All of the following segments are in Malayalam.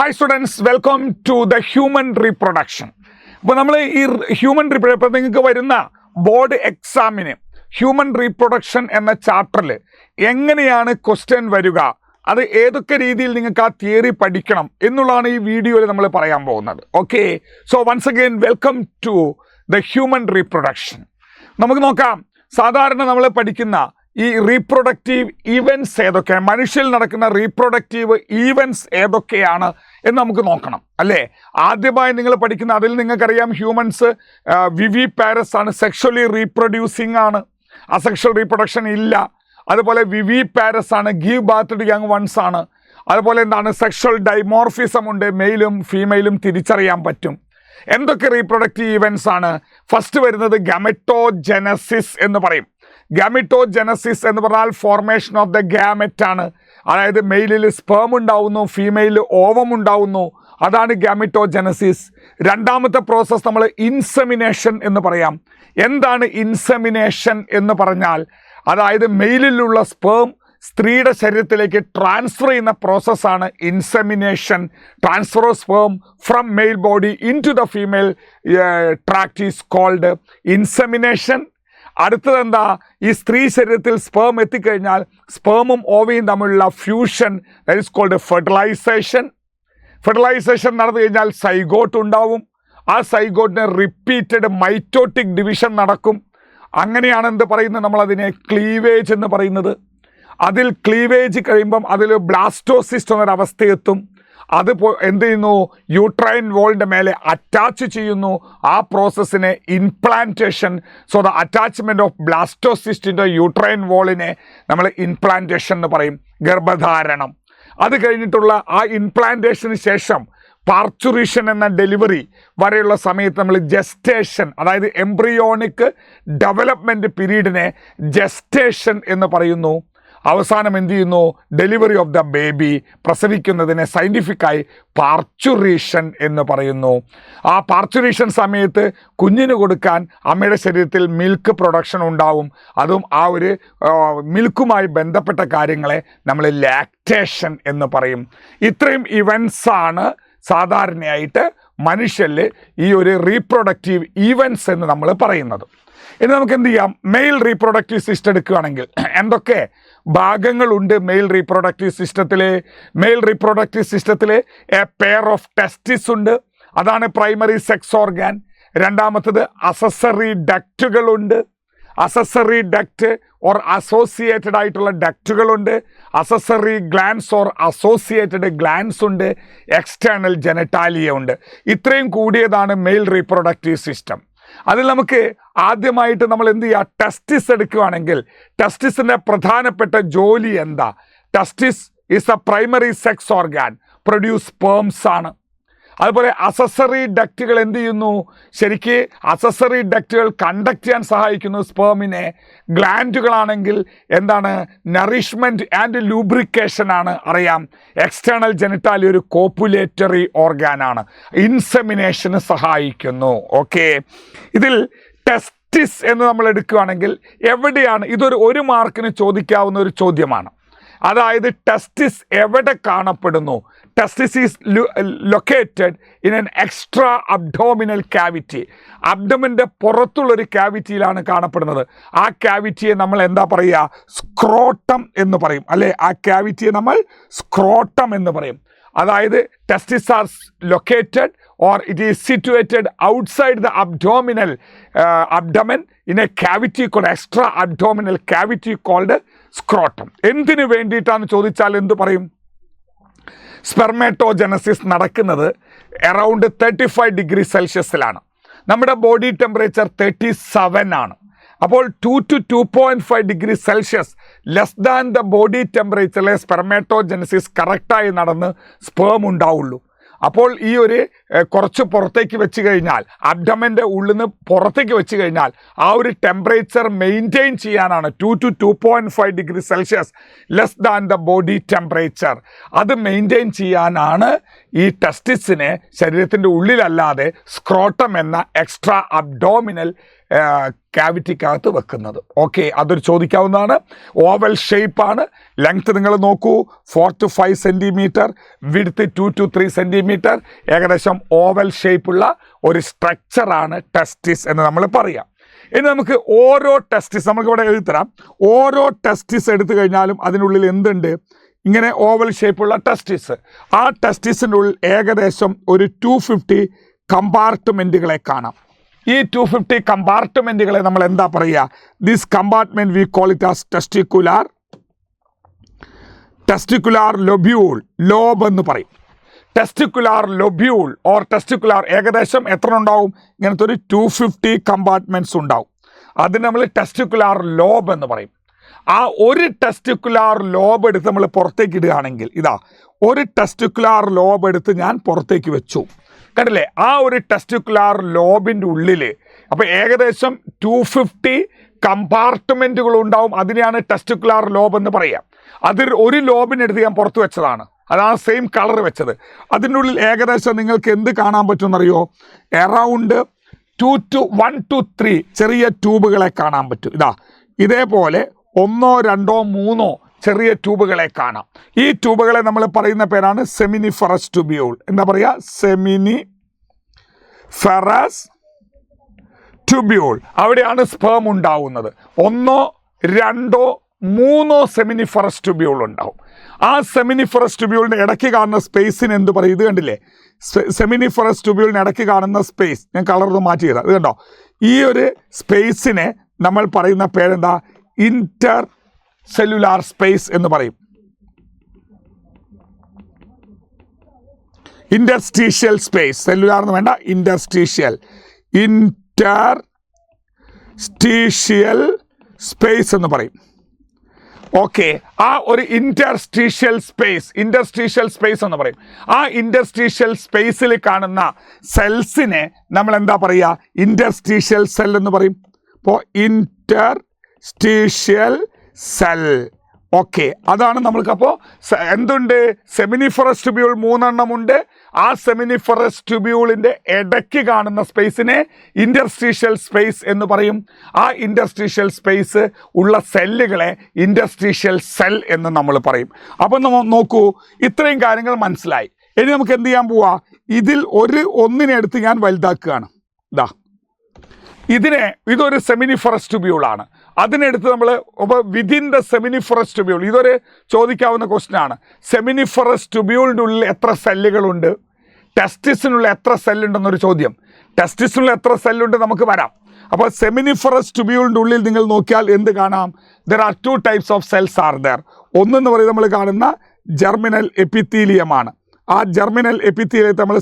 Hi students, welcome to the human reproduction. അപ്പോൾ നമ്മൾ ഈ ഹ്യൂമൻ റീപ്രൊഡക്ഷൻ ഇപ്പോൾ നിങ്ങൾക്ക് വരുന്ന ബോർഡ് എക്സാമിന് ഹ്യൂമൻ റീപ്രൊഡക്ഷൻ എന്ന ചാപ്റ്ററിൽ എങ്ങനെയാണ് ക്വസ്റ്റ്യൻ വരിക, അത് ഏതൊക്കെ രീതിയിൽ നിങ്ങൾക്ക് ആ തിയറി പഠിക്കണം എന്നുള്ളതാണ് ഈ വീഡിയോയിൽ നമ്മൾ പറയാൻ പോകുന്നത്. Okay, so once again welcome to the human reproduction. നമുക്ക് നോക്കാം, സാധാരണ നമ്മൾ പഠിക്കുന്ന ഈ റീപ്രൊഡക്റ്റീവ് ഈവൻറ്റ്സ് ഏതൊക്കെയാണ്, മനുഷ്യരിൽ നടക്കുന്ന റീപ്രൊഡക്റ്റീവ് ഈവൻറ്റ്സ് ഏതൊക്കെയാണ് എന്ന് നമുക്ക് നോക്കണം അല്ലേ. ആദ്യമായി നിങ്ങൾ പഠിക്കുന്ന, അതിൽ നിങ്ങൾക്കറിയാം ഹ്യൂമൻസ് വിവി പാരസ് ആണ്, സെക്ഷലി റീപ്രൊഡ്യൂസിങ് ആണ്, അസെക്ഷൽ റീപ്രൊഡക്ഷൻ ഇല്ല. അതുപോലെ വിവി പാരസ് ആണ്, give birth to young ones ആണ്. അതുപോലെ എന്താണ്, സെക്ഷൽ ഡൈമോർഫിസം ഉണ്ട്, മെയിലും ഫീമെയിലും തിരിച്ചറിയാൻ പറ്റും. എന്തൊക്കെ റീപ്രൊഡക്റ്റീവ് ഈവൻറ്റ്സ് ആണ്? ഫസ്റ്റ് വരുന്നത് ഗാമെറ്റോജെനസിസ് എന്ന് പറയും. ഗാമെറ്റോജെനസിസ് എന്ന് പറഞ്ഞാൽ ഫോർമേഷൻ ഓഫ് ദ ഗാമെറ്റ് ആണ്. അതായത് മെയിലിൽ സ്പേം ഉണ്ടാവുന്നു, ഫീമെയിലിൽ ഓവം ഉണ്ടാവുന്നു, അതാണ് ഗാമെറ്റോജെനസിസ്. രണ്ടാമത്തെ പ്രോസസ്സ് നമ്മൾ ഇൻസെമിനേഷൻ എന്ന് പറയാം. എന്താണ് ഇൻസെമിനേഷൻ എന്ന് പറഞ്ഞാൽ, അതായത് മെയിലിലുള്ള സ്പേം സ്ത്രീയുടെ ശരീരത്തിലേക്ക് ട്രാൻസ്ഫർ ചെയ്യുന്ന പ്രോസസ്സാണ് insemination. Transfer of sperm from male body into the female tract is called insemination. അടുത്തത് എന്താ, ഈ സ്ത്രീ ശരീരത്തിൽ സ്പേം എത്തിക്കഴിഞ്ഞാൽ സ്പേമും ഓവയും തമ്മിലുള്ള fusion, that is called fertilisation. Fertilisation നടന്നു കഴിഞ്ഞാൽ സൈഗോട്ട് ഉണ്ടാവും. ആ സൈഗോട്ടിന് റിപ്പീറ്റഡ് മൈറ്റോട്ടിക് ഡിവിഷൻ നടക്കും. അങ്ങനെയാണ് എന്ത് പറയുന്നത്, നമ്മളതിനെ ക്ലീവേജ് എന്ന് പറയുന്നത്. അതിൽ ക്ലീവേജ് കഴിയുമ്പം അതിൽ ബ്ലാസ്റ്റോസിസ്റ്റ് എന്നൊരവസ്ഥയെത്തും. അത് എന്ത് ചെയ്യുന്നു, യൂട്രൈൻ വോളിൻ്റെ മേലെ അറ്റാച്ച് ചെയ്യുന്നു. ആ പ്രോസസ്സിനെ implantation. So the attachment of ബ്ലാസ്റ്റോസിസ്റ്റിൻ്റെ യൂട്രൈൻ വോളിനെ നമ്മൾ ഇൻപ്ലാന്റേഷൻ എന്ന് പറയും, ഗർഭധാരണം. അത് കഴിഞ്ഞിട്ടുള്ള ആ ഇൻപ്ലാന്റേഷന് ശേഷം പാർച്ചുറേഷൻ എന്ന ഡെലിവറി വരെയുള്ള സമയത്ത് നമ്മൾ ജസ്റ്റേഷൻ, അതായത് എംബ്രിയോണിക് ഡെവലപ്മെൻറ്റ് പീരീഡിനെ ജസ്റ്റേഷൻ എന്ന് പറയുന്നു. അവസാനം എന്ത് ചെയ്യുന്നു, ഡെലിവറി ഓഫ് ദ ബേബി, പ്രസവിക്കുന്നതിനെ സയൻറ്റിഫിക്കായി പാർച്ചുറേഷൻ എന്ന് പറയുന്നു. ആ പാർച്ചുറേഷൻ സമയത്ത് കുഞ്ഞിന് കൊടുക്കാൻ അമ്മയുടെ ശരീരത്തിൽ മിൽക്ക് പ്രൊഡക്ഷൻ ഉണ്ടാവും. അതും ആ ഒരു മിൽക്കുമായി ബന്ധപ്പെട്ട കാര്യങ്ങളെ നമ്മൾ ലാക്ടേഷൻ എന്ന് പറയും. ഇത്രയും ഇവൻറ്റ്സാണ് സാധാരണയായിട്ട് മനുഷ്യരിൽ ഈ ഒരു റീപ്രൊഡക്റ്റീവ് ഈവൻറ്റ്സ് എന്ന് നമ്മൾ പറയുന്നത്. ഇനി നമുക്ക് എന്ത് ചെയ്യാം, മെയിൽ റീപ്രൊഡക്റ്റീവ് സിസ്റ്റം എടുക്കുകയാണെങ്കിൽ എന്തൊക്കെ ഭാഗങ്ങളുണ്ട് മെയിൽ റീപ്രൊഡക്റ്റീവ് സിസ്റ്റത്തിൽ? മെയിൽ റീപ്രൊഡക്റ്റീവ് സിസ്റ്റത്തിൽ എ പെയർ ഓഫ് ടെസ്റ്റിസ് ഉണ്ട്, അതാണ് പ്രൈമറി സെക്സ് ഓർഗാൻ. രണ്ടാമത്തത് അസസറി ഡക്റ്റുകളുണ്ട്. അസസറി ഡക്റ്റ് ഓർ അസോസിയേറ്റഡ് ആയിട്ടുള്ള ഡക്റ്റുകളുണ്ട്. Accessory glands or associated glands ഉണ്ട്. എക്സ്റ്റേണൽ ജെനറ്റാലിയ ഉണ്ട്. ഇത്രയും കൂടിയതാണ് മെയിൽ റീപ്രൊഡക്റ്റീവ് സിസ്റ്റം. അതിൽ നമുക്ക് ആദ്യമായിട്ട് നമ്മൾ എന്ത് ചെയ്യുക, ടെസ്റ്റിസ് എടുക്കുകയാണെങ്കിൽ ടെസ്റ്റിസിൻ്റെ പ്രധാനപ്പെട്ട ജോലി എന്താ? ടെസ്റ്റിസ് is A primary sex organ, produce sperms ആണ്. അതുപോലെ അസസറി ഡക്റ്റുകൾ എന്ത് ചെയ്യുന്നു, ശരിക്ക് അസസറി ഡക്റ്റുകൾ കണ്ടക്ട് ചെയ്യാൻ സഹായിക്കുന്നു സ്പേമിനെ. ഗ്ലാൻഡുകളാണെങ്കിൽ എന്താണ്, നറിഷ്മെൻറ്റ് ആൻഡ് ലൂബ്രിക്കേഷൻ ആണ്, അറിയാം. എക്സ്റ്റേണൽ ജെനിറ്റാലി ഒരു കോപ്പുലേറ്ററി ഓർഗാനാണ്, ഇൻസെമിനേഷന് സഹായിക്കുന്നു. ഓക്കെ, ഇതിൽ ടെസ്റ്റിസ് എന്ന് നമ്മൾ എടുക്കുകയാണെങ്കിൽ എവിടെയാണ്, ഒരു മാർക്കിന് ചോദിക്കാവുന്ന ഒരു ചോദ്യമാണ്. അതായത് ടെസ്റ്റിസ് എവിടെ കാണപ്പെടുന്നു? Testis is located in an extra abdominal cavity. അബ്ഡമിൻ്റെ പുറത്തുള്ളൊരു ക്യാവിറ്റിയിലാണ് കാണപ്പെടുന്നത്. ആ ക്യാവിറ്റിയെ നമ്മൾ എന്താ പറയുക, സ്ക്രോട്ടം എന്ന് പറയും അല്ലേ. ആ ക്യാവിറ്റിയെ നമ്മൾ സ്ക്രോട്ടം എന്ന് പറയും. അതായത് testis are located or it is situated outside the abdomen in a cavity called extra abdominal cavity called scrotum. എന്തിനു വേണ്ടിയിട്ടാണ് ചോദിച്ചാൽ എന്ത് പറയും? സ്പെർമേറ്റോജെനസിസ് നടക്കുന്നത് അറൗണ്ട് 35 ഡിഗ്രി സെൽഷ്യസിലാണ്. നമ്മുടെ ബോഡി ടെമ്പറേച്ചർ 37 ആണ്. അപ്പോൾ 2 to 2.5 degree Celsius less than the body ടെമ്പറേച്ചറിലെ സ്പെർമേറ്റോജെനസിസ് കറക്റ്റായി നടന്ന് സ്പേം ഉണ്ടാവുള്ളൂ. അപ്പോൾ ഈ ഒരു കുറച്ച് പുറത്തേക്ക് വെച്ച് കഴിഞ്ഞാൽ, അബ്ഡമൻ്റെ ഉള്ളിൽ നിന്ന് പുറത്തേക്ക് വെച്ച് കഴിഞ്ഞാൽ ആ ഒരു ടെമ്പറേച്ചർ മെയിൻറ്റെയിൻ ചെയ്യാനാണ് 2 to 2.5 degree Celsius less than the body temperature. അത് മെയിൻറ്റെയിൻ ചെയ്യാനാണ് ഈ ടെസ്റ്റിസിനെ ശരീരത്തിൻ്റെ ഉള്ളിലല്ലാതെ സ്ക്രോട്ടം എന്ന എക്സ്ട്രാ അബ്ഡോമിനൽ ക്യാവിറ്റിക്കകത്ത് വെക്കുന്നത്. ഓക്കെ, അതൊരു ചോദിക്കാവുന്നതാണ്. ഓവൽ ഷേപ്പാണ്. ലെങ്ത് നിങ്ങൾ നോക്കൂ, 4 to 5 centimetre, width 2 to 3 centimetre. ഏകദേശം ഓവൽ ഷേപ്പുള്ള ഒരു സ്ട്രക്ചറാണ് ടെസ്റ്റിസ് എന്ന് നമ്മൾ പറയാം. ഇനി നമുക്ക് ഓരോ ടെസ്റ്റിസ് നമുക്കിവിടെ എഴുതിത്തരാം. ഓരോ ടെസ്റ്റിസ് എടുത്തു കഴിഞ്ഞാലും അതിനുള്ളിൽ എന്തുണ്ട്? ഇങ്ങനെ ഓവൽ ഷേപ്പുള്ള ടെസ്റ്റിസ്. ആ ടെസ്റ്റിസിൻ്റെ ഉള്ളിൽ ഏകദേശം ഒരു 250 കമ്പാർട്ട്മെൻറ്റുകളെ കാണാം. ഈ 250 കമ്പാർട്ട്മെൻറ്റുകളെ നമ്മൾ എന്താ പറയുക? This compartment we call it as testicular lobule, lobe എന്ന് പറയും. ടെസ്റ്റിക്കുലാർ ലൊബ്യൂൾ ഓർ ടെസ്റ്റിക്കുലാർ ഏകദേശം എത്ര ഉണ്ടാവും? ഇങ്ങനത്തെ ഒരു 250 കമ്പാർട്ട്മെൻറ്റ്സ് ഉണ്ടാവും. അതിന് നമ്മൾ ടെസ്റ്റിക്കുലാർ ലോബ് എന്ന് പറയും. ആ ഒരു ടെസ്റ്റിക്കുലാർ ലോബ് എടുത്ത് നമ്മൾ പുറത്തേക്ക് ഇടുകയാണെങ്കിൽ, ഇതാ ഒരു ടെസ്റ്റിക്കുലാർ ലോബ് എടുത്ത് ഞാൻ പുറത്തേക്ക് വെച്ചു, കണ്ടില്ലേ? ആ ഒരു ടെസ്റ്റിക്കുലാർ ലോബിൻ്റെ ഉള്ളിൽ അപ്പോൾ ഏകദേശം 250 കമ്പാർട്ട്മെൻറ്റുകൾ ഉണ്ടാവും. അതിനെയാണ് ടെസ്റ്റിക്കുലാർ ലോബ് എന്ന് പറയാം. അതിൽ ഒരു ലോബിനെടുത്ത് ഞാൻ പുറത്ത് വെച്ചതാണ്, അതാണ് സെയിം കളർ വെച്ചത്. അതിൻ്റെ ഉള്ളിൽ ഏകദേശം നിങ്ങൾക്ക് എന്ത് കാണാൻ പറ്റുമെന്നറിയോ? എറൗണ്ട് 1 to 3 ചെറിയ ട്യൂബുകളെ കാണാൻ പറ്റും. ഇതേപോലെ 1, 2, 3 ചെറിയ ട്യൂബുകളെ കാണാം. ഈ ട്യൂബുകളെ നമ്മൾ പറയുന്ന പേരാണ് സെമിനിഫറസ് ട്യൂബ്യൂൾ. എന്താ പറയുക? Seminiferous tubule. അവിടെയാണ് സ്പേം ഉണ്ടാവുന്നത്. 1, 2, 3 സെമിനിഫറസ് ട്യൂബ്യൂൾ ഉണ്ടാവും. ആ സെമിനിഫറസ് ട്യൂബ്യൂളിൻ്റെ ഇടയ്ക്ക് കാണുന്ന സ്പേസിന് എന്ത് പറയും? ഇത് കണ്ടില്ലേ? സെമിനിഫറസ് ട്യൂബ്യൂളിന് ഇടയ്ക്ക് കാണുന്ന സ്പേസ് ഞാൻ കളർന്ന് മാറ്റി ചെയ്താൽ ഇത് കണ്ടോ? ഈ ഒരു സ്പേസിനെ നമ്മൾ പറയുന്ന പേരെന്താ? ഇന്റർ സെല്ലുലാർ സ്പേസ് എന്ന് പറയും. ഇന്റർസ്റ്റീഷ്യൽ സ്പേസ്, സെല്ലുലാർ എന്ന് വേണ്ട, ഇന്റർസ്റ്റീഷ്യൽ സ്പേസ് എന്ന് പറയും. ഓക്കെ, ആ ഒരു ഇന്റർസ്റ്റീഷ്യൽ സ്പേസ് എന്ന് പറയും. ആ ഇന്റർസ്റ്റീഷ്യൽ സ്പേസിൽ കാണുന്ന സെൽസിനെ നമ്മൾ എന്താ പറയുക? ഇന്റർസ്റ്റീഷ്യൽ സെൽ എന്ന് പറയും. അപ്പോൾ ഇന്റർസ്റ്റീഷ്യൽ സെൽ. ഓക്കെ, അതാണ് നമ്മൾക്കപ്പോൾ എന്തുണ്ട്? Seminiferous tubule 3 എണ്ണമുണ്ട്. ആ സെമിനിഫറസ് ട്യൂബ്യൂളിൻ്റെ ഇടയ്ക്ക് കാണുന്ന സ്പേസിനെ ഇന്റർസ്റ്റീഷ്യൽ സ്പേസ് എന്ന് പറയും. ആ ഇന്റർസ്റ്റീഷ്യൽ സ്പേസ് ഉള്ള സെല്ലുകളെ ഇന്റർസ്റ്റീഷ്യൽ സെൽ എന്ന് നമ്മൾ പറയും. അപ്പം നമ്മൾ നോക്കൂ, ഇത്രയും കാര്യങ്ങൾ മനസ്സിലായി. ഇനി നമുക്ക് എന്ത് ചെയ്യാൻ പോവാ? ഇതിൽ ഒന്നിനെ എടുത്ത് ഞാൻ വലുതാക്കുകയാണ്. ഇതൊരു സെമിനിഫറസ് ട്യൂബ്യൂളാണ്. അതിനെടുത്ത് നമ്മൾ വിതിൻ ദ സെമിനിഫറസ് ട്യൂബ്യൂൾ, ഇതൊരു ചോദിക്കാവുന്ന ക്വസ്റ്റ്യൻ ആണ്. സെമിനിഫറസ് ട്യൂബ്യൂളിൻ്റെ ഉള്ളിൽ എത്ര സെല്ലുകളുണ്ട്? ടെസ്റ്റിസിനുള്ള എത്ര സെല്ലുണ്ടെന്നൊരു ചോദ്യം. ടെസ്റ്റിസിനുള്ള എത്ര സെല്ലുണ്ട് നമുക്ക് വരാം. അപ്പോൾ സെമിനിഫറസ് ട്യൂബ്യൂളിൻ്റെ ഉള്ളിൽ നിങ്ങൾ നോക്കിയാൽ എന്ത് കാണാം? There are 2 types of cells are there. ഒന്നെന്ന് പറയുന്നത് നമ്മൾ കാണുന്ന ജെർമിനൽ എപ്പിത്തീലിയമാണ്. ആ ജെർമിനൽ എപ്പിത്തീലിയത്തെ നമ്മൾ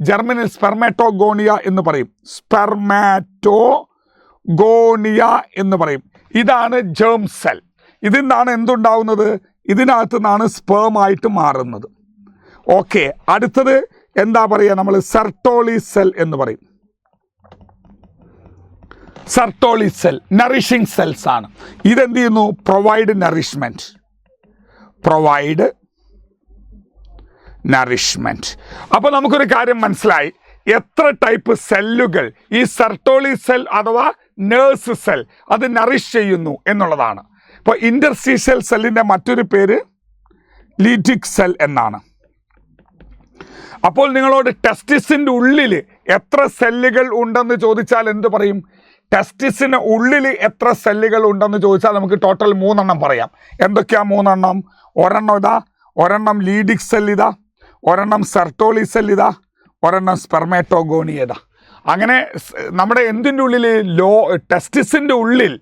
ജെർമിനൽ സ്പെർമാറ്റോഗോണിയ എന്ന് പറയും. സ്പെർമാറ്റോഗോണിയ എന്ന് പറയും. ഇതാണ് ജേം സെൽ. ഇതിൽ നിന്നാണ് എന്തുണ്ടാവുന്നത്? ഇതിനകത്ത് നിന്നാണ് സ്പേമായിട്ട് മാറുന്നത്. ഓക്കെ, അടുത്തത് എന്താ പറയുക? നമ്മൾ സെർട്ടോളി സെൽ എന്ന് പറയും. സെർട്ടോളി സെൽ നറിഷിംഗ് സെൽസ് ആണ്. ഇതെന്ത് ചെയ്യുന്നു? Provide nourishment. അപ്പോൾ നമുക്കൊരു കാര്യം മനസ്സിലായി, എത്ര ടൈപ്പ് സെല്ലുകൾ ഈ സെർട്ടോളി സെൽ അഥവാ നേഴ്സ് സെൽ അത് നറിഷ് ചെയ്യുന്നു എന്നുള്ളതാണ്. ഇപ്പോൾ ഇന്റർസ്റ്റീഷ്യൽ സെല്ലിൻ്റെ മറ്റൊരു പേര് ലീറ്റിക് സെൽ എന്നാണ്. അപ്പോൾ നിങ്ങളോട് ടെസ്റ്റിസിൻ്റെ ഉള്ളിൽ എത്ര സെല്ലുകൾ ഉണ്ടെന്ന് ചോദിച്ചാൽ എന്ത് പറയും? ടെസ്റ്റിസിന് ഉള്ളിൽ എത്ര സെല്ലുകൾ ഉണ്ടെന്ന് ചോദിച്ചാൽ നമുക്ക് ടോട്ടൽ 3 എണ്ണം പറയാം. എന്തൊക്കെയാണ് 3 എണ്ണം? ഒരെണ്ണം ലീഡിക് സെൽ ഇതാ, ഒരെണ്ണം സെർട്ടോളി സെൽ ഇതാ, ഒരെണ്ണം സ്പെർമാറ്റോഗോണിയതാ. അങ്ങനെ നമ്മുടെ എന്തിൻ്റെ ഉള്ളിൽ? ടെസ്റ്റിസിൻ്റെ ഉള്ളിൽ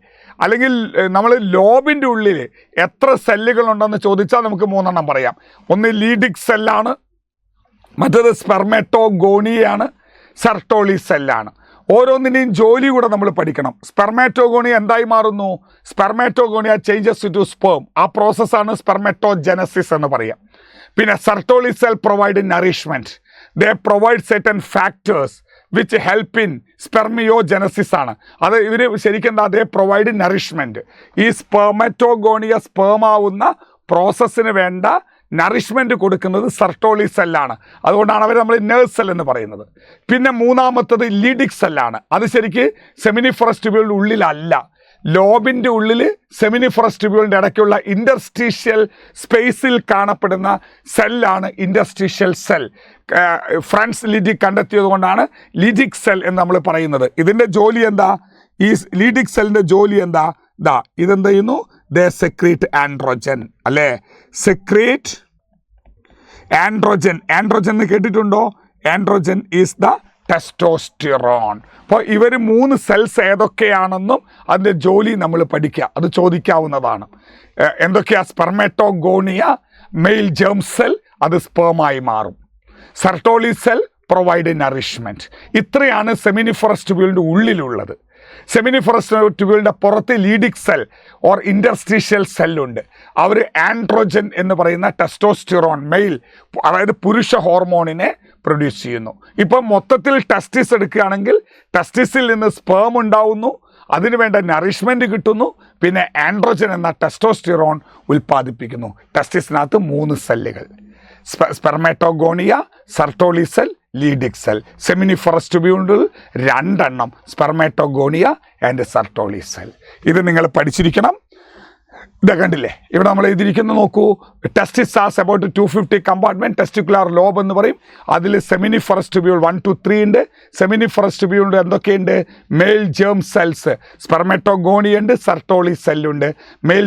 അല്ലെങ്കിൽ നമ്മൾ ലോബിൻ്റെ ഉള്ളിൽ എത്ര സെല്ലുകളുണ്ടെന്ന് ചോദിച്ചാൽ നമുക്ക് 3 എണ്ണം പറയാം. ഒന്ന് ലീഡിക് സെല്ലാണ്, മറ്റേത് സ്പെർമാറ്റോഗോണിയാണ്, സെർട്ടോളി സെല്ലാണ്. ഓരോന്നിൻ്റെയും ജോലി കൂടെ നമ്മൾ പഠിക്കണം. സ്പെർമാറ്റോഗോണിയ എന്തായി മാറുന്നു? Spermatogonia changes to sperm. ആ പ്രോസസ്സാണ് സ്പെർമാറ്റോജനസിസ് എന്ന് പറയാം. പിന്നെ Sertoli cell provide nourishment. They provide certain factors which help in spermiogenesis ആണ്. അത് ഇവർ ശരിക്കും എന്താ? They provide nourishment. ഈ സ്പെർമാറ്റോഗോണിയ സ്പേമാവുന്ന പ്രോസസ്സിന് വേണ്ട നറിഷ്മെൻറ്റ് കൊടുക്കുന്നത് സെർട്ടോളി സെല്ലാണ്. അതുകൊണ്ടാണ് അവർ നമ്മൾ നേഴ്സ് സെൽ എന്ന് പറയുന്നത്. പിന്നെ മൂന്നാമത്തത് ലീഡിക് സെല്ലാണ്. അത് ശരിക്ക് സെമിനിഫറസ് ട്യൂബ്യൂളിൻ്റെ ഉള്ളിലല്ല, ലോബിൻ്റെ ഉള്ളിൽ സെമിനിഫറസ് ട്യൂബ്യൂളിൻ്റെ ഇടയ്ക്കുള്ള ഇൻറ്റർസ്റ്റീഷ്യൽ സ്പേസിൽ കാണപ്പെടുന്ന സെല്ലാണ് ഇൻറ്റർസ്റ്റീഷ്യൽ സെൽ. ഫ്രാൻസ് ലിഡിക് കണ്ടെത്തിയത് കൊണ്ടാണ് ലിഡിക് സെൽ എന്ന് നമ്മൾ പറയുന്നത്. ഇതിൻ്റെ ജോലി എന്താ? ഈ ലീഡിക് സെല്ലിൻ്റെ ജോലി എന്താ? ഇതെന്ത് ചെയ്യുന്നു? ദേ സെക്രീറ്റ് ആൻഡ്രോജൻ, അല്ലേ? Secrete androgen. ആൻഡ്രോജൻ എന്ന് കേട്ടിട്ടുണ്ടോ? Androgen is the testosterone. അപ്പോൾ ഇവർ 3 സെൽസ് ഏതൊക്കെയാണെന്നും അതിൻ്റെ ജോലി നമ്മൾ പഠിക്കുക. അത് ചോദിക്കാവുന്നതാണ്. എന്തൊക്കെയാ? സ്പെർമേറ്റോഗോണിയ, മെയിൽ ജേം സെൽ, അത് സ്പേമായി മാറും. Sertoli cell provide nourishment. ഇത്രയാണ് സെമിനിഫറസ് ട്യൂബ്യൂളിൻ്റെ ഉള്ളിലുള്ളത്. സെമിനിഫറസ് ട്യൂബ്യൂളിൻ്റെ പുറത്ത് ലീഡിക് സെൽ ഓർ ഇൻറ്റർസ്റ്റീഷ്യൽ സെല്ലുണ്ട്. അവർ ആൻഡ്രോജൻ എന്ന് പറയുന്ന ടെസ്റ്റോസ്റ്റിറോൺ, മെയിൽ, അതായത് പുരുഷ ഹോർമോണിനെ പ്രൊഡ്യൂസ് ചെയ്യുന്നു. ഇപ്പം മൊത്തത്തിൽ ടെസ്റ്റിസ് എടുക്കുകയാണെങ്കിൽ ടെസ്റ്റിസിൽ നിന്ന് സ്പേം ഉണ്ടാവുന്നു, അതിനുവേണ്ട നറിഷ്മെൻറ്റ് കിട്ടുന്നു, പിന്നെ ആൻഡ്രോജൻ എന്ന ടെസ്റ്റോസ്റ്റിറോൺ ഉൽപ്പാദിപ്പിക്കുന്നു. ടെസ്റ്റിസിനകത്ത് 3 സെല്ലുകൾ: spermatogonia, Sertoli cell, Leydig cell. Seminiferous ട്യൂബ്യൂളിൽ 2 എണ്ണം, സ്പെർമേറ്റോഗോണിയ ആൻഡ് സെർട്ടോളി സെൽ. ഇത് നിങ്ങൾ പഠിച്ചിരിക്കണം. ഇത് കണ്ടില്ലേ, ഇവിടെ നമ്മൾ എഴുതിയിരിക്കുന്നത് നോക്കൂ. Testis has about 250 compartment, testicular lobe എന്ന് പറയും. അതിൽ സെമിനിഫറസ് ട്യൂബ്യൂൾ 1 to 3 ഉണ്ട്. സെമിനിഫറസ് ട്യൂബ്യൂളിൽ എന്തൊക്കെയുണ്ട്? മെയിൽ ജേം സെൽസ്, സ്പെർമേറ്റോഗോണിയ ഉണ്ട്, സെർട്ടോളി സെല്ലുണ്ട്. മെയിൽ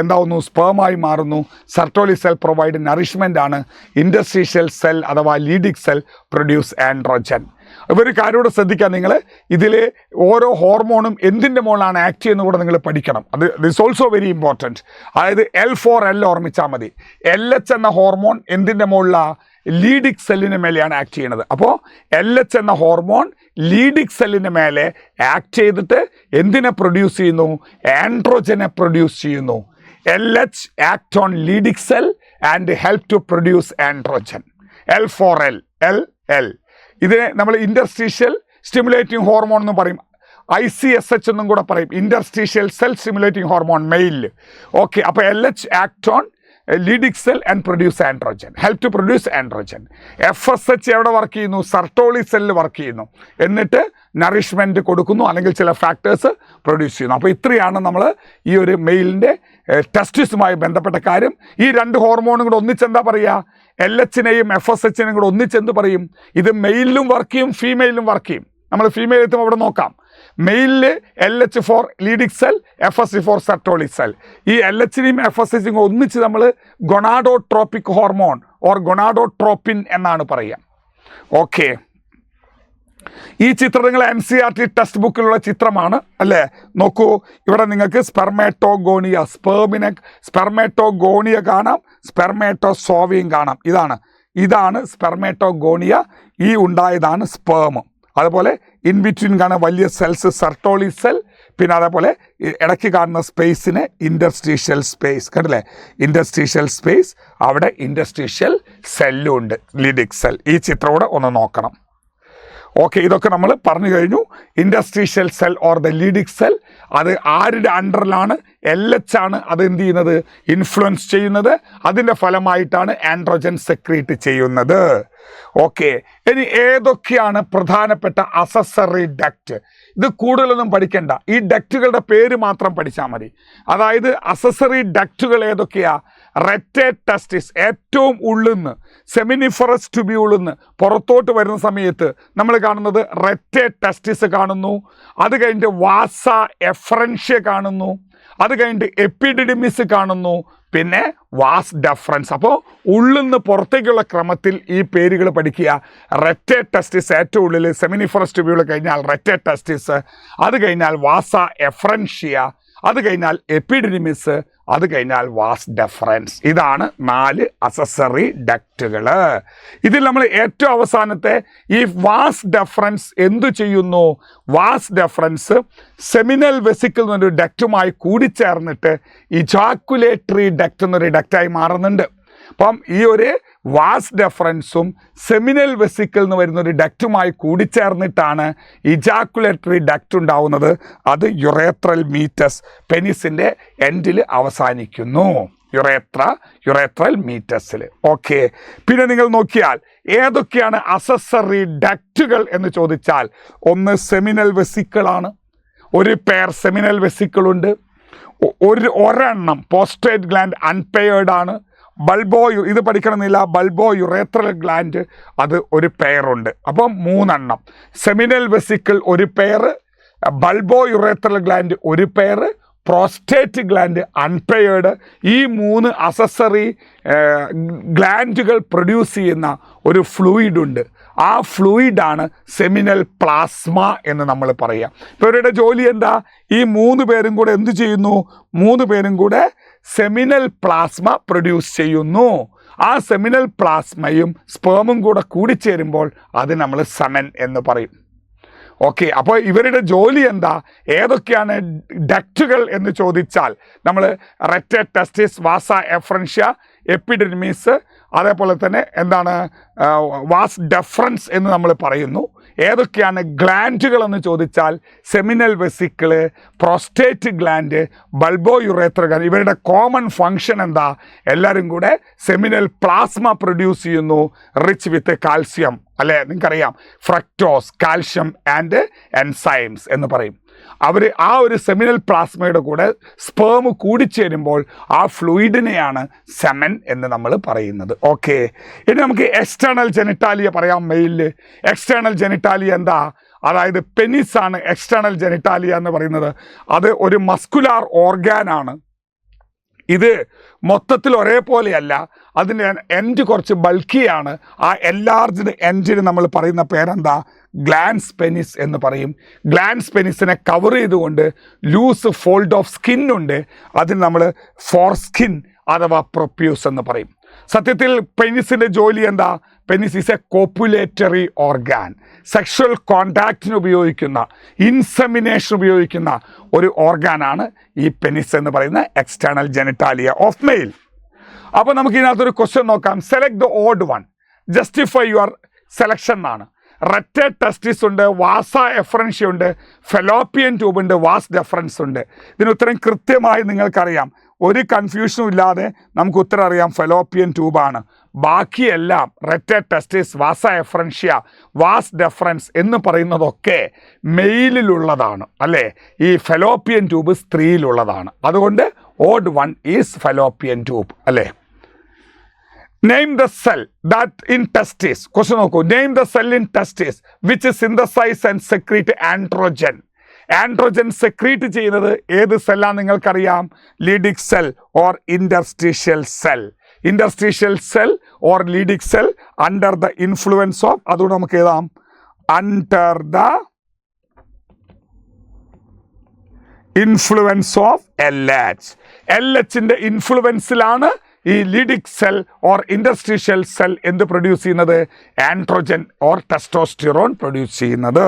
എന്താവുന്നു? സ്പേമായി മാറുന്നു. സെർട്ടോളി സെൽ പ്രൊവൈഡ് നറിഷ്മെൻ്റ് ആണ്. ഇൻറ്റർസ്റ്റീഷ്യൽ സെൽ അഥവാ ലീഡിക് സെൽ പ്രൊഡ്യൂസ് ആൻഡ്രോജൻ. ഒരു കാര്യോട് ശ്രദ്ധിക്കുക, നിങ്ങൾ ഇതിൽ ഓരോ ഹോർമോണും എന്തിൻ്റെ മുകളിലാണ് ആക്ട് ചെയ്യുന്നത് കൂടെ നിങ്ങൾ പഠിക്കണം. അത് ദിസ് ഓൾസോ വെരി ഇമ്പോർട്ടൻറ്റ്. അതായത് L4L ഓർമ്മിച്ചാൽ മതി. LH എന്ന ഹോർമോൺ എന്തിൻ്റെ മുകളിലാണ്? ലീഡിക് സെല്ലിന് മേലെയാണ് ആക്ട് ചെയ്യുന്നത്. അപ്പോൾ LH എന്ന ഹോർമോൺ ലീഡിക് സെല്ലിന് മേലെ ആക്ട് ചെയ്തിട്ട് എന്തിനെ പ്രൊഡ്യൂസ് ചെയ്യുന്നു? ആൻഡ്രോജനെ പ്രൊഡ്യൂസ് ചെയ്യുന്നു. LH act on Leydig cell and help to produce androgen. L4L, LL. ഇതിനെ നമ്മൾ ഇൻറ്റർസ്റ്റീഷ്യൽ സ്റ്റിമുലേറ്റിംഗ് ഹോർമോൺ എന്ന് പറയും. ICSH എന്നും കൂടെ പറയും, ഇൻറ്റർസ്റ്റീഷ്യൽ സെൽ സ്റ്റിമുലേറ്റിംഗ് ഹോർമോൺ മെയിലിൽ. ഓക്കെ, അപ്പോൾ LH act on Leydig cell and produce androgen, help to produce androgen. FSH എവിടെ വർക്ക് ചെയ്യുന്നു? സെർട്ടോളി സെല്ലിൽ വർക്ക് ചെയ്യുന്നു. എന്നിട്ട് നറിഷ്മെൻറ്റ് കൊടുക്കുന്നു, അല്ലെങ്കിൽ ചില ഫാക്ടേഴ്സ് പ്രൊഡ്യൂസ് ചെയ്യുന്നു. അപ്പോൾ ഇത്രയാണ് നമ്മൾ ഈ ഒരു മെയിലിൻ്റെ ടെസ്റ്റിസുമായി ബന്ധപ്പെട്ട കാര്യം. ഈ 2 ഹോർമോണും കൂടെ ഒന്നിച്ചെന്താ പറയുക? LHനെയും FSHനെയും കൂടെ ഒന്നിച്ചെന്ത് പറയും? ഇത് മെയിലിലും വർക്ക് ചെയ്യും, ഫീമെയിലും വർക്ക് ചെയ്യും. നമ്മൾ ഫീമെയിൽ എത്തുമ്പോൾ അവിടെ നോക്കാം. മെയിലിൽ LH for Leydig cell, FSH for Sertoli cell. ഈ LHനെയും FSHനെയും ഒന്നിച്ച് നമ്മൾ ഗൊണാഡോട്രോപ്പിക് ഹോർമോൺ ഓർ ഗൊണാഡോട്രോപ്പിൻ എന്നാണ് പറയുക. ഓക്കെ, ഈ ചിത്രം നിങ്ങൾ NCERT ടെക്സ്റ്റ് ബുക്കിലുള്ള ചിത്രമാണ്, അല്ലേ? നോക്കൂ, ഇവിടെ നിങ്ങൾക്ക് സ്പെർമേറ്റോഗോണിയ, സ്പെർമേറ്റോഗോണിയ കാണാം, സ്പെർമേറ്റോസോവിയം കാണാം. ഇതാണ് സ്പെർമേറ്റോഗോണിയ. ഈ ഉണ്ടായതാണ് സ്പേം. അതുപോലെ ഇൻ ബിറ്റ്വീൻ കാണുന്ന വലിയ സെൽസ് സെർട്ടോളി സെൽ. പിന്നെ അതേപോലെ ഇടയ്ക്ക് കാണുന്ന സ്പേസിന് ഇൻറ്റർസ്റ്റീഷ്യൽ സ്പേസ്, കണ്ടില്ലേ? ഇൻറ്റർസ്റ്റീഷ്യൽ സ്പേസ്, അവിടെ ഇൻറ്റർസ്റ്റീഷ്യൽ സെല്ലും ഉണ്ട്, ലീഡിക് സെൽ. ഈ ചിത്രം കൂടെ ഒന്ന് നോക്കണം. ഓക്കെ, ഇതൊക്കെ നമ്മൾ പറഞ്ഞു കഴിഞ്ഞു. Interstitial cell or the Leydig cell, അത് ആരുടെ അണ്ടറിലാണ്? LH ആണ് അത് എന്ത് ചെയ്യുന്നത്? ഇൻഫ്ലുവൻസ് ചെയ്യുന്നത്. അതിൻ്റെ ഫലമായിട്ടാണ് ആൻഡ്രോജൻ സെക്രീറ്റ് ചെയ്യുന്നത്. ഓക്കെ, ഇനി ഏതൊക്കെയാണ് പ്രധാനപ്പെട്ട അസസറി ഡക്റ്റ്? ഇത് കൂടുതലൊന്നും പഠിക്കേണ്ട, ഈ ഡക്റ്റുകളുടെ പേര് മാത്രം പഠിച്ചാൽ മതി. അതായത് അസസറി ഡക്റ്റുകൾ ഏതൊക്കെയാ? റെറ്റേറ്റ് ടെസ്റ്റിസ്, ഏറ്റവും ഉള്ളിന്ന് സെമിനിഫറസ് ട്യൂബ്യൂളിൽ നിന്ന് പുറത്തോട്ട് വരുന്ന സമയത്ത് നമ്മൾ കാണുന്നത് റെറ്റേറ്റ് ടെസ്റ്റിസ് കാണുന്നു. അത് കഴിഞ്ഞിട്ട് വാസ എഫറൻഷ്യ കാണുന്നു. അത് കഴിഞ്ഞിട്ട് എപ്പിഡിഡിമിസ് കാണുന്നു. പിന്നെ വാസ് ഡെഫറൻസ്. അപ്പോൾ ഉള്ളിന്ന് പുറത്തേക്കുള്ള ക്രമത്തിൽ ഈ പേരുകൾ പഠിക്കുക. റെറ്റേറ്റ് ടെസ്റ്റിസ് ഏറ്റവും ഉള്ളിൽ, സെമിനിഫറസ് ട്യൂബ്യൂൾ കഴിഞ്ഞാൽ റെറ്റേറ്റ് ടെസ്റ്റിസ്, അത് കഴിഞ്ഞാൽ വാസ എഫറൻഷ്യ, അത് കഴിഞ്ഞാൽ എപ്പിഡിഡിമിസ്, അത് കഴിഞ്ഞാൽ വാസ് ഡെഫറൻസ്. ഇതാണ് 4 അസസറി ഡക്റ്റുകൾ. ഇതിൽ നമ്മൾ ഏറ്റവും അവസാനത്തെ ഈ വാസ് ഡെഫറൻസ് എന്തു ചെയ്യുന്നു? വാസ് ഡെഫറൻസ് സെമിനൽ വെസിക്കിൾ എന്നൊരു ഡക്റ്റുമായി കൂടിച്ചേർന്നിട്ട് ഇജാക്കുലേറ്ററി ഡക്റ്റ് എന്നൊരു ഡക്റ്റായി മാറുന്നുണ്ട്. അപ്പം ഈ ഒരു വാസ് ഡെഫറൻസും സെമിനൽ വെസിക്കിൾ എന്ന് വരുന്ന ഒരു ഡക്റ്റുമായി കൂടിച്ചേർന്നിട്ടാണ് ഇജാക്കുലേറ്ററി ഡക്റ്റ് ഉണ്ടാവുന്നത്. അത് യുറേത്രൽ മീറ്റസ്, പെനിസിൻ്റെ എൻഡിൽ അവസാനിക്കുന്നു. യുറേത്രൽ മീറ്റസിൽ. ഓക്കെ, പിന്നെ നിങ്ങൾ നോക്കിയാൽ ഏതൊക്കെയാണ് അസസറി ഡക്റ്റുകൾ എന്ന് ചോദിച്ചാൽ, ഒന്ന് സെമിനൽ വെസിക്കിളാണ്. ഒരു പെയർ സെമിനൽ വെസിക്കിളുണ്ട്. ഒരെണ്ണം പോസ്റ്റേറ്റ് ഗ്ലാൻഡ് അൺപെയർഡ് ആണ്. ഇത് പഠിക്കണമെന്നില്ല. ബൾബോ യുറേത്രൽ ഗ്ലാൻഡ് അത് ഒരു പെയറുണ്ട്. അപ്പം 3 എണ്ണം. സെമിനൽ വെസിക്കിൾ ഒരു പെയർ, ബൾബോ യുറേത്രൽ ഗ്ലാൻഡ് ഒരു പെയർ, പ്രോസ്റ്റേറ്റ് ഗ്ലാൻഡ് അൺപെയർഡ്. ഈ 3 അസസറി ഗ്ലാൻഡുകൾ പ്രൊഡ്യൂസ് ചെയ്യുന്ന ഒരു ഫ്ലൂയിഡ് ഉണ്ട്. ആ ഫ്ലൂയിഡാണ് സെമിനൽ പ്ലാസ്മ എന്ന് നമ്മൾ പറയാം. ഇപ്പോൾ ഇവരുടെ ജോലി എന്താ? ഈ 3 പേരും കൂടെ എന്ത് ചെയ്യുന്നു? 3 പേരും കൂടെ സെമിനൽ പ്ലാസ്മ പ്രൊഡ്യൂസ് ചെയ്യുന്നു. ആ സെമിനൽ പ്ലാസ്മയും സ്പേമും കൂടെ കൂടിച്ചേരുമ്പോൾ അത് നമ്മൾ സെമൻ എന്ന് പറയും. ഓക്കെ, അപ്പോൾ ഇവരുടെ ജോലി എന്താ? ഏതൊക്കെയാണ് ഡക്റ്റുകൾ എന്ന് ചോദിച്ചാൽ നമ്മൾ റെറ്റ, ടെസ്റ്റിസ്, വാസ എഫ്രൻഷ്യ, എപ്പിഡെർമിസ്, അതേപോലെ തന്നെ എന്താണ് വാസ് ഡെഫറൻസ് എന്ന് നമ്മൾ പറയുന്നു. ഏതൊക്കെയാണ് ഗ്ലാൻഡുകൾ എന്ന് ചോദിച്ചാൽ seminal വെസിക്കിള്, prostate gland, ബൾബോ urethral gland. ഇവരുടെ കോമൺ ഫങ്ഷൻ എന്താ? എല്ലാവരും കൂടെ സെമിനൽ പ്ലാസ്മ പ്രൊഡ്യൂസ് ചെയ്യുന്നു, റിച്ച് വിത്ത് കാൽസ്യം. അല്ലേ, നിങ്ങൾക്കറിയാം ഫ്രക്ടോസ്, കാൽഷ്യം ആൻഡ് എൻസൈംസ് എന്ന് പറയും. അവർ ആ ഒരു സെമിനൽ പ്ലാസ്മയുടെ കൂടെ സ്പേം കൂടിച്ചേരുമ്പോൾ ആ ഫ്ലൂയിഡിനെയാണ് സെമൻ എന്ന് നമ്മൾ പറയുന്നത്. ഓക്കെ, ഇനി നമുക്ക് എക്സ്റ്റേണൽ ജെനിറ്റാലിയ പറയാം. മെയിലിൽ എക്സ്റ്റേണൽ ജെനിറ്റാലിയ എന്താ? അതായത് പെനിസാണ് എക്സ്റ്റേണൽ ജെനിറ്റാലിയ എന്ന് പറയുന്നത്. അത് ഒരു മസ്കുലാർ ഓർഗാനാണ്. ഇത് മൊത്തത്തിൽ ഒരേപോലെയല്ല, അതിൻ്റെ എൻഡ് കുറച്ച് ബൾക്കിയാണ്. ആ എൻലാർജ്ഡ് എൻഡിന് നമ്മൾ പറയുന്ന പേരെന്താ? ഗ്ലാൻസ് പെനിസ് എന്ന് പറയും. ഗ്ലാൻസ് പെനിസിനെ കവർ ചെയ്തുകൊണ്ട് ലൂസ് ഫോൾഡ് ഓഫ് സ്കിൻ ഉണ്ട്. അതിന് നമ്മൾ ഫോർ സ്കിൻ അഥവാ പ്രൊപ്യൂസ് എന്ന് പറയും. സത്യത്തിൽ പെനിസിൻ്റെ ജോലി എന്താ? Penis is a copulatory organ. Sexual കോണ്ടാക്റ്റിന് ഉപയോഗിക്കുന്ന, ഇൻസെമിനേഷൻ ഉപയോഗിക്കുന്ന ഒരു ഓർഗാനാണ് ഈ പെനിസ് എന്ന് പറയുന്ന എക്സ്റ്റേണൽ ജെനിറ്റാലിയ ഓഫ് മെയിൽ. അപ്പോൾ നമുക്ക് ഇതിനകത്തൊരു ക്വസ്റ്റ്യൻ നോക്കാം. Select the odd one, justify your selection എന്നാണ്. റെറ്റ ടെസ്റ്റിസ് ഉണ്ട്, വാസ എഫ്രൻഷ്യ ഉണ്ട്, ഫെലോപ്പിയൻ ട്യൂബ് ഉണ്ട്, വാസ് ഡെഫറൻസ് ഉണ്ട്. ഇതിന് ഉത്തരം കൃത്യമായി നിങ്ങൾക്കറിയാം. ഒരു കൺഫ്യൂഷനും ഇല്ലാതെ നമുക്ക് ഉത്തരം അറിയാം, ഫെലോപ്പിയൻ ട്യൂബാണ്. ബാക്കിയെല്ലാം റെറ്റ ടെസ്റ്റിസ്, വാസ എഫ്രൻഷ്യ, വാസ് ഡെഫറൻസ് എന്ന് പറയുന്നതൊക്കെ മെയിലിലുള്ളതാണ് അല്ലേ. ഈ ഫെലോപ്പിയൻ ട്യൂബ് സ്ത്രീയിലുള്ളതാണ്. അതുകൊണ്ട് odd one is fallopian tube അല്ലേ. Name the cell that in testis. Question നോക്കൂ. Name the cell in testis which synthesize and secrete androgen. Androgen secrete ചെയ്യുന്നത് ഏത് സെല്ലാണ് നിങ്ങൾക്കറിയാം? Leydig cell or interstitial cell. Interstitial cell or Leydig cell under the influence of, അതുകൊണ്ട് നമുക്ക് എഴുതാം under the influence of LH. LHന്റെ ഇൻഫ്ലുവൻസിലാണ് ഈ ലീഡിക് സെൽ ഓർ ഇൻഡസ്ട്രീഷ്യൽ സെൽ എന്ത് പ്രൊഡ്യൂസ് ചെയ്യുന്നത്? ആൻഡ്രോജൻ ഓർ ടെസ്റ്റോസ്റ്റിറോൺ പ്രൊഡ്യൂസ് ചെയ്യുന്നത്.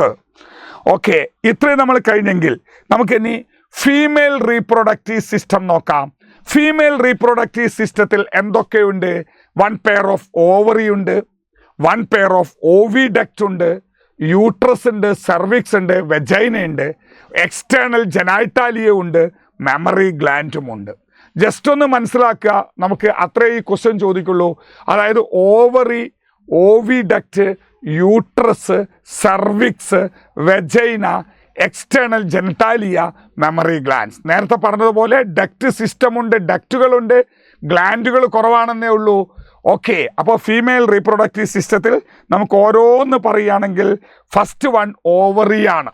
ഓക്കെ, ഇത്രയും നമ്മൾ കഴിഞ്ഞെങ്കിൽ നമുക്കിനി ഫീമെയിൽ റീപ്രൊഡക്റ്റീവ് സിസ്റ്റം നോക്കാം. ഫീമെയിൽ റീപ്രൊഡക്റ്റീവ് സിസ്റ്റത്തിൽ എന്തൊക്കെയുണ്ട്? 1 പെയർ ഓഫ് ഓവറി ഉണ്ട്, 1 പെയർ ഓഫ് ഓവിഡക്റ്റ് ഉണ്ട്, യൂട്രസ് ഉണ്ട്, സെർവിക്സ് ഉണ്ട്, വെജൈന ഉണ്ട്, എക്സ്റ്റേണൽ ജെനൈറ്റാലിയ ഉണ്ട്, മെമ്മറി ഗ്ലാൻഡും ഉണ്ട്. ജസ്റ്റ് ഒന്ന് മനസ്സിലാക്കുക, നമുക്ക് അത്രേ ഈ ക്വസ്റ്റ്യൻ ചോദിക്കുള്ളൂ. അതായത് ovary, oviduct, uterus, cervix, vagina, external genitalia, memory glands. നേരത്തെ പറഞ്ഞതുപോലെ ഡക്റ്റ് സിസ്റ്റമുണ്ട്, ഡക്റ്റുകളുണ്ട്, ഗ്ലാൻഡുകൾ കുറവാണെന്നേ ഉള്ളൂ. ഓക്കെ, അപ്പോൾ ഫീമെയിൽ റീപ്രൊഡക്റ്റീവ് സിസ്റ്റത്തിൽ നമുക്ക് ഓരോന്ന് പറയുകയാണെങ്കിൽ ഫസ്റ്റ് വൺ ഓവറിയാണ്.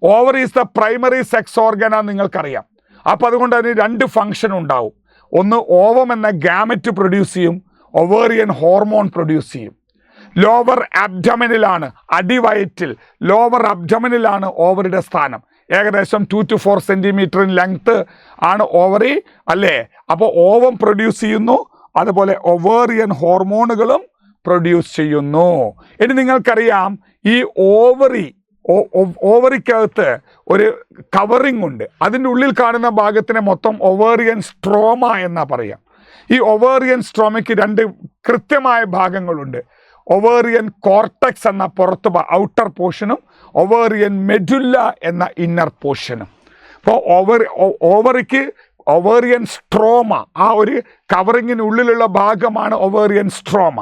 Ovary is the primary sex ഓർഗനാന്ന് നിങ്ങൾക്കറിയാം. അപ്പോൾ അതുകൊണ്ട് അതിന് 2 ഫങ്ഷൻ ഉണ്ടാവും. ഒന്ന് ഓവം എന്ന ഗാമറ്റ് പ്രൊഡ്യൂസ് ചെയ്യും, ഒവേറിയൻ ഹോർമോൺ പ്രൊഡ്യൂസ് ചെയ്യും. ലോവർ അബ്ഡമിനിലാണ്, അടിവയറ്റിൽ ലോവർ അബ്ഡമിനിലാണ് ഓവറിയുടെ സ്ഥാനം. ഏകദേശം 2 to 4 സെൻറ്റിമീറ്റർ ലെങ്ത്ത് ആണ് ഓവറി അല്ലേ. അപ്പോൾ ഓവം പ്രൊഡ്യൂസ് ചെയ്യുന്നു, അതുപോലെ ഒവേറിയൻ ഹോർമോണുകളും പ്രൊഡ്യൂസ് ചെയ്യുന്നു. ഇനി നിങ്ങൾക്കറിയാം ഈ ഓവറിക്കകത്ത് ഒരു കവറിംഗ് ഉണ്ട്. അതിൻ്റെ ഉള്ളിൽ കാണുന്ന ഭാഗത്തിനെ മൊത്തം ഒവേറിയൻ സ്ട്രോമ എന്നാ പറയാം. ഈ ഒവേറിയൻ സ്ട്രോമയ്ക്ക് 2 കൃത്യമായ ഭാഗങ്ങളുണ്ട്. ഒവേറിയൻ കോർട്ടക്സ് എന്ന പുറത്ത് ഔട്ടർ പോർഷനും ഒവേറിയൻ മെഡുല്ല എന്ന ഇന്നർ പോർഷനും. അപ്പോൾ ഓവറിക്ക് ഒവേറിയൻ സ്ട്രോമ, ആ ഒരു കവറിങ്ങിനുള്ളിലുള്ള ഭാഗമാണ് ഒവേറിയൻ സ്ട്രോമ.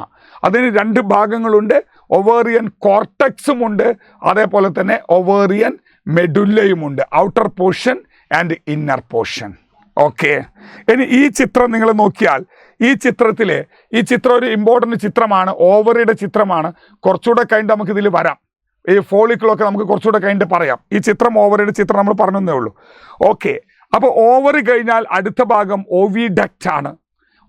അതിന് 2 ഭാഗങ്ങളുണ്ട്, ഒവേറിയൻ കോർട്ടക്സും ഉണ്ട്, അതേപോലെ തന്നെ ഒവേറിയൻ മെഡുല്ലയുമുണ്ട്, outer portion and inner portion. Okay, ഇനി ഈ ചിത്രം നിങ്ങൾ നോക്കിയാൽ ഈ ചിത്രം ഒരു ഇമ്പോർട്ടൻ്റ് ചിത്രമാണ്, ഓവറിയുടെ ചിത്രമാണ്. കുറച്ചുകൂടെ കഴിഞ്ഞിട്ട് നമുക്ക് ഇതിൽ വരാം, ഈ ഫോളിക്കിളൊക്കെ നമുക്ക് കുറച്ചുകൂടെ കഴിഞ്ഞിട്ട് പറയാം. ഈ ചിത്രം ഓവറിയുടെ ചിത്രം നമ്മൾ പറഞ്ഞതേ ഉള്ളൂ. ഓക്കെ, അപ്പോൾ ഓവറി കഴിഞ്ഞാൽ അടുത്ത ഭാഗം ഓവിഡക്റ്റ് ആണ്.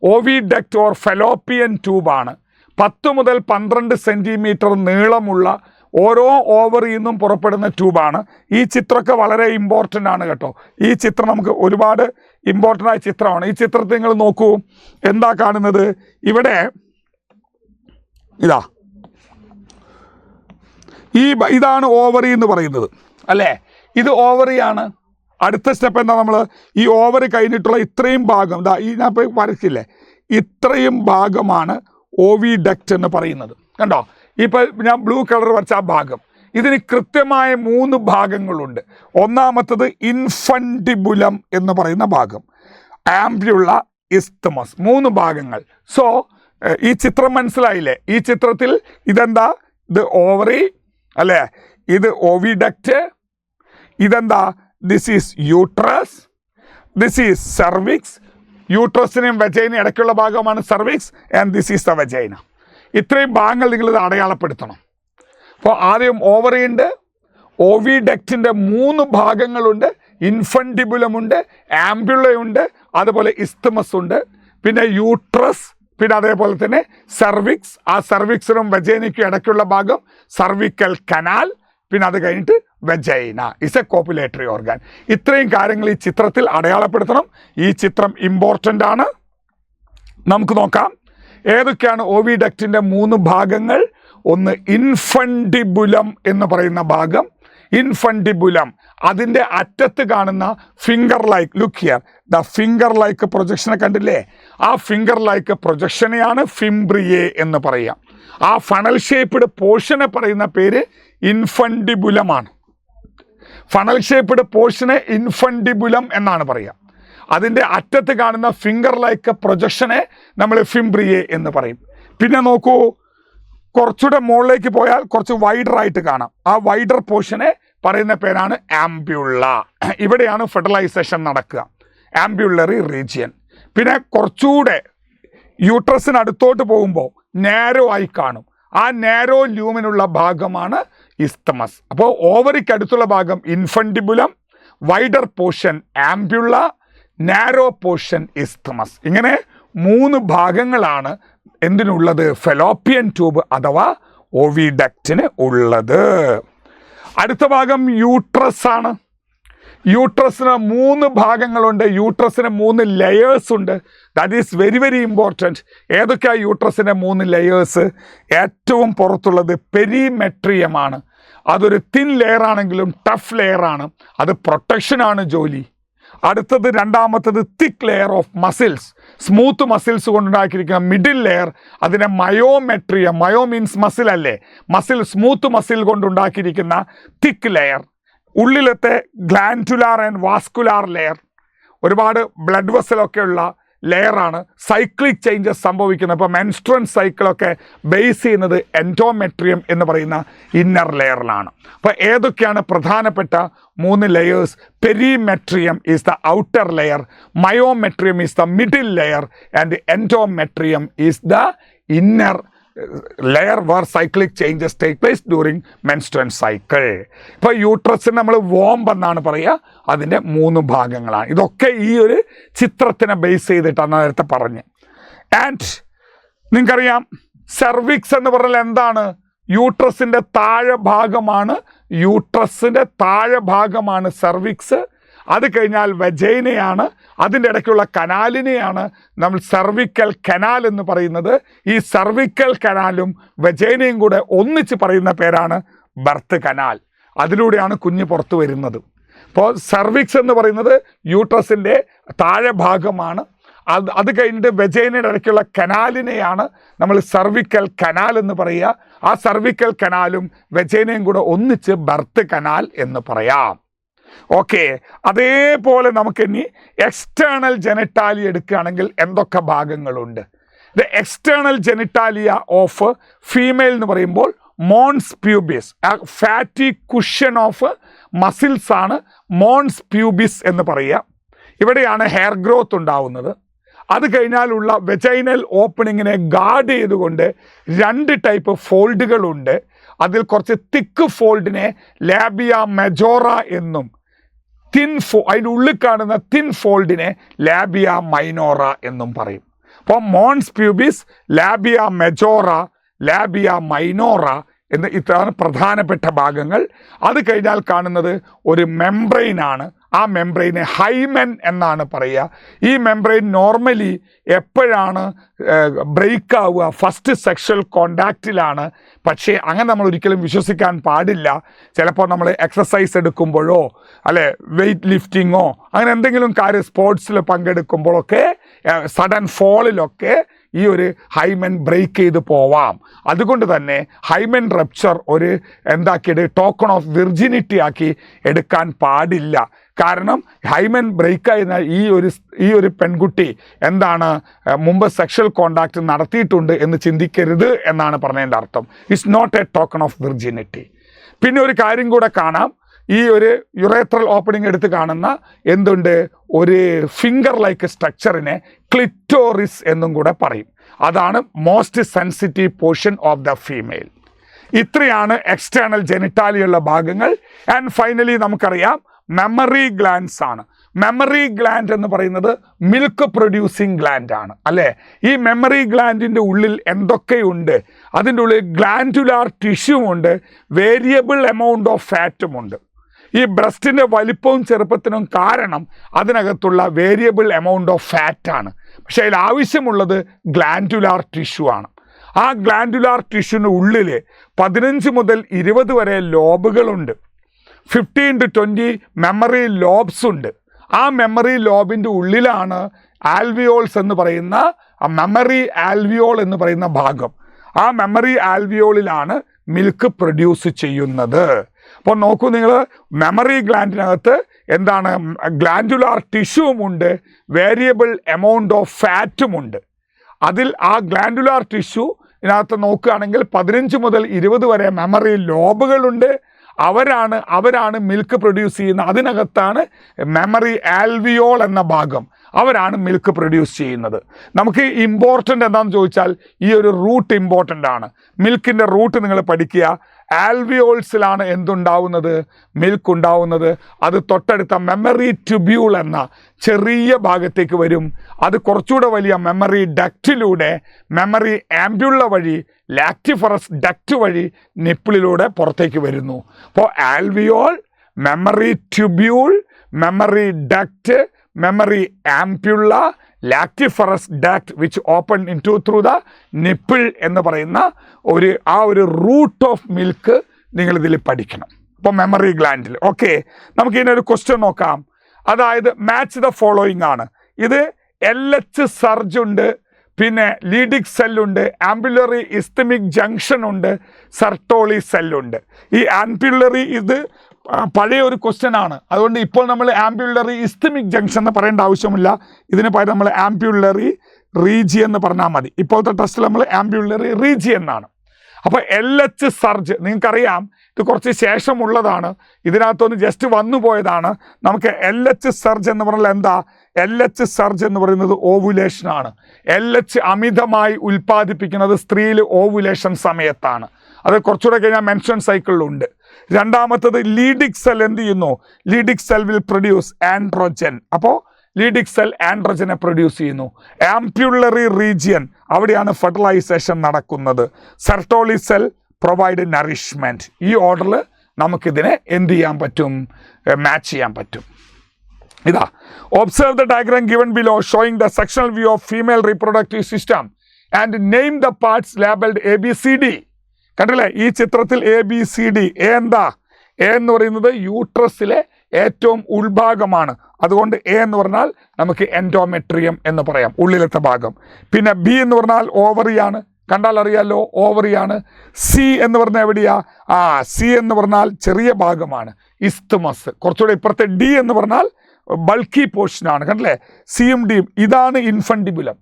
Oviduct or fallopian ട്യൂബാണ്. 10 മുതൽ 12 സെൻറ്റിമീറ്റർ നീളമുള്ള ഓരോ ഓവറിൽ നിന്നും പുറപ്പെടുന്ന ട്യൂബാണ്. ഈ ചിത്രമൊക്കെ വളരെ ഇമ്പോർട്ടൻ്റ് ആണ് കേട്ടോ. ഈ ചിത്രം നമുക്ക് ഒരുപാട് ഇമ്പോർട്ടൻ്റ് ആയ ചിത്രമാണ്. ഈ ചിത്രത്തിൽ നിങ്ങൾ നോക്കൂ, എന്താ കാണുന്നത്? ഇവിടെ ഇതാണ് ഓവറി എന്ന് പറയുന്നത് അല്ലേ? ഇത് ഓവറിയാണ്. അടുത്ത സ്റ്റെപ്പ് എന്താ? നമ്മൾ ഈ ഓവറി കഴിഞ്ഞിട്ടുള്ള ഇത്രയും ഭാഗം, ഞാൻ ഇപ്പോൾ വരച്ചില്ലേ, ഇത്രയും ഭാഗമാണ് ഓവിഡക്റ്റ് എന്ന് പറയുന്നത്. കണ്ടോ, ഇപ്പോൾ ഞാൻ ബ്ലൂ കളർ വരച്ച ആ ഭാഗം, ഇതിന് കൃത്യമായ 3 ഭാഗങ്ങളുണ്ട്. ഒന്നാമത്തത് ഇൻഫണ്ടിബുലം എന്ന് പറയുന്ന ഭാഗം, ആംബ്യുള്ള, ഇസ്തമസ്, 3 ഭാഗങ്ങൾ. സോ ഈ ചിത്രം മനസ്സിലായില്ലേ? ഈ ചിത്രത്തിൽ ഇതെന്താ? ഇത് ഓവറി അല്ലേ? ഇത് ഓവിഡക്റ്റ്. ഇതെന്താ? This is uterus, this is cervix. യൂട്രസിനെയും വെജൈനയും ഇടയ്ക്കുള്ള ഭാഗമാണ് cervix, and this is the vagina. ഇത്രയും ഭാഗങ്ങൾ നിങ്ങളിത് അടയാളപ്പെടുത്തണം. അപ്പോൾ ആദ്യം ഓവറിയുണ്ട്, ഓവിഡക്റ്റിൻ്റെ 3 ഭാഗങ്ങളുണ്ട്, ഇൻഫണ്ടിബുലമുണ്ട്, ആംബ്യുള്ളയുണ്ട്, അതുപോലെ ഇസ്തമസ് ഉണ്ട്, പിന്നെ യൂട്രസ്, പിന്നെ അതേപോലെ തന്നെ സെർവിക്സ്. ആ സെർവിക്സിനും വെജൈനയ്ക്കും ഇടയ്ക്കുള്ള ഭാഗം സർവിക്കൽ കനാൽ, പിന്നെ അത് കഴിഞ്ഞിട്ട് vagina is A copulatory organ. ഇത്രയും കാര്യങ്ങൾ ഈ ചിത്രത്തിൽ അടയാളപ്പെടുത്തണം. ഈ ചിത്രം ഇമ്പോർട്ടൻ്റ് ആണ്. നമുക്ക് നോക്കാം ഏതൊക്കെയാണ് ഓവിഡക്റ്റിൻ്റെ 3 ഭാഗങ്ങൾ. ഒന്ന് ഇൻഫണ്ടിബുലം എന്ന് പറയുന്ന ഭാഗം. ഇൻഫണ്ടിബുലം, അതിൻ്റെ അറ്റത്ത് കാണുന്ന finger like, look here, the finger like പ്രൊജക്ഷനെ കണ്ടില്ലേ? ആ ഫിംഗർ ലൈക്ക് പ്രൊജക്ഷനെയാണ് ഫിംബ്രിയെ എന്ന് പറയാം. ആ ഫണൽ ഷേപ്പ്ഡ് പോർഷനെ പറയുന്ന പേര് ഇൻഫണ്ടിബുലമാണ്. ഫണൽ ഷേപ്പ്ഡ് പോർഷനെ ഇൻഫണ്ടിബുലം എന്നാണ് പറയുക. അതിൻ്റെ അറ്റത്ത് കാണുന്ന ഫിംഗർ ലൈക്ക് പ്രൊജക്ഷനെ നമ്മൾ ഫിംബ്രിയെ എന്ന് പറയും. പിന്നെ നോക്കൂ, കുറച്ചുകൂടെ മുകളിലേക്ക് പോയാൽ കുറച്ച് വൈഡറായിട്ട് കാണാം. ആ വൈഡർ പോർഷനെ പറയുന്ന പേരാണ് ആംബ്യുള്ള. ഇവിടെയാണ് ഫെർട്ടിലൈസേഷൻ നടക്കുക, ആംബ്യുള്ളറി റീജിയൻ. പിന്നെ കുറച്ചുകൂടെ യൂട്രസിന് അടുത്തോട്ട് പോകുമ്പോൾ നാരോ ആയി കാണും. ആ നാരോ ലൂമിനുള്ള ഭാഗമാണ് ഇസ്തമസ്. അപ്പോൾ ഓവറിക്ക് അടുത്തുള്ള ഭാഗം infundibulum, wider portion ആംബ്യുള്ള, narrow portion isthmus. ഇങ്ങനെ 3 ഭാഗങ്ങളാണ് എന്തിനുള്ളത്? ഫെലോപ്പിയൻ ട്യൂബ് അഥവാ ഓവിഡക്റ്റിന് ഉള്ളത്. അടുത്ത ഭാഗം യൂട്രസ് ആണ്. യൂട്രസിന് 3 ഭാഗങ്ങളുണ്ട്. യൂട്രസിന് 3 ലെയേഴ്സ് ഉണ്ട്. That is very very important. ഏതൊക്കെയാണ് യൂട്രസിൻ്റെ 3 ലെയേഴ്സ്? ഏറ്റവും പുറത്തുള്ളത് പെരിമെട്രിയമാണ്. അതൊരു തിൻ ലെയർ ആണെങ്കിലും ടഫ് ലെയറാണ്. അത് പ്രൊട്ടക്ഷനാണ് ജോലി. അടുത്തത് രണ്ടാമത്തത് thick layer of muscles, smooth muscles കൊണ്ടുണ്ടാക്കിയിരിക്കുന്ന മിഡിൽ ലെയർ, അതിനെ മയോമെട്രിയം, മയോ മീൻസ് മസിൽ അല്ലേ, മസിൽ, സ്മൂത്ത് മസിൽ കൊണ്ടുണ്ടാക്കിയിരിക്കുന്ന തിക്ക് ലെയർ. ഉള്ളിലത്തെ ഗ്ലാൻഡുലാർ ആൻഡ് വാസ്കുലാർ ലെയർ, ഒരുപാട് ബ്ലഡ് വെസലൊക്കെ ഉള്ള ലെയറാണ്. സൈക്ലിക് ചേഞ്ചസ് സംഭവിക്കുന്നത്, ഇപ്പോൾ മെൻസ്ട്രുവൽ സൈക്കിളൊക്കെ ബേസ് ചെയ്യുന്നത് എൻഡോമെട്രിയം എന്ന് പറയുന്ന ഇന്നർ ലെയറിലാണ്. അപ്പോൾ ഏതൊക്കെയാണ് പ്രധാനപ്പെട്ട 3 layers? Perimetrium is the outer layer, myometrium is the middle layer, and endometrium is the inner layer where cyclic changes take place during menstrual cycle. ഇപ്പോൾ യൂട്രസിന് നമ്മൾ വോംബ് എന്നാണ് പറയുക. അതിൻ്റെ 3 ഭാഗങ്ങളാണ്. ഇതൊക്കെ ഈ ഒരു ചിത്രത്തിനെ ബേസ് ചെയ്തിട്ടാണ് നേരത്തെ പറഞ്ഞ്. ആൻഡ് നിങ്ങൾക്കറിയാം സെർവിക്സ് എന്ന് പറഞ്ഞാൽ എന്താണ്? യൂട്രസിൻ്റെ താഴെ ഭാഗമാണ്, യൂട്രസിൻ്റെ താഴെ ഭാഗമാണ് സെർവിക്സ്. അത് കഴിഞ്ഞാൽ വെജൈനയാണ്, അതിൻ്റെ ഇടയ്ക്കുള്ള കനാലിനെയാണ് നമ്മൾ സെർവിക്കൽ കനാൽ എന്ന് പറയുന്നത്. ഈ സെർവിക്കൽ കനാലും വെജൈനയും കൂടെ ഒന്നിച്ച് പറയുന്ന പേരാണ് ബർത്ത് കനാൽ. അതിലൂടെയാണ് കുഞ്ഞ് പുറത്തു വരുന്നത്. അപ്പോൾ സെർവിക്സ് എന്ന് പറയുന്നത് യൂട്രസിൻ്റെ താഴെ ഭാഗമാണ്. അത് കഴിഞ്ഞിട്ട് വെജൈനയുടെ ഇടയ്ക്കുള്ള കനാലിനെയാണ് നമ്മൾ സെർവിക്കൽ കനാൽ എന്ന് പറയുക. ആ സെർവിക്കൽ കനാലും വെജൈനയും കൂടെ ഒന്നിച്ച് ബർത്ത് കനാൽ എന്ന് പറയാം. ഓക്കെ, അതേപോലെ നമുക്ക് ഇനി എക്സ്റ്റേണൽ ജെനിറ്റാലിയ എടുക്കുകയാണെങ്കിൽ എന്തൊക്കെ ഭാഗങ്ങളുണ്ട്? The external genitalia of female എന്ന് പറയുമ്പോൾ Mons pubis, fatty cushion of muscles ആണ് മോൺസ് പ്യൂബിസ് എന്ന് പറയുക. ഇവിടെയാണ് ഹെയർ ഗ്രോത്ത് ഉണ്ടാവുന്നത്. അത് കഴിഞ്ഞാലുള്ള വെജൈനൽ ഓപ്പണിങ്ങിനെ ഗാർഡ് ചെയ്തുകൊണ്ട് 2 ടൈപ്പ് ഫോൾഡുകളുണ്ട്. അതിൽ കുറച്ച് തിക്ക് ഫോൾഡിനെ ലാബിയ മെജോറ എന്നും അതിൻ്റെ ഉള്ളിൽ കാണുന്ന തിൻ ഫോൾഡിനെ ലാബിയ മൈനോറ എന്നും പറയും. അപ്പോൾ mons pubis, labia majora, labia minora എന്ന് ഇതാണ് പ്രധാനപ്പെട്ട ഭാഗങ്ങൾ. അത് കഴിഞ്ഞാൽ കാണുന്നത് ഒരു മെംബ്രെയിനാണ്. ആ മെംബ്രെയിനെ ഹൈമൻ എന്നാണ് പറയുക. ഈ മെംബ്രെയിൻ നോർമലി എപ്പോഴാണ് ബ്രേക്ക് ആവുക? ഫസ്റ്റ് സെക്ഷൽ കോണ്ടാക്റ്റിലാണ്. പക്ഷേ അങ്ങനെ നമ്മൾ ഒരിക്കലും വിശ്വസിക്കാൻ പാടില്ല. ചിലപ്പോൾ നമ്മൾ എക്സസൈസ് എടുക്കുമ്പോഴോ അല്ലെ വെയ്റ്റ് ലിഫ്റ്റിങ്ങോ അങ്ങനെ എന്തെങ്കിലും കാര്യം സ്പോർട്സിൽ പങ്കെടുക്കുമ്പോഴൊക്കെ സഡൻ ഫോളിലൊക്കെ ഈ ഒരു ഹൈമൻ ബ്രേക്ക് ചെയ്ത് പോവാം. അതുകൊണ്ട് തന്നെ ഹൈമൻ റപ്ചർ ഒരു എന്താക്കിയിട്ട് ടോക്കൺ ഓഫ് വിർജിനിറ്റി ആക്കി എടുക്കാൻ പാടില്ല. കാരണം ഹൈമൻ ബ്രേക്ക് ആയിരുന്നാൽ ഈ ഒരു പെൺകുട്ടി എന്താണ് മുമ്പ് സെക്ഷൽ കോണ്ടാക്ട് നടത്തിയിട്ടുണ്ട് എന്ന് ചിന്തിക്കരുത് എന്നാണ് പറഞ്ഞതിൻ്റെ അർത്ഥം. It's not a token of virginity. പിന്നെ ഒരു കാര്യം കൂടെ കാണാം. ഈ ഒരു യുറേത്രൽ ഓപ്പണിംഗ് എടുത്ത് കാണുന്ന എന്തുണ്ട്, ഒരു ഫിംഗർ ലൈക്ക് സ്ട്രക്ചറിനെ ക്ലിറ്റോറിസ് എന്നും കൂടെ പറയും. അതാണ് most sensitive portion of the female. ഇത്രയാണ് എക്സ്റ്റേണൽ ജെനിറ്റാലിയുള്ള ഭാഗങ്ങൾ. ആൻഡ് ഫൈനലി നമുക്കറിയാം മെമ്മറി ഗ്ലാൻഡ്സ് ആണ്. മെമ്മറി ഗ്ലാൻഡ് എന്ന് പറയുന്നത് മിൽക്ക് പ്രൊഡ്യൂസിങ് ഗ്ലാൻഡ് ആണ് അല്ലേ? ഈ മെമ്മറി ഗ്ലാൻഡിൻ്റെ ഉള്ളിൽ എന്തൊക്കെയുണ്ട്? അതിൻ്റെ ഉള്ളിൽ ഗ്ലാൻഡുലാർ ടിഷ്യൂ ഉണ്ട്, വേരിയബിൾ എമൗണ്ട് ഓഫ് ഫാറ്റും ഉണ്ട്. ഈ ബ്രസ്റ്റിൻ്റെ വലിപ്പവും ചെറുപ്പത്തിനും കാരണം അതിനകത്തുള്ള വേരിയബിൾ എമൗണ്ട് ഓഫ് ഫാറ്റാണ്. പക്ഷേ അതിൽ ആവശ്യമുള്ളത് ഗ്ലാൻഡുലാർ ടിഷ്യൂ ആണ്. ആ ഗ്ലാൻഡുലാർ ടിഷ്യൂവിൻ്റെ ഉള്ളിൽ 15 മുതൽ 20 വരെ ലോബുകളുണ്ട്. 15 to 20 മെമ്മറി ലോബ്സ് ഉണ്ട്. ആ മെമ്മറി ലോബിൻ്റെ ഉള്ളിലാണ് ആൽവിയോൾസ് എന്ന് പറയുന്ന മെമ്മറി ആൽവിയോൾ എന്ന് പറയുന്ന ഭാഗം. ആ മെമ്മറി ആൽവിയോളിലാണ് മിൽക്ക് പ്രൊഡ്യൂസ് ചെയ്യുന്നത്. അപ്പോൾ നോക്കൂ നിങ്ങൾ, മെമ്മറി ഗ്ലാൻഡിനകത്ത് എന്താണ്, ഗ്ലാൻഡുലാർ ടിഷ്യൂമുണ്ട്, വേരിയബിൾ എമൗണ്ട് ഓഫ് ഫാറ്റുമുണ്ട്. അതിൽ ആ ഗ്ലാൻഡുലാർ ടിഷ്യൂ ഇതിനകത്ത് നോക്കുകയാണെങ്കിൽ 15 മുതൽ 20 വരെ മെമ്മറി ലോബുകളുണ്ട്. അവരാണ് മിൽക്ക് പ്രൊഡ്യൂസ് ചെയ്യുന്നത്. അതിനകത്താണ് മെമ്മറി ആൽവിയോൾ എന്ന ഭാഗം, അവരാണ് മിൽക്ക് പ്രൊഡ്യൂസ് ചെയ്യുന്നത്. നമുക്ക് ഇമ്പോർട്ടൻ്റ് എന്താണെന്ന് ചോദിച്ചാൽ ഈ ഒരു റൂട്ട് ഇമ്പോർട്ടൻ്റ് ആണ്. മിൽക്കിൻ്റെ റൂട്ട് നിങ്ങൾ പഠിക്കുക. ആൽവിയോൾസിലാണ് എന്തുണ്ടാവുന്നത്, മിൽക്ക് ഉണ്ടാവുന്നത്. അത് തൊട്ടടുത്ത മെമ്മറി ട്യൂബ്യൂൾ എന്ന ചെറിയ ഭാഗത്തേക്ക് വരും. അത് കുറച്ചുകൂടെ വലിയ മെമ്മറി ഡക്റ്റിലൂടെ, മെമ്മറി ആംബ്യുള്ള വഴി, ലാക്റ്റിഫറസ് ഡക്റ്റ് വഴി നിപ്പിളിലൂടെ പുറത്തേക്ക് വരുന്നു. അപ്പോൾ alveoli, mammary tubule, mammary duct, mammary ampulla, lactiferous duct which open into through the nipple എന്ന് പറയുന്ന ആ ഒരു റൂട്ട് ഓഫ് മിൽക്ക് നിങ്ങളിതിൽ പഠിക്കണം. അപ്പോൾ മെമ്മറി ഗ്ലാൻഡിൽ. ഓക്കെ, നമുക്ക് ഇതിനൊരു ക്വസ്റ്റ്യൻ നോക്കാം. അതായത് മാച്ച് ദ ഫോളോയിങ് ആണ്. ഇത് LH സർജ് ഉണ്ട്, പിന്നെ ലീഡിക് സെല്ലുണ്ട്, ആംബുലറി ഇസ്തമിക് ജംഗ്ഷൻ ഉണ്ട്, സർട്ടോളി സെല്ലുണ്ട്. ഈ ആംബുലറി ഇത് പഴയ ഒരു ക്വസ്റ്റ്യൻ ആണ്. അതുകൊണ്ട് ഇപ്പോൾ നമ്മൾ ആംബുലറി ഇസ്തമിക് ജംഗ്ഷൻ എന്ന് പറയേണ്ട ആവശ്യമില്ല. ഇതിന് പകരം നമ്മൾ ആംബുലറി റീജിയൻ എന്ന് പറഞ്ഞാൽ മതി. ഇപ്പോഴത്തെ ടെസ്റ്റിൽ നമ്മൾ ആംബുലറി റീജിയൻ എന്നാണ്. അപ്പോൾ LH സർജ് നിങ്ങൾക്കറിയാം, ഇത് കുറച്ച് ശേഷമുള്ളതാണ്. ഇതിനകത്തൊന്ന് ജസ്റ്റ് വന്നു പോയതാണ്. നമുക്ക് LH സർജ് എന്ന് പറഞ്ഞാൽ എന്താ? LH സർജ് എന്ന് പറയുന്നത് ഓവുലേഷനാണ്. LH അമിതമായി ഉൽപ്പാദിപ്പിക്കുന്നത് സ്ത്രീയിൽ ഓവുലേഷൻ സമയത്താണ്. അത് കുറച്ചുകൂടെ കഴിഞ്ഞാൽ മെൻഷൻ സൈക്കിളിലുണ്ട്. രണ്ടാമത്തത് ലീഡിക് സെൽ എന്ത് ചെയ്യുന്നു? Leydig cell will produce androgen. അപ്പോൾ ലീഡിക് സെൽ ആൻഡ്രോജനെ പ്രൊഡ്യൂസ് ചെയ്യുന്നു. ആംപ്യുലറി റീജിയൻ, അവിടെയാണ് ഫെർട്ടിലൈസേഷൻ നടക്കുന്നത്. സർട്ടോളി സെൽ പ്രൊവൈഡ് നറിഷ്മെൻറ്റ്. ഈ ഓർഡറിൽ നമുക്കിതിനെ എന്ത് ചെയ്യാൻ പറ്റും? മാച്ച് ചെയ്യാൻ പറ്റും. ഇതാ, observe the diagram given below showing the sectional view of female reproductive system and name the parts labelled ABCD. കണ്ടില്ലേ ഈ ചിത്രത്തിൽ ABCD. എന്താ? A എന്ന് പറയുന്നത് യൂട്രസിലെ ഏറ്റവും ഉൾഭാഗമാണ്. അതുകൊണ്ട് A എന്ന് പറഞ്ഞാൽ നമുക്ക് എൻഡോമെട്രിയം എന്ന് പറയാം, ഉള്ളിലത്തെ ഭാഗം. പിന്നെ B എന്ന് പറഞ്ഞാൽ ഓവറിയാണ്. കണ്ടാൽ അറിയാലോ, ഓവറിയാണ്. സി എന്ന് പറഞ്ഞാൽ എവിടെയാ? സി എന്ന് പറഞ്ഞാൽ ചെറിയ ഭാഗമാണ്, ഇസ്തമസ്. കുറച്ചുകൂടെ ഇപ്പുറത്തെ ഡി എന്ന് പറഞ്ഞാൽ ബൾക്കി പോർഷനാണ്. കണ്ടല്ലേ, സിയും ഡിയും. ഇതാണ് ഇൻഫണ്ടിബുലം.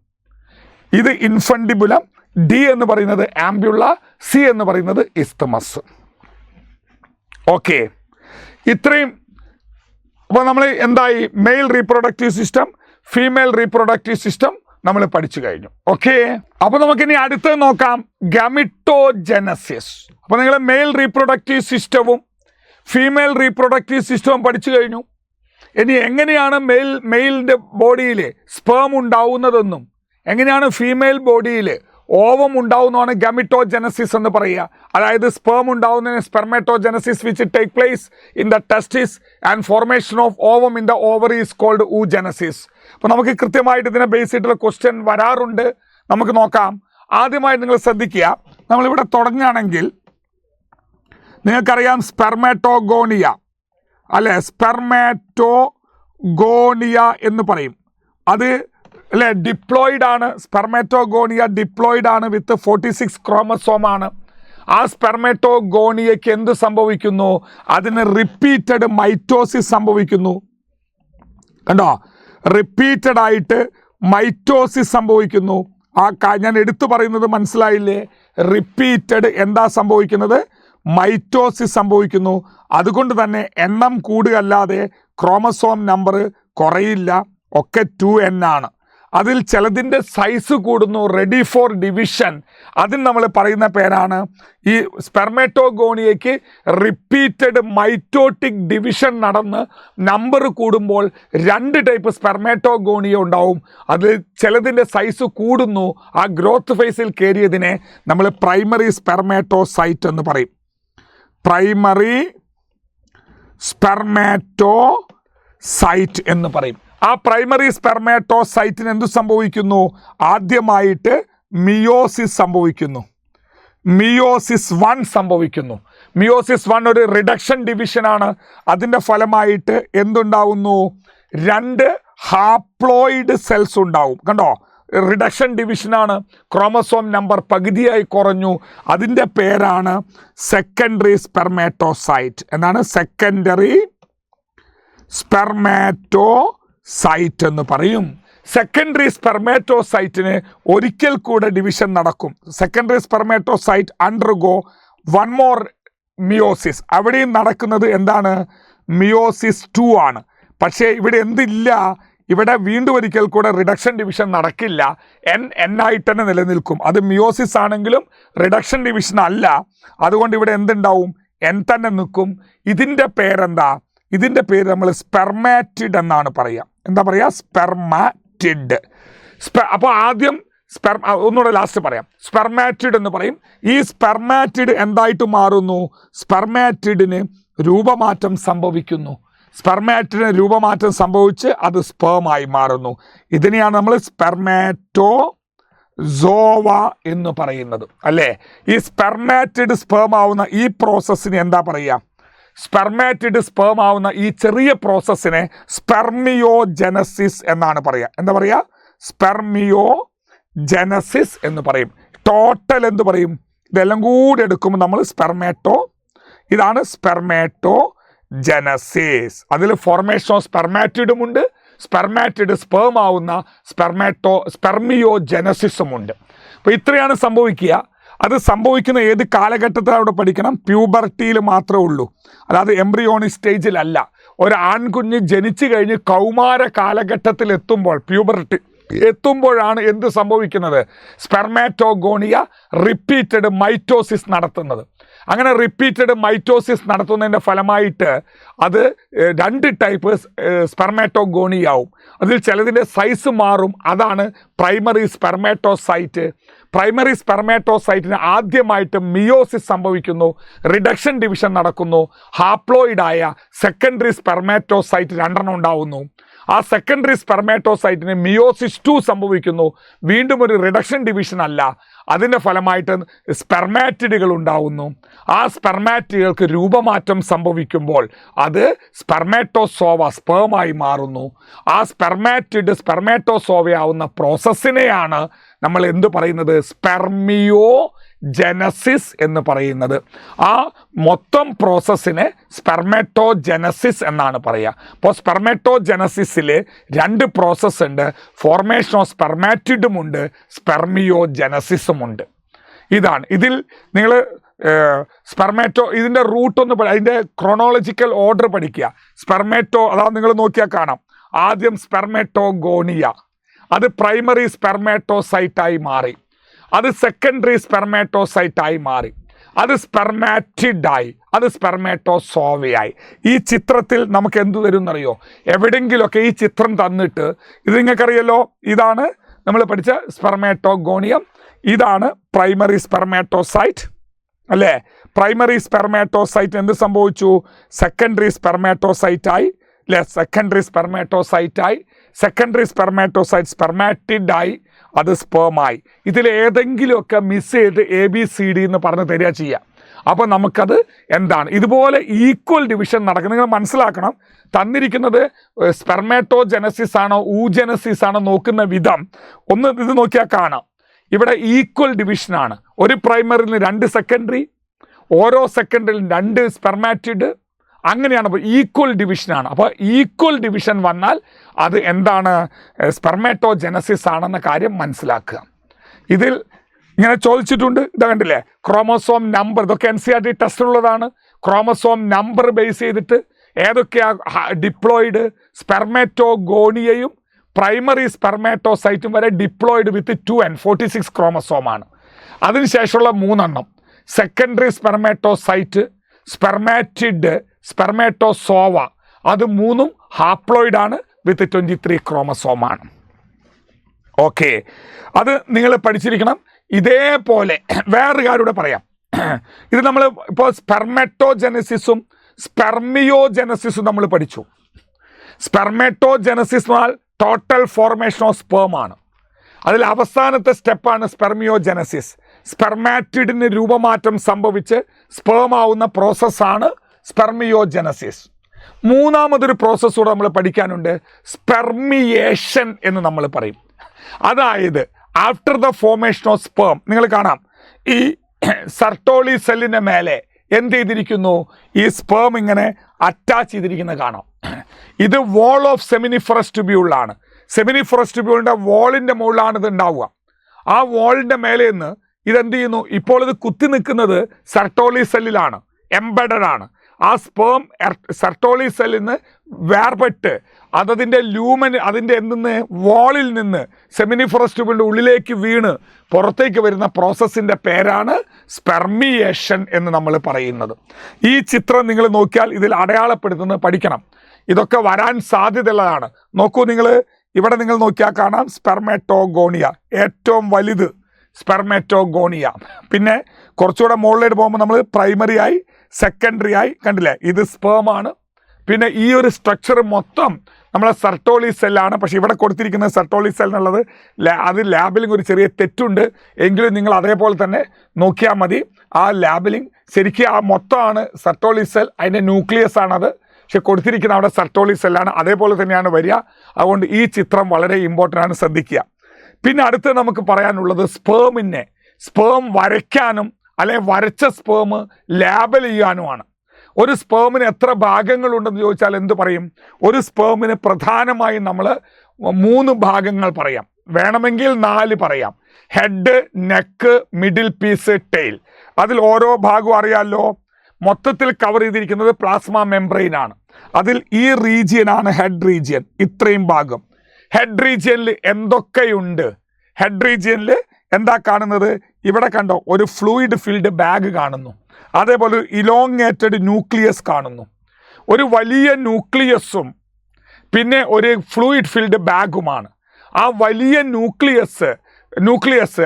ഇത് ഇൻഫണ്ടിബുലം. ഡി എന്ന് പറയുന്നത് ആംബ്യുള്ള, സി എന്ന് പറയുന്നത് ഇസ്തമസ്. ഓക്കെ, ഇത്രയും. അപ്പോൾ നമ്മൾ എന്തായി? Mail reproductive system, female reproductive system നമ്മൾ പഠിച്ചു കഴിഞ്ഞു. ഓക്കെ, അപ്പോൾ നമുക്കിനി അടുത്തത് നോക്കാം, ഗാമിറ്റോജനസിസ്. അപ്പോൾ നിങ്ങൾ മെയിൽ റീപ്രൊഡക്റ്റീവ് സിസ്റ്റവും ഫീമെയിൽ റീപ്രൊഡക്റ്റീവ് സിസ്റ്റവും പഠിച്ചു കഴിഞ്ഞു. ഇനി എങ്ങനെയാണ് മെയിലിൻ്റെ ബോഡിയിൽ സ്പേം ഉണ്ടാവുന്നതെന്നും എങ്ങനെയാണ് ഫീമെയിൽ ബോഡിയിൽ ഓവം ഉണ്ടാവുന്നതാണ് ഗാമിറ്റോജനസിസ് എന്ന് പറയുക. അതായത് സ്പേം ഉണ്ടാവുന്നതിന് spermatogenesis which take place in the testis and formation of ovum in the ovary is called oogenesis. അപ്പോൾ നമുക്ക് കൃത്യമായിട്ട് ഇതിനെ ബേസ് ചെയ്തിട്ടുള്ള ക്വസ്റ്റ്യൻ വരാറുണ്ട്. നമുക്ക് നോക്കാം. ആദ്യമായി നിങ്ങൾ ശ്രദ്ധിക്കുക, നമ്മളിവിടെ തുടങ്ങുകയാണെങ്കിൽ നിങ്ങൾക്കറിയാം സ്പെർമാറ്റോഗോണിയ അല്ലേ? സ്പെർമാറ്റോഗോണിയ എന്ന് പറയും. അത് അല്ലേ ഡിപ്ലോയിഡ് ആണ്. സ്പെർമാറ്റോഗോണിയ ഡിപ്ലോയിഡ് ആണ് വിത്ത് 46 ക്രോമസോം ആണ്. ആ സ്പെർമാറ്റോഗോണിയയ്ക്ക് എന്ത് സംഭവിക്കുന്നു? അതിന് റിപ്പീറ്റഡ് മൈറ്റോസിസ് സംഭവിക്കുന്നു. കണ്ടോ, റിപ്പീറ്റഡ് ആയിട്ട് മൈറ്റോസിസ് സംഭവിക്കുന്നു. ഞാൻ എടുത്തു പറയുന്നത് മനസ്സിലായില്ലേ? റിപ്പീറ്റഡ് എന്താ സംഭവിക്കുന്നത്? മൈറ്റോസിസ് സംഭവിക്കുന്നു. അതുകൊണ്ട് തന്നെ എണ്ണം കൂടുകയല്ലാതെ ക്രോമസോം നമ്പർ കുറയില്ല, ഒക്കെ 2n ആണ്. അതിൽ ചിലതിൻ്റെ സൈസ് കൂടുന്നു, റെഡി ഫോർ ഡിവിഷൻ. അതിന് നമ്മൾ പറയുന്ന പേരാണ് ഈ സ്പെർമാറ്റോഗോണിയയ്ക്ക് റിപ്പീറ്റഡ് മൈറ്റോട്ടിക് ഡിവിഷൻ നടന്ന് നമ്പർ കൂടുമ്പോൾ 2 ടൈപ്പ് സ്പെർമാറ്റോഗോണിയ ഉണ്ടാവും. അതിൽ ചിലതിൻ്റെ സൈസ് കൂടുന്നു. ആ ഗ്രോത്ത് ഫേസിൽ കയറിയതിനെ നമ്മൾ പ്രൈമറി സ്പെർമാറ്റോസൈറ്റ് എന്ന് പറയും. പ്രൈമറി സ്പെർമാറ്റോസൈറ്റ് എന്ന് പറയും. ആ പ്രൈമറി സ്പെർമാറ്റോസൈറ്റിന് എന്തു സംഭവിക്കുന്നു? ആദ്യമായിട്ട് മിയോസിസ് സംഭവിക്കുന്നു. മിയോസിസ് 1 സംഭവിക്കുന്നു. മിയോസിസ് 1 ഒരു റിഡക്ഷൻ ഡിവിഷനാണ്. അതിൻ്റെ ഫലമായിട്ട് എന്തുണ്ടാവുന്നു? 2 ഹാപ്ലോയിഡ് സെൽസ് ഉണ്ടാവും. കണ്ടോ, റിഡക്ഷൻ ഡിവിഷനാണ്. ക്രോമസോം നമ്പർ പകുതിയായി കുറഞ്ഞു. അതിൻ്റെ പേരാണ് സെക്കൻഡറി സ്പെർമാറ്റോസൈറ്റ്. എന്താണ്? സെക്കൻഡറി സ്പെർമാറ്റോസൈറ്റ് എന്ന് പറയും. സെക്കൻഡറി സ്പെർമാറ്റോസൈറ്റിന് ഒരിക്കൽ കൂടെ ഡിവിഷൻ നടക്കും. Secondary spermatocyte undergo 1 more meiosis. അവിടെയും നടക്കുന്നത് എന്താണ്? മിയോസിസ് 2 ആണ്. പക്ഷേ ഇവിടെ എന്തില്ല? ഇവിടെ വീണ്ടും ഒരിക്കൽ കൂടെ റിഡക്ഷൻ ഡിവിഷൻ നടക്കില്ല. എൻ ആയിട്ട് തന്നെ നിലനിൽക്കും. അത് മിയോസിസ് ആണെങ്കിലും റിഡക്ഷൻ ഡിവിഷൻ അല്ല. അതുകൊണ്ട് ഇവിടെ എന്തുണ്ടാവും? എൻ തന്നെ നിൽക്കും. ഇതിൻ്റെ പേരെന്താ? ഇതിൻ്റെ പേര് നമ്മൾ സ്പെർമാറ്റിഡ് എന്നാണ് പറയുക. എന്താ പറയുക? സ്പെർമാറ്റിഡ്. അപ്പോൾ ആദ്യം ഒന്നുകൂടെ ലാസ്റ്റ് പറയാം. സ്പെർമാറ്റിഡ് എന്ന് പറയും. ഈ സ്പെർമാറ്റിഡ് എന്തായിട്ട് മാറുന്നു? സ്പെർമാറ്റിഡിന് രൂപമാറ്റം സംഭവിക്കുന്നു. സ്പെർമാറ്റിന് രൂപമാറ്റം സംഭവിച്ച് അത് സ്പേമായി മാറുന്നു. ഇതിനെയാണ് നമ്മൾ സ്പെർമാറ്റോസോവ എന്ന് പറയുന്നത് അല്ലേ? ഈ സ്പെർമാറ്റിഡ് സ്പേം ആവുന്ന ഈ പ്രോസസ്സിന് എന്താ പറയുക? സ്പെർമാറ്റിഡ് സ്പേം ആവുന്ന ഈ ചെറിയ പ്രോസസ്സിനെ സ്പെർമിയോജനസിസ് എന്നാണ് പറയുക. എന്താ പറയുക? സ്പെർമിയോജനസിസ് എന്ന് പറയും. ടോട്ടൽ എന്ത് പറയും? ഇതെല്ലാം കൂടി എടുക്കുമ്പോൾ നമ്മൾ ഇതാണ് സ്പെർമാറ്റോജനസിസ്. അതിൽ ഫോർമേഷൻ ഓഫ് സ്പെർമാറ്റിഡും ഉണ്ട്, സ്പെർമാറ്റിഡ് സ്പേം ആവുന്ന സ്പെർമിയോജനസിസും ഉണ്ട്. അപ്പോൾ ഇത്രയാണ് സംഭവിക്കുക. അത് സംഭവിക്കുന്ന ഏത് കാലഘട്ടത്തിൽ അവിടെ പഠിക്കണം? പ്യൂബർട്ടിയിൽ മാത്രമേ ഉള്ളൂ, അല്ലാതെ എംബ്രിയോണിക് സ്റ്റേജിലല്ല. ഒരു ആൺകുഞ്ഞ് ജനിച്ചു കഴിഞ്ഞ് കൗമാര കാലഘട്ടത്തിൽ എത്തുമ്പോൾ, പ്യൂബർട്ടി എത്തുമ്പോഴാണ് എന്ത് സംഭവിക്കുന്നത്? സ്പെർമാറ്റോഗോണിയ റിപ്പീറ്റഡ് മൈറ്റോസിസ് നടത്തുന്നത്. അങ്ങനെ റിപ്പീറ്റഡ് മൈറ്റോസിസ് നടത്തുന്നതിൻ്റെ ഫലമായിട്ട് അത് 2 ടൈപ്പ് സ്പെർമാറ്റോഗോണിയാവും. അതിൽ ചിലതിൻ്റെ സൈസ് മാറും. അതാണ് പ്രൈമറി സ്പെർമാറ്റോസൈറ്റ്. പ്രൈമറി സ്പെർമാറ്റോസൈറ്റിന് ആദ്യമായിട്ട് മിയോസിസ് സംഭവിക്കുന്നു, റിഡക്ഷൻ ഡിവിഷൻ നടക്കുന്നു. ഹാപ്ലോയിഡായ സെക്കൻഡറി സ്പെർമാറ്റോസൈറ്റ് 2 ഉണ്ടാവുന്നു. ആ സെക്കൻഡറി സ്പെർമാറ്റോസൈറ്റിന് മിയോസിസ് 2 സംഭവിക്കുന്നു. വീണ്ടും ഒരു റിഡക്ഷൻ ഡിവിഷൻ അല്ല. അതിൻ്റെ ഫലമായിട്ട് സ്പെർമാറ്റിഡുകൾ ഉണ്ടാവുന്നു. ആ സ്പെർമാറ്റിഡുകൾക്ക് രൂപമാറ്റം സംഭവിക്കുമ്പോൾ അത് സ്പെർമാറ്റോസോവ സ്പേമായി മാറുന്നു. ആ സ്പെർമാറ്റിഡ് സ്പെർമാറ്റോസോവയാവുന്ന പ്രോസസ്സിനെയാണ് നമ്മൾ എന്ത് പറയുന്നത്? സ്പെർമിയോ ജനസിസ് എന്ന് പറയുന്നത്. ആ മൊത്തം പ്രോസസ്സിനെ സ്പെർമറ്റോജനസിസ് എന്നാണ് പറയുക. അപ്പോൾ സ്പെർമറ്റോജനസിസിൽ 2 പ്രോസസ്സ് ഉണ്ട്. ഫോർമേഷൻ ഓഫ് സ്പെർമാറ്റിഡും ഉണ്ട്, സ്പെർമിയോ ജനസിസും ഉണ്ട്. ഇതാണ്. ഇതിൽ നിങ്ങൾ സ്പെർമാറ്റോ ഇതിൻ്റെ റൂട്ടൊന്ന് അതിൻ്റെ ക്രോണോളജിക്കൽ ഓർഡർ പഠിക്കുക. സ്പെർമാറ്റോ അതാണ് നിങ്ങൾ നോക്കിയാൽ കാണാം. ആദ്യം സ്പെർമാറ്റോഗോണിയ, അത് പ്രൈമറി സ്പെർമാറ്റോസൈറ്റായി മാറി. അത് സെക്കൻഡറി സ്പെർമാറ്റോസൈറ്റായി മാറി. അത് സ്പെർമാറ്റിഡായി. അത് സ്പെർമാറ്റോസോവയായി. ഈ ചിത്രത്തിൽ നമുക്ക് എന്ത് തരും എന്നറിയോ? എവിടെയെങ്കിലുമൊക്കെ ഈ ചിത്രം തന്നിട്ട് ഇത് നിങ്ങൾക്കറിയല്ലോ, ഇതാണ് നമ്മൾ പഠിച്ച സ്പെർമാറ്റോഗോണിയം, ഇതാണ് പ്രൈമറി സ്പെർമാറ്റോസൈറ്റ് അല്ലേ? പ്രൈമറി സ്പെർമാറ്റോസൈറ്റ് എന്ത് സംഭവിച്ചു? സെക്കൻഡറി സ്പെർമാറ്റോസൈറ്റായി അല്ലേ? സെക്കൻഡറി സ്പെർമാറ്റോസൈറ്റായി. സെക്കൻഡറി സ്പെർമാറ്റോസൈറ്റ് സ്പെർമാറ്റിഡായി, അത് സ്പേമായി. ഇതിൽ ഏതെങ്കിലുമൊക്കെ മിസ് ചെയ്ത് ABCD എന്ന് പറഞ്ഞ് തരിക ചെയ്യുക. അപ്പോൾ നമുക്കത് എന്താണ്? ഇതുപോലെ ഈക്വൽ ഡിവിഷൻ നടക്കുന്നത് നിങ്ങൾ മനസ്സിലാക്കണം. തന്നിരിക്കുന്നത് സ്പെർമാറ്റോജനസിസ് ആണോ ഊജനസിസ് ആണോ നോക്കുന്ന വിധം ഒന്ന് ഇത് നോക്കിയാൽ കാണാം. ഇവിടെ ഈക്വൽ ഡിവിഷനാണ്. ഒരു പ്രൈമറിയിൽ 2 സെക്കൻഡറി, ഓരോ സെക്കൻഡറിലും 2 സ്പെർമാറ്റിഡ്, അങ്ങനെയാണ്. അപ്പോൾ ഈക്വൽ ഡിവിഷനാണ്. അപ്പോൾ ഈക്വൽ ഡിവിഷൻ വന്നാൽ അത് എന്താണ്? സ്പെർമാറ്റോജനസിസ് ആണെന്ന കാര്യം മനസ്സിലാക്കുക. ഇതിൽ ഇങ്ങനെ ചോദിച്ചിട്ടുണ്ട്. ഇതാ കണ്ടില്ലേ, ക്രോമോസോം നമ്പർ, ഇതൊക്കെ NCERT ടെസ്റ്റിലുള്ളതാണ്. ക്രോമോസോം നമ്പർ ബേസ് ചെയ്തിട്ട് ഏതൊക്കെയാ ഡിപ്ലോയിഡ്? സ്പെർമാറ്റോഗോണിയയും പ്രൈമറി സ്പെർമാറ്റോസൈറ്റും വരെ ഡിപ്ലോയിഡ് വിത്ത് 2N 46 ക്രോമസോമാണ്. അതിനുശേഷമുള്ള 3 സെക്കൻഡറി സ്പെർമാറ്റോസൈറ്റ്, സ്പെർമാറ്റിഡ്, സ്പെർമാറ്റോസോവ, അത് 3 ഹാപ്ലോയിഡാണ് വിത്ത് 23 ക്രോമസോമാണ്. ഓക്കെ, അത് നിങ്ങൾ പഠിച്ചിരിക്കണം. ഇതേപോലെ വേറൊരു കാര്യം കൂടെ പറയാം. ഇത് നമ്മൾ ഇപ്പോൾ സ്പെർമാറ്റോജനസിസും സ്പെർമിയോജനസിസും നമ്മൾ പഠിച്ചു. സ്പെർമാറ്റോജനസിസ് എന്നാൽ ടോട്ടൽ ഫോർമേഷൻ ഓഫ് സ്പേം ആണ്. അതിൽ അവസാനത്തെ സ്റ്റെപ്പാണ് സ്പെർമിയോജനസിസ്. സ്പെർമാറ്റിഡിന് രൂപമാറ്റം സംഭവിച്ച് സ്പേം ആവുന്ന പ്രോസസ്സാണ് സ്പെർമിയോജനസിസ്. മൂന്നാമതൊരു പ്രോസസ്സ് കൂടെ നമ്മൾ പഠിക്കാനുണ്ട്, സ്പെർമിയേഷൻ എന്ന് നമ്മൾ പറയും. അതായത് after the formation of sperm നിങ്ങൾ കാണാം, ഈ സർട്ടോളി സെല്ലിൻ്റെ മേലെ എന്ത് ചെയ്തിരിക്കുന്നു? ഈ സ്പേം ഇങ്ങനെ അറ്റാച്ച് ചെയ്തിരിക്കുന്നത് കാണാം. ഇത് വോൾ ഓഫ് സെമിനിഫറസ് ട്യൂബ്യൂളാണ്. സെമിനിഫറസ് ട്യൂബ്യൂളിൻ്റെ വോളിൻ്റെ മുകളിലാണ് ഇത് ഉണ്ടാവുക. ആ വോളിൻ്റെ മേലെ നിന്ന് ഇതെന്ത് ചെയ്യുന്നു? ഇപ്പോൾ ഇത് കുത്തി നിൽക്കുന്നത് സർട്ടോളി സെല്ലിലാണ്, എംബഡഡ് ആണ്. ആ സ്പേം സർട്ടോളി സെല്ലിൽ നിന്ന് വേർപെട്ട് അതതിൻ്റെ അതിൻ്റെ എന്തെന്ന് വോളിൽ നിന്ന് സെമിനിഫറസ് ട്യൂബിൻ്റെ ഉള്ളിലേക്ക് വീണ് പുറത്തേക്ക് വരുന്ന പ്രോസസ്സിൻ്റെ പേരാണ് സ്പെർമിയേഷൻ എന്ന് നമ്മൾ പറയുന്നത്. ഈ ചിത്രം നിങ്ങൾ നോക്കിയാൽ ഇതിൽ അടയാളപ്പെടുത്തുന്നത് പഠിക്കണം. ഇതൊക്കെ വരാൻ സാധ്യതയുള്ളതാണ്. നോക്കൂ, ഇവിടെ നിങ്ങൾ നോക്കിയാൽ കാണാം സ്പെർമാറ്റോഗോണിയ, ഏറ്റവും വലുത് സ്പെർമാറ്റോഗോണിയ. പിന്നെ കുറച്ചുകൂടെ മുകളിലേക്ക് പോകുമ്പോൾ നമ്മൾ പ്രൈമറി ആയി, സെക്കൻഡറി ആയി, കണ്ടില്ലേ, ഇത് സ്പേമാണ്. പിന്നെ ഈ ഒരു സ്ട്രക്ചർ മൊത്തം നമ്മളെ സർട്ടോളി സെല്ലാണ്. പക്ഷേ ഇവിടെ കൊടുത്തിരിക്കുന്ന സർട്ടോളി സെൽ എന്നുള്ളത് അത് ലാബിലിംഗ് ഒരു ചെറിയ തെറ്റുണ്ട്. എങ്കിലും നിങ്ങൾ അതേപോലെ തന്നെ നോക്കിയാൽ മതി. ആ ലാബിലിംഗ് ശരിക്കും ആ മൊത്തമാണ് സർട്ടോളി സെൽ, അതിൻ്റെ ന്യൂക്ലിയസ് ആണത്. പക്ഷെ കൊടുത്തിരിക്കുന്ന അവിടെ സർട്ടോളി സെല്ലാണ്, അതേപോലെ തന്നെയാണ് വരിക. അതുകൊണ്ട് ഈ ചിത്രം വളരെ ഇമ്പോർട്ടൻ്റ് ആണ്, ശ്രദ്ധിക്കുക. പിന്നെ അടുത്ത് നമുക്ക് പറയാനുള്ളത് സ്പേം വരയ്ക്കാനും അല്ലെങ്കിൽ വരച്ച സ്പേം ലേബൽ ചെയ്യാനുമാണ്. ഒരു സ്പേമിന് എത്ര ഭാഗങ്ങളുണ്ടെന്ന് ചോദിച്ചാൽ എന്ത് പറയും? ഒരു സ്പേമിന് പ്രധാനമായും നമ്മൾ 3 ഭാഗങ്ങൾ പറയാം, വേണമെങ്കിൽ 4 പറയാം. Head, neck, middle piece, tail. അതിൽ ഓരോ ഭാഗവും അറിയാമല്ലോ. മൊത്തത്തിൽ കവർ ചെയ്തിരിക്കുന്നത് പ്ലാസ്മ മെംബ്രെയിൻ ആണ്. അതിൽ ഈ റീജിയനാണ് ഹെഡ് റീജിയൻ, ഇത്രയും ഭാഗം. ഹെഡ് റീജിയനിൽ എന്തൊക്കെയുണ്ട്? ഹെഡ് റീജിയനിൽ എന്താ കാണുന്നത്? ഇവിടെ കണ്ടോ, ഒരു ഫ്ലൂയിഡ് ഫിൽഡ് ബാഗ് കാണുന്നു. അതേപോലെ ഇലോങ്ങേറ്റഡ് ന്യൂക്ലിയസ് കാണുന്നു. ഒരു വലിയ ന്യൂക്ലിയസും പിന്നെ ഒരു ഫ്ലൂയിഡ് ഫിൽഡ് ബാഗുമാണ്. ആ വലിയ ന്യൂക്ലിയസ്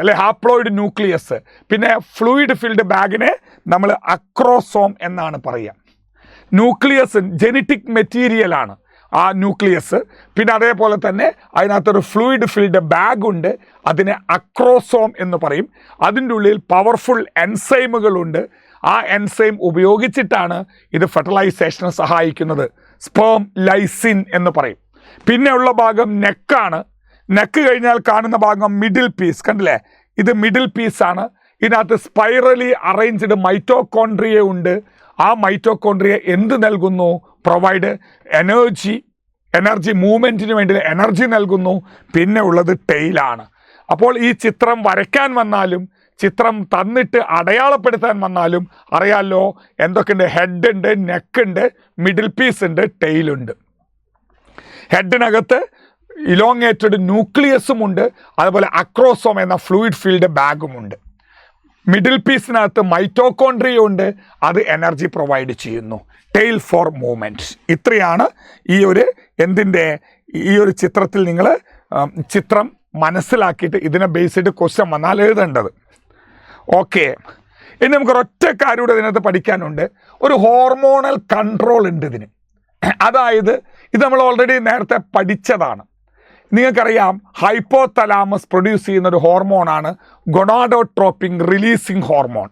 അല്ലെ ഹാപ്ലോയിഡ് ന്യൂക്ലിയസ്, പിന്നെ ഫ്ലൂയിഡ് ഫിൽഡ് ബാഗിനെ നമ്മൾ അക്രോസോം എന്നാണ് പറയുക. ന്യൂക്ലിയസ് ജെനറ്റിക് മെറ്റീരിയലാണ് ആ ന്യൂക്ലിയസ്. പിന്നെ അതേപോലെ തന്നെ അതിനകത്തൊരു ഫ്ലൂയിഡ് ഫിൽഡ് ബാഗ് ഉണ്ട്, അതിനെ അക്രോസോം എന്ന് പറയും. അതിൻ്റെ ഉള്ളിൽ പവർഫുൾ എൻസൈമുകളുണ്ട്. ആ എൻസൈം ഉപയോഗിച്ചിട്ടാണ് ഇത് ഫെർട്ടിലൈസേഷന് സഹായിക്കുന്നത്. സ്പേം ലൈസിൻ എന്ന് പറയും. പിന്നെ ഉള്ള ഭാഗം നെക്കാണ്. നെക്ക് കഴിഞ്ഞാൽ കാണുന്ന ഭാഗം മിഡിൽ പീസ്, കണ്ടില്ലേ? ഇത് മിഡിൽ പീസാണ്. ഇതിനകത്ത് സ്പൈറലി അറേഞ്ച്ഡ് മൈറ്റോകോൺട്രിയ ഉണ്ട്. ആ മൈറ്റോകോൺട്രിയ എന്ത് നൽകുന്നു? പ്രൊവൈഡ് എനർജി മൂവ്മെൻറ്റിന് വേണ്ടി എനർജി നൽകുന്നു. പിന്നെ ഉള്ളത് ടെയിലാണ്. അപ്പോൾ ഈ ചിത്രം വരയ്ക്കാൻ വന്നാലും ചിത്രം തന്നിട്ട് അടയാളപ്പെടുത്താൻ വന്നാലും അറിയാമല്ലോ എന്തൊക്കെയുണ്ട്? ഹെഡ് ഉണ്ട്, നെക്ക് ഉണ്ട്, മിഡിൽ പീസ് ഉണ്ട്, ടെയിലുണ്ട്. ഹെഡിനകത്ത് ഇലോങ്ങേറ്റഡ് ന്യൂക്ലിയസും ഉണ്ട്, അതുപോലെ അക്രോസോം എന്ന ഫ്ലൂയിഡ് ഫീൽഡ് ബാഗുമുണ്ട്. മിഡിൽ പീസിനകത്ത് മൈറ്റോകോൺട്രിയ ഉണ്ട്, അത് എനർജി പ്രൊവൈഡ് ചെയ്യുന്നു. Tail four movement. ഇത്രയാണ് ഈ ഒരു ചിത്രത്തിൽ നിങ്ങൾ ചിത്രം മനസ്സിലാക്കിയിട്ട് ഇതിനെ ബേസ് ചെയ്ത് ക്വസ്റ്റ്യൻ വന്നാൽ എഴുതേണ്ടത്. ഓക്കെ, ഇനി നമുക്ക് ഒരൊറ്റ കാര്യം കൂടെ ഇതിനകത്ത് പഠിക്കാനുണ്ട്. ഒരു ഹോർമോണൽ കൺട്രോൾ ഉണ്ട് ഇതിന്. അതായത് ഇത് നമ്മൾ ഓൾറെഡി നേരത്തെ പഠിച്ചതാണ്. നിങ്ങൾക്കറിയാം ഹൈപ്പോതലാമസ് പ്രൊഡ്യൂസ് ചെയ്യുന്ന ഒരു ഹോർമോണാണ് ഗൊണാഡോട്രോപ്പിൻ റിലീസിങ് ഹോർമോൺ.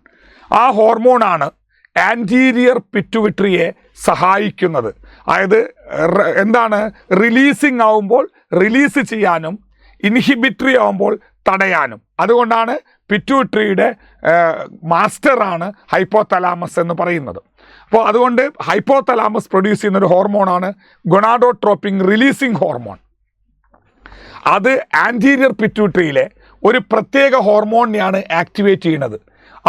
ആ ഹോർമോണാണ് ആൻറ്റീരിയർ പിറ്റുവിട്രിയെ സഹായിക്കുന്നത്. അതായത് എന്താണ്? റിലീസിങ് ആവുമ്പോൾ റിലീസ് ചെയ്യാനും ഇൻഹിബിറ്ററി ആവുമ്പോൾ തടയാനും. അതുകൊണ്ടാണ് പിറ്റ്യൂട്ടറിയുടെ മാസ്റ്ററാണ് ഹൈപ്പോതലാമസ് എന്ന് പറയുന്നത്. അപ്പോൾ അതുകൊണ്ട് ഹൈപ്പോതലാമസ് പ്രൊഡ്യൂസ് ചെയ്യുന്ന ഒരു ഹോർമോണാണ് ഗൊണാഡോട്രോപ്പിൻ റിലീസിങ് ഹോർമോൺ. അത് ആൻറ്റീരിയർ പിറ്റ്യൂട്ടറിയിലെ ഒരു പ്രത്യേക ഹോർമോണിനെയാണ് ആക്ടിവേറ്റ് ചെയ്യുന്നത്.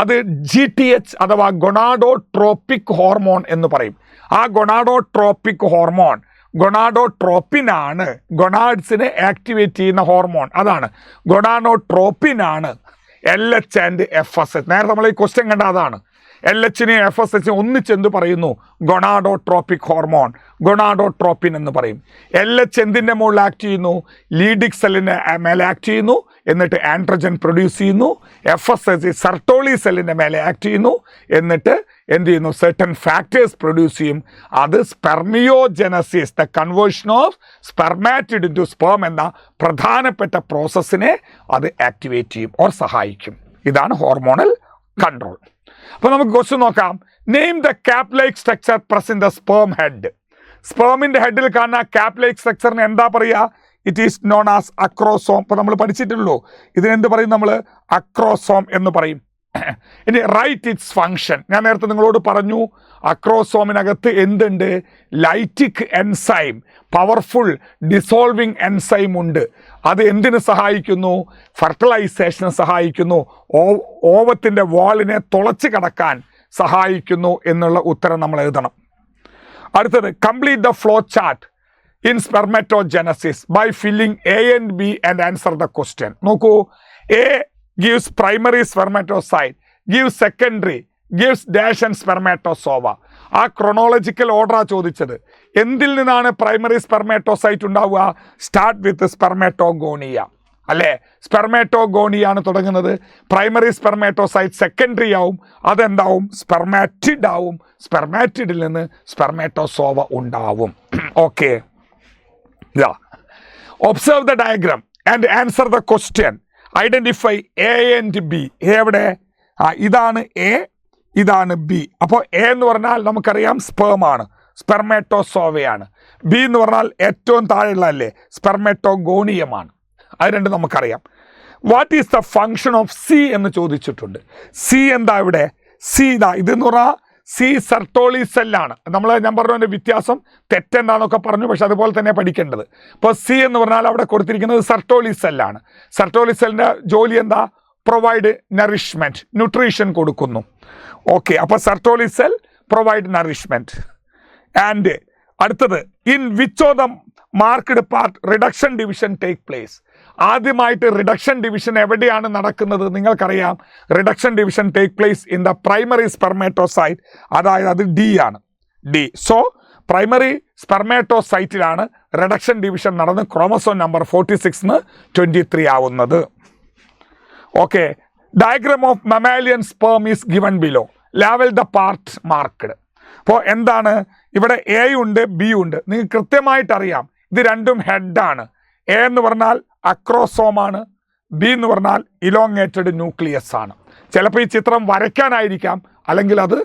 അത് GTH അഥവാ ഗൊണാഡോട്രോപ്പിക് ഹോർമോൺ എന്ന് പറയും. ആ ഗൊണാഡോട്രോപ്പിക് ഹോർമോൺ ഗൊണാഡോട്രോപ്പിനാണ് ഗൊണാഡ്സിനെ ആക്ടിവേറ്റ് ചെയ്യുന്ന ഹോർമോൺ. അതാണ് ഗൊണാഡോട്രോപ്പിനാണ് LH ആൻഡ് FSH. നേരത്തെ നമ്മൾ ഈ ക്വസ്റ്റ്യൻ കണ്ട അതാണ്. LHനെയും FSHനെയും ഒന്നിച്ചെന്ത് പറയുന്നു? ഗൊണാഡോട്രോപ്പിക് ഹോർമോൺ, ഗൊണാഡോട്രോപ്പിൻ എന്ന് പറയും. LH എന്തിൻ്റെ മുകളിൽ ആക്ട് ചെയ്യുന്നു? ലീഡിക് സെല്ലിന് മേലെ ആക്ട് ചെയ്യുന്നു, എന്നിട്ട് ആൻഡ്രോജൻ പ്രൊഡ്യൂസ് ചെയ്യുന്നു. FSH സർട്ടോളി സെല്ലിൻ്റെ മേലെ ആക്ട് ചെയ്യുന്നു, എന്നിട്ട് എന്ത് ചെയ്യുന്നു? സെർട്ടൻ ഫാക്ടേഴ്സ് പ്രൊഡ്യൂസ് ചെയ്യും. അത് spermiogenesis, the conversion of spermatid into sperm എന്ന പ്രധാനപ്പെട്ട പ്രോസസ്സിനെ അത് ആക്ടിവേറ്റ് ചെയ്യും ഓർ സഹായിക്കും. ഇതാണ് ഹോർമോണൽ കൺട്രോൾ. അപ്പോൾ നമുക്ക് ക്വസ്റ്റ്യൻ നോക്കാം. Name the cap like structure present the sperm head. സ്പേമിൻ്റെ ഹെഡിൽ കാണുന്ന ക്യാപ് ലൈക്ക് സ്ട്രക്ചറിന് എന്താ പറയുക? It is known as acrosome. ഇപ്പോൾ നമ്മൾ പഠിച്ചിട്ടുള്ളൂ. ഇതിനെന്ത് പറയും? നമ്മൾ അക്രോസോം എന്ന് പറയും. ഇനി റൈറ്റ് ഇറ്റ്സ് ഫങ്ഷൻ. ഞാൻ നേരത്തെ നിങ്ങളോട് പറഞ്ഞു അക്രോസോമിനകത്ത് എന്തുണ്ട്? Lytic enzyme, powerful dissolving enzyme ഉണ്ട്. അത് എന്തിനു സഹായിക്കുന്നു? ഫെർട്ടിലൈസേഷന് സഹായിക്കുന്നു. ഓവത്തിൻ്റെ വാളിനെ തുളച്ച് കടക്കാൻ സഹായിക്കുന്നു എന്നുള്ള ഉത്തരം നമ്മൾ എഴുതണം. അടുത്തത്, complete the flow chart in spermatogenesis by filling A and B and answer the question. നോക്കൂ, A gives primary spermatocyte, gives secondary, gives dash and spermatozoa. ആ ക്രൊണോളജിക്കൽ ഓർഡറാണ് ചോദിച്ചത്. എന്തിൽ നിന്നാണ് പ്രൈമറി സ്പെർമാറ്റോസൈറ്റ് ഉണ്ടാവുക? സ്റ്റാർട്ട് വിത്ത് സ്പെർമാറ്റോഗോണിയ അല്ലേ? സ്പെർമാറ്റോഗോണിയാണ് തുടങ്ങുന്നത്. പ്രൈമറി സ്പെർമാറ്റോസൈറ്റ് സെക്കൻഡറി ആവും, അതെന്താവും? സ്പെർമാറ്റിഡ് ആവും. സ്പെർമാറ്റിഡിൽ നിന്ന് സ്പെർമാറ്റോസോവ ഉണ്ടാവും. Okay, observe the diagram and answer the question. Identify A and B. എവിടെ? ഇതാണ് A, ഇതാണ് B. അപ്പോൾ A എന്ന് പറഞ്ഞാൽ നമുക്കറിയാം സ്പേമാണ്, സ്പെർമാറ്റോസോവയാണ്. B എന്ന് പറഞ്ഞാൽ ഏറ്റവും താഴെയുള്ള അല്ലേ, സ്പെർമാറ്റോഗോണിയമാണ്. അത് രണ്ടും നമുക്കറിയാം. What is the function of C എന്ന് ചോദിച്ചിട്ടുണ്ട്. C എന്താ ഇവിടെ? C ഇതെന്ന് പറഞ്ഞാൽ C സർട്ടോളി സെല്ലാണ്. ഞാൻ പറഞ്ഞതിൻ്റെ വ്യത്യാസം തെറ്റെന്താണെന്നൊക്കെ പറഞ്ഞു, പക്ഷെ അതുപോലെ തന്നെ പഠിക്കേണ്ടത്. ഇപ്പോൾ C എന്ന് പറഞ്ഞാൽ അവിടെ കൊടുത്തിരിക്കുന്നത് സർട്ടോളി സെല്ലാണ്. സർട്ടോളി സെല്ലിൻ്റെ ജോലി എന്താ? പ്രൊവൈഡ് നറിഷ്മെൻറ്റ്, ന്യൂട്രീഷൻ കൊടുക്കുന്നു. ഓക്കെ, അപ്പോൾ Sertoli cell provide nourishment. And അടുത്തത്, in which of the marked part reduction division take place. ആദ്യമായിട്ട് റിഡക്ഷൻ ഡിവിഷൻ എവിടെയാണ് നടക്കുന്നത്? നിങ്ങൾക്കറിയാം, reduction division take place in the primary spermatocyte. അതായത് അത് D ആണ്. D. സോ പ്രൈമറി സ്പെർമാറ്റോസൈറ്റിലാണ് റിഡക്ഷൻ ഡിവിഷൻ നടന്ന് ക്രോമസോം നമ്പർ 46 23 ആവുന്നത്. Okay, diagram of mammalian sperm is given below. ലെവൽ ദ പാർട്ട് മാർക്ക്ഡ്. അപ്പോൾ എന്താണ് ഇവിടെ? A ഉണ്ട്, B ഉണ്ട്. നിങ്ങൾക്ക് കൃത്യമായിട്ട് അറിയാം ഇത് രണ്ടും ഹെഡാണ്. A എന്ന് പറഞ്ഞാൽ അക്രോസോമാണ്, B എന്ന് പറഞ്ഞാൽ ഇലോങ്ങേറ്റഡ് ന്യൂക്ലിയസ് ആണ്. ചിലപ്പോൾ ഈ ചിത്രം വരയ്ക്കാനായിരിക്കാം, അല്ലെങ്കിൽ അത്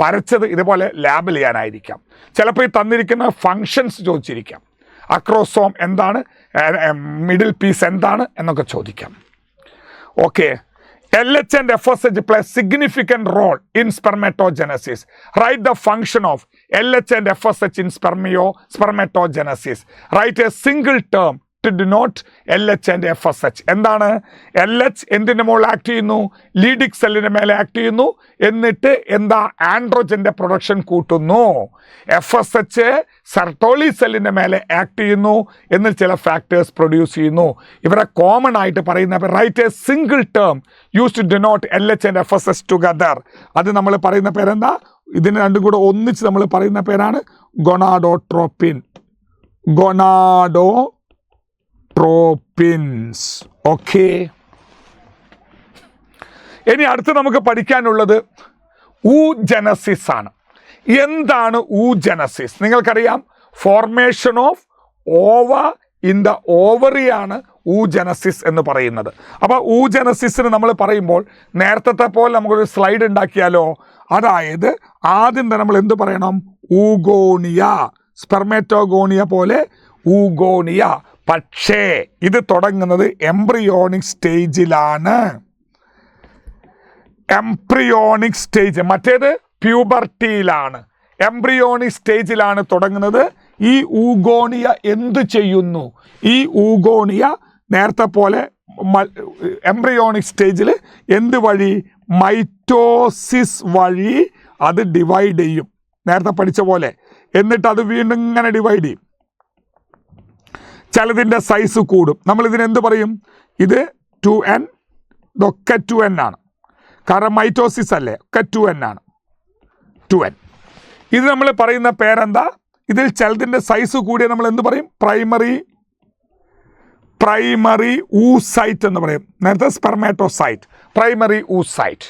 വരച്ചത് ഇതുപോലെ ലാബിൽ ചെയ്യാനായിരിക്കാം. ചിലപ്പോൾ ഈ തന്നിരിക്കുന്ന ഫങ്ഷൻസ് ചോദിച്ചിരിക്കാം. അക്രോസോം എന്താണ്, മിഡിൽ പീസ് എന്താണ് എന്നൊക്കെ ചോദിക്കാം. Okay, LH and FSH play significant role in spermatogenesis. Write the function of LH and FSH in spermatogenesis. Write a single term to denote LH and FSH. എന്താണ് LH എന്തിൻ്റെ മുകളിൽ ആക്ട് ചെയ്യുന്നു? ലീഡിക് സെല്ലിൻ്റെ മേലെ ആക്ട് ചെയ്യുന്നു. എന്നിട്ട് എന്താ ആൻഡ്രോജൻ്റെ പ്രൊഡക്ഷൻ കൂട്ടുന്നു. FSH സെർട്ടോളി സെല്ലിൻ്റെ മേലെ ആക്ട് ചെയ്യുന്നു. എന്നിട്ട് ചില ഫാക്ടേഴ്സ് പ്രൊഡ്യൂസ് ചെയ്യുന്നു. ഇവരെ കോമൺ ആയിട്ട് പറയുന്ന write a single term use to denote LH and FSH together. അത് നമ്മൾ പറയുന്ന പേരെന്താ? ഇതിന് രണ്ടും കൂടെ ഒന്നിച്ച് നമ്മൾ പറയുന്ന പേരാണ് ഗൊണാഡോട്രോപ്പിൻ. ഗൊണാഡോട്രോപ്പിൻസ്. ഓക്കെ, ഇനി അടുത്ത് നമുക്ക് പഠിക്കാനുള്ളത് ഊജനസിസ് ആണ്. എന്താണ് ഊജനസിസ്? നിങ്ങൾക്കറിയാം, ഫോർമേഷൻ ഓഫ് ഓവ ഇൻ ദ ഓവറിയാണ് ഊജനസിസ് എന്ന് പറയുന്നത്. അപ്പോൾ ഊജനസിസിന് നമ്മൾ പറയുമ്പോൾ നേരത്തെ പോലെ നമുക്കൊരു സ്ലൈഡ് ഉണ്ടാക്കിയാലോ? അതായത് ആദ്യം തന്നെ നമ്മൾ എന്ത് പറയണം? ഊഗോണിയ, സ്പെർമേറ്റോഗോണിയ പോലെ ഊഗോണിയ. പക്ഷേ ഇത് തുടങ്ങുന്നത് എംബ്രിയോണിക് സ്റ്റേജിലാണ്. എംബ്രിയോണിക് സ്റ്റേജ്, മറ്റേത് പ്യൂബർട്ടിയിലാണ്. എംബ്രിയോണിക് സ്റ്റേജിലാണ് തുടങ്ങുന്നത്. ഈ ഊഗോണിയ എന്ത് ചെയ്യുന്നു? ഈ ഊഗോണിയ നേരത്തെ പോലെ എംബ്രിയോണിക് സ്റ്റേജിൽ എന്ത് വഴി? മൈറ്റോസിസ് വഴി അത് ഡിവൈഡ് ചെയ്യും, നേരത്തെ പഠിച്ച പോലെ. എന്നിട്ട് അത് വീണ്ടും ഇങ്ങനെ ഡിവൈഡ് ചെയ്യും. ചിലതിൻ്റെ സൈസ് കൂടും. നമ്മളിതിനെന്ത് പറയും? ഇത് 2n, ഇതൊക്കെ 2n ആണ്. കാരണം മൈറ്റോസിസ് അല്ലേ, ഒക്കെ 2n ആണ്. 2n. ഇത് നമ്മൾ പറയുന്ന പേരെന്താ? ഇതിൽ ചിലതിൻ്റെ സൈസ് കൂടിയ നമ്മൾ എന്ത് പറയും? പ്രൈമറി ഊസൈറ്റ് എന്ന് പറയും. നേരത്തെ spermatocyte, primary oocyte.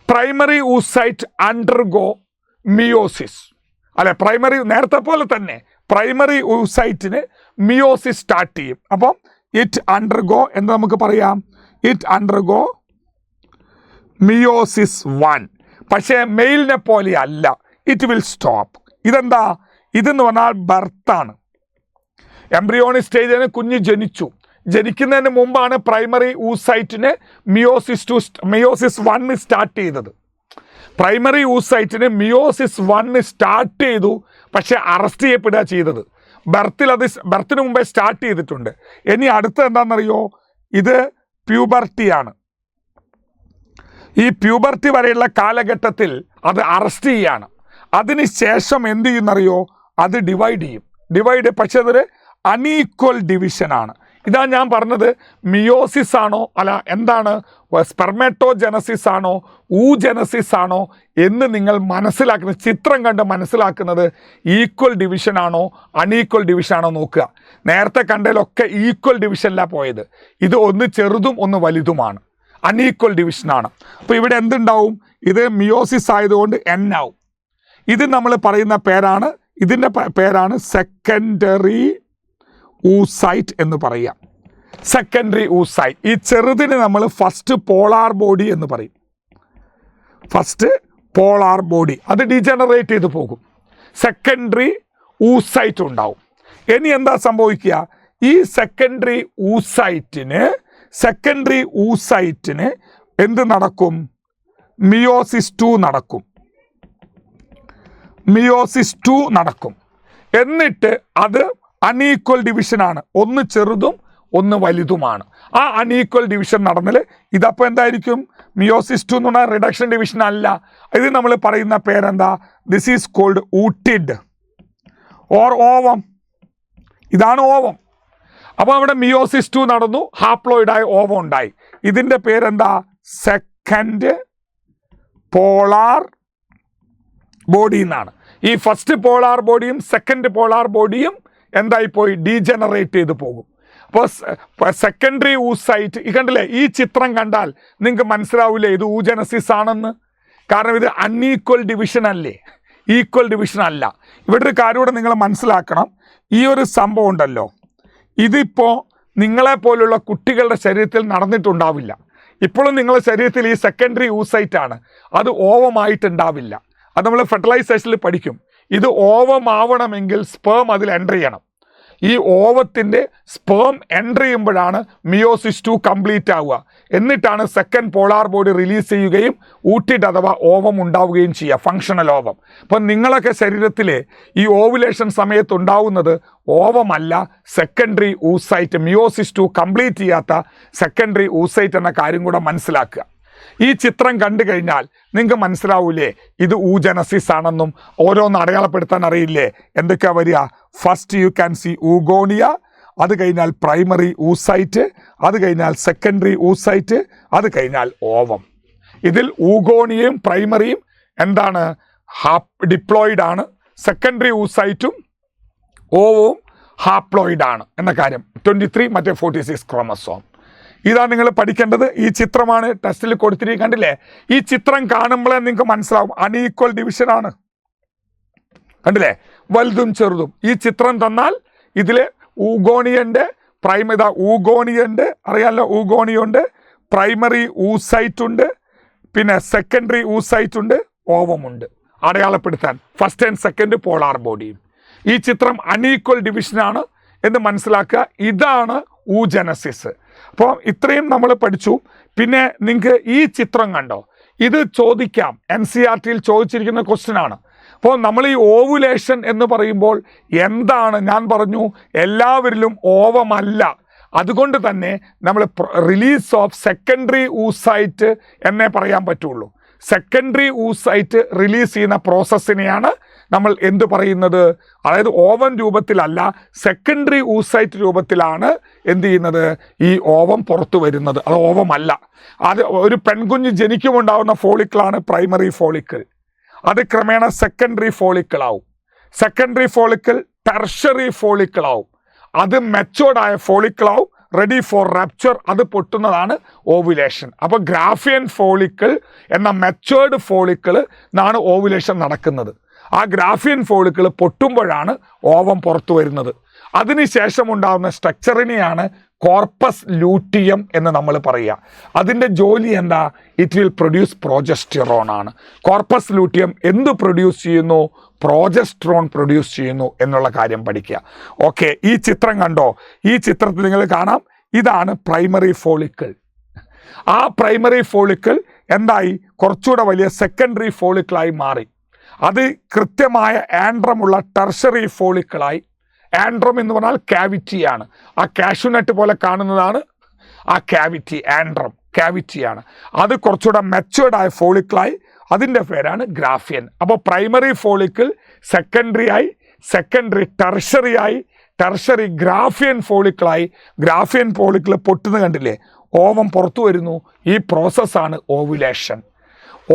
Primary oocyte undergo meiosis അല്ലെ. പ്രൈമറി നേരത്തെ പോലെ തന്നെ പ്രൈമറി ഊസൈറ്റിന് മിയോസിസ് സ്റ്റാർട്ട് ചെയ്യും. അപ്പം ഇറ്റ് അണ്ടർഗോ എന്ന് നമുക്ക് പറയാം, ഇറ്റ് അണ്ടർഗോ മിയോസിസ് 1. പക്ഷേ മെയിലിനെ പോലെ അല്ല, ഇറ്റ് വിൽ സ്റ്റോപ്പ്. ഇതെന്താ? ഇതെന്ന് പറഞ്ഞാൽ ബർത്താണ്. എംബ്രിയോണിക് സ്റ്റേജിന് കുഞ്ഞ് ജനിക്കുന്നതിന് മുമ്പാണ് പ്രൈമറി ഊസൈറ്റിന് മിയോസിസ് 1 സ്റ്റാർട്ട് ചെയ്തത്. പ്രൈമറി ഊസൈറ്റിന് മിയോസിസ് 1 സ്റ്റാർട്ട് ചെയ്തു, പക്ഷെ അറസ്റ്റ് ചെയ്യപ്പെടുക ചെയ്തത്. ബർത്തിന് മുമ്പേ സ്റ്റാർട്ട് ചെയ്തിട്ടുണ്ട്. ഇനി അടുത്ത എന്താണെന്നറിയോ? ഇത് പ്യൂബർട്ടിയാണ്. ഈ പ്യൂബർട്ടി വരെയുള്ള കാലഘട്ടത്തിൽ അത് അറസ്റ്റ് ചെയ്യാണ്. അതിന് ശേഷം എന്ത് ചെയ്യുന്നറിയോ? അത് ഡിവൈഡ് ചെയ്യും. പക്ഷേ അതൊരു അൺഈക്വൽ ഡിവിഷനാണ്. ഇതാ ഞാൻ പറഞ്ഞത്. മിയോസിസ് ആണോ അല്ല എന്താണ്, സ്പെർമേറ്റോജനസിസ് ആണോ ഊജനസിസ് ആണോ എന്ന് നിങ്ങൾ മനസ്സിലാക്കുന്നത്, ചിത്രം കണ്ട് മനസ്സിലാക്കുന്നത് ഈക്വൽ ഡിവിഷൻ ആണോ അൺഈക്വൽ ഡിവിഷൻ ആണോ നോക്കുക. നേരത്തെ കണ്ടതിലൊക്കെ ഈക്വൽ ഡിവിഷനിലാണ് പോയത്. ഇത് ഒന്ന് ചെറുതും ഒന്ന് വലുതുമാണ്, അൺഈക്വൽ ഡിവിഷനാണ്. അപ്പോൾ ഇവിടെ എന്തുണ്ടാവും? ഇത് മിയോസിസ് ആയതുകൊണ്ട് n ആവും. ഇത് നമ്മൾ പറയുന്ന പേരാണ്, ഇതിൻ്റെ പേരാണ് സെക്കൻഡറി ഊസൈറ്റ് എന്ന് പറയാം. Secondary oocyte. ഈ ചെറുതിന് നമ്മൾ ഫസ്റ്റ് പോളാർ ബോഡി എന്ന് പറയും. ഫസ്റ്റ് പോളാർ ബോഡി അത് ഡീജനറേറ്റ് ചെയ്ത് പോകും. സെക്കൻഡറി ഊസൈറ്റ് ഉണ്ടാവും. ഇനി എന്താ സംഭവിക്കുക? ഈ സെക്കൻഡറി ഊസൈറ്റിന് എന്ത് നടക്കും? മിയോസിസ് 2 നടക്കും. എന്നിട്ട് അത് അൺഈക്വൽ ഡിവിഷനാണ്. ഒന്ന് ചെറുതും ഒന്ന് വലുതുമാണ്. ആ അൺഈക്വൽ ഡിവിഷൻ നടന്നാൽ ഇതപ്പോൾ എന്തായിരിക്കും? മിയോസിസ് 2 എന്ന് പറഞ്ഞാൽ റിഡക്ഷൻ ഡിവിഷൻ അല്ല. ഇത് നമ്മൾ പറയുന്ന പേരെന്താ? This is called ootid or ovum. ഇതാണ് ഓവം. അപ്പോൾ അവിടെ മിയോസിസ് 2 നടന്നു, ഹാപ്ലോയിഡായ ഓവം ഉണ്ടായി. ഇതിൻ്റെ പേരെന്താ? സെക്കൻഡ് പോളാർ ബോഡി എന്നാണ്. ഈ ഫസ്റ്റ് പോളാർ ബോഡിയും സെക്കൻഡ് പോളാർ ബോഡിയും എന്തായിപ്പോയി? ഡീജനറേറ്റ് ചെയ്ത് പോകും. അപ്പോൾ സെക്കൻഡറി ഊസൈറ്റ് കണ്ടില്ലേ? ഈ ചിത്രം കണ്ടാൽ നിങ്ങൾക്ക് മനസ്സിലാവില്ലേ ഇത് ഊജനസിസ് ആണെന്ന്? കാരണം ഇത് അൺഈക്വൽ ഡിവിഷൻ അല്ലേ, ഈക്വൽ ഡിവിഷൻ അല്ല. ഇവിടെ ഒരു കാര്യം കൂടെ നിങ്ങൾ മനസ്സിലാക്കണം. ഈ ഒരു സംഭവം ഉണ്ടല്ലോ, ഇതിപ്പോൾ നിങ്ങളെപ്പോലുള്ള കുട്ടികളുടെ ശരീരത്തിൽ നടന്നിട്ടുണ്ടാവില്ല. ഇപ്പോഴും നിങ്ങളുടെ ശരീരത്തിൽ ഈ സെക്കൻഡറി ഊസൈറ്റ് ആണ്, അത് ഓവമായിട്ടുണ്ടാവില്ല. അത് നമ്മൾ ഫെർട്ടിലൈസേഷനിൽ പഠിക്കും. ഇത് ഓവമാവണമെങ്കിൽ സ്പേം അതിൽ എൻ്റർ ചെയ്യണം. ഈ ഓവത്തിൻ്റെ സ്പേം എൻ്റർ ചെയ്യുമ്പോഴാണ് മിയോസിസ് 2 കംപ്ലീറ്റ് ആവുക. എന്നിട്ടാണ് സെക്കൻഡ് പോളാർ ബോഡി റിലീസ് ചെയ്യുകയും ഊട്ടിഡ് അഥവാ ഓവം ഉണ്ടാവുകയും ചെയ്യുക, ഫങ്ഷണൽ ഓവം. അപ്പം നിങ്ങളൊക്കെ ശരീരത്തിൽ ഈ ഓവുലേഷൻ സമയത്ത് ഉണ്ടാവുന്നത് ഓവമല്ല, സെക്കൻഡറി ഊസൈറ്റ്, മിയോസിസ് 2 കംപ്ലീറ്റ് ചെയ്യാത്ത സെക്കൻഡറി ഊസൈറ്റ് എന്ന കാര്യം കൂടെ മനസ്സിലാക്കുക. ഈ ചിത്രം കണ്ടു കഴിഞ്ഞാൽ നിങ്ങൾക്ക് മനസ്സിലാവൂലേ ഇത് ഊജനസിസ് ആണെന്നും ഓരോന്ന് അടയാളപ്പെടുത്താൻ അറിയില്ലേ? എന്തൊക്കെയാ വരിക? First you can see oogonia, അത് കഴിഞ്ഞാൽ പ്രൈമറി ഊസൈറ്റ്, അത് കഴിഞ്ഞാൽ സെക്കൻഡറി ഊസൈറ്റ്, അത് കഴിഞ്ഞാൽ ഓവം. ഇതിൽ ഊഗോണിയയും പ്രൈമറിയും എന്താണ്? ഡിപ്ലോയിഡ് ആണ്. സെക്കൻഡറി ഊസൈറ്റും ഓവവും ഹാപ്ലോയിഡ് ആണ് എന്ന കാര്യം. 23 മറ്റേ 46 ക്രോമസോം. ഇതാണ് നിങ്ങൾ പഠിക്കേണ്ടത്. ഈ ചിത്രമാണ് ടെസ്റ്റിൽ കൊടുത്തിരിക്കുന്നത്, കണ്ടില്ലേ? ഈ ചിത്രം കാണുമ്പോഴേ നിങ്ങൾക്ക് മനസ്സിലാവും അൺഈക്വൽ ഡിവിഷനാണ്. കണ്ടില്ലേ? വലുതും ചെറുതും. ഈ ചിത്രം തന്നാൽ ഇതിൽ ഊഗോണിയുണ്ട്, ഊഗോണിയുണ്ട്, അറിയാമല്ലോ, ഊഗോണിയുണ്ട്, പ്രൈമറി ഊസൈറ്റ് ഉണ്ട്, പിന്നെ സെക്കൻഡറി ഊസൈറ്റ് ഉണ്ട്, ഓവമുണ്ട്. അടയാളപ്പെടുത്താൻ ഫസ്റ്റ് ആൻഡ് സെക്കൻഡ് പോളാർ ബോഡിയും. ഈ ചിത്രം അൺഈക്വൽ ഡിവിഷനാണ് എന്ന് മനസ്സിലാക്കുക. ഇതാണ് ഊജനസിസ്. അപ്പോൾ ഇത്രയും നമ്മൾ പഠിച്ചു. പിന്നെ നിങ്ങൾക്ക് ഈ ചിത്രം കണ്ടോ? ഇത് ചോദിക്കാം, NCERT-യിൽ ചോദിച്ചിരിക്കുന്ന ക്വസ്റ്റ്യൻ ആണ്. അപ്പോൾ നമ്മൾ ഈ ഓവുലേഷൻ എന്ന് പറയുമ്പോൾ എന്താണ്? ഞാൻ പറഞ്ഞു എല്ലാവരിലും ഓവമല്ല. അതുകൊണ്ട് തന്നെ നമ്മൾ റിലീസ് ഓഫ് സെക്കൻഡറി ഊസൈറ്റ് എന്നേ പറയാൻ പറ്റുള്ളൂ. സെക്കൻഡറി ഊസൈറ്റ് റിലീസ് ചെയ്യുന്ന പ്രോസസ്സിനെയാണ് നമ്മൾ എന്ത് പറയുന്നത്? അതായത് ഓവം രൂപത്തിലല്ല, സെക്കൻഡറി ഊസൈറ്റ് രൂപത്തിലാണ് എന്ത് ചെയ്യുന്നത്? ഈ ഓവം പുറത്തു വരുന്നത്. അത് ഓവമല്ല. അത് ഒരു പെൺകുഞ്ഞ് ജനിക്കുമുണ്ടാവുന്ന ഫോളിക്കിളാണ് പ്രൈമറി ഫോളിക്കിൾ. അത് ക്രമേണ സെക്കൻഡറി ഫോളിക്കിളാവും. സെക്കൻഡറി ഫോളിക്കിൾ ടെർഷറി ഫോളിക്കിളാവും. അത് മെച്ചോർഡായ ഫോളിക്കിളാവും, റെഡി ഫോർ റപ്ചർ. അത് പൊട്ടുന്നതാണ് ഓവുലേഷൻ. അപ്പോൾ ഗ്രാഫിയൻ ഫോളിക്കിൾ എന്ന മെച്ചേർഡ് ഫോളിക്കിൾ നിന്നാണ് ഓവുലേഷൻ നടക്കുന്നത്. ആ ഗ്രാഫിയൻ ഫോളിക്കിൾ പൊട്ടുമ്പോഴാണ് ഓവം പുറത്തു വരുന്നത്. അതിനുശേഷം ഉണ്ടാകുന്ന സ്ട്രക്ചറിനെയാണ് കോർപ്പസ് ലൂട്ടിയം എന്ന് നമ്മൾ പറയുക. അതിൻ്റെ ജോലി എന്താ? ഇറ്റ് വിൽ പ്രൊഡ്യൂസ് പ്രോജസ്റ്റിറോൺ ആണ്. കോർപ്പസ് ലൂട്ടിയം എന്ത് പ്രൊഡ്യൂസ് ചെയ്യുന്നു? പ്രോജസ്ട്രോൺ പ്രൊഡ്യൂസ് ചെയ്യുന്നു എന്നുള്ള കാര്യം പഠിക്കുക. ഓക്കെ, ഈ ചിത്രം കണ്ടോ? ഈ ചിത്രത്തിൽ നിങ്ങൾ കാണാം, ഇതാണ് പ്രൈമറി ഫോളിക്കിൾ. ആ പ്രൈമറി ഫോളിക്കിൾ എന്തായി? കുറച്ചുകൂടെ വലിയ സെക്കൻഡറി ഫോളിക്കിളായി മാറി. അത് കൃത്യമായ ആൻഡ്രമുള്ള ടെർഷറി ഫോളിക്കിളായി. ആൻഡ്രം എന്ന് പറഞ്ഞാൽ ക്യാവിറ്റിയാണ്. ആ കാഷ്യൂനട്ട് പോലെ കാണുന്നതാണ് ആ ക്യാവിറ്റി. ആൻഡ്രം ക്യാവിറ്റിയാണ്. അത് കുറച്ചുകൂടെ മെച്ചേർഡായ ഫോളിക്കിളായി. അതിൻ്റെ പേരാണ് ഗ്രാഫിയൻ. അപ്പോൾ പ്രൈമറി ഫോളിക്കിൾ സെക്കൻഡറി ആയി, സെക്കൻഡറി ടെർഷറി ആയി, ടെർഷറി ഗ്രാഫിയൻ ഫോളിക്കിളായി. ഗ്രാഫിയൻ ഫോളിക്കിൾ പൊട്ടുന്നത് കണ്ടില്ലേ? ഓവം പുറത്തു വരുന്നു. ഈ പ്രോസസ്സാണ് ഓവുലേഷൻ.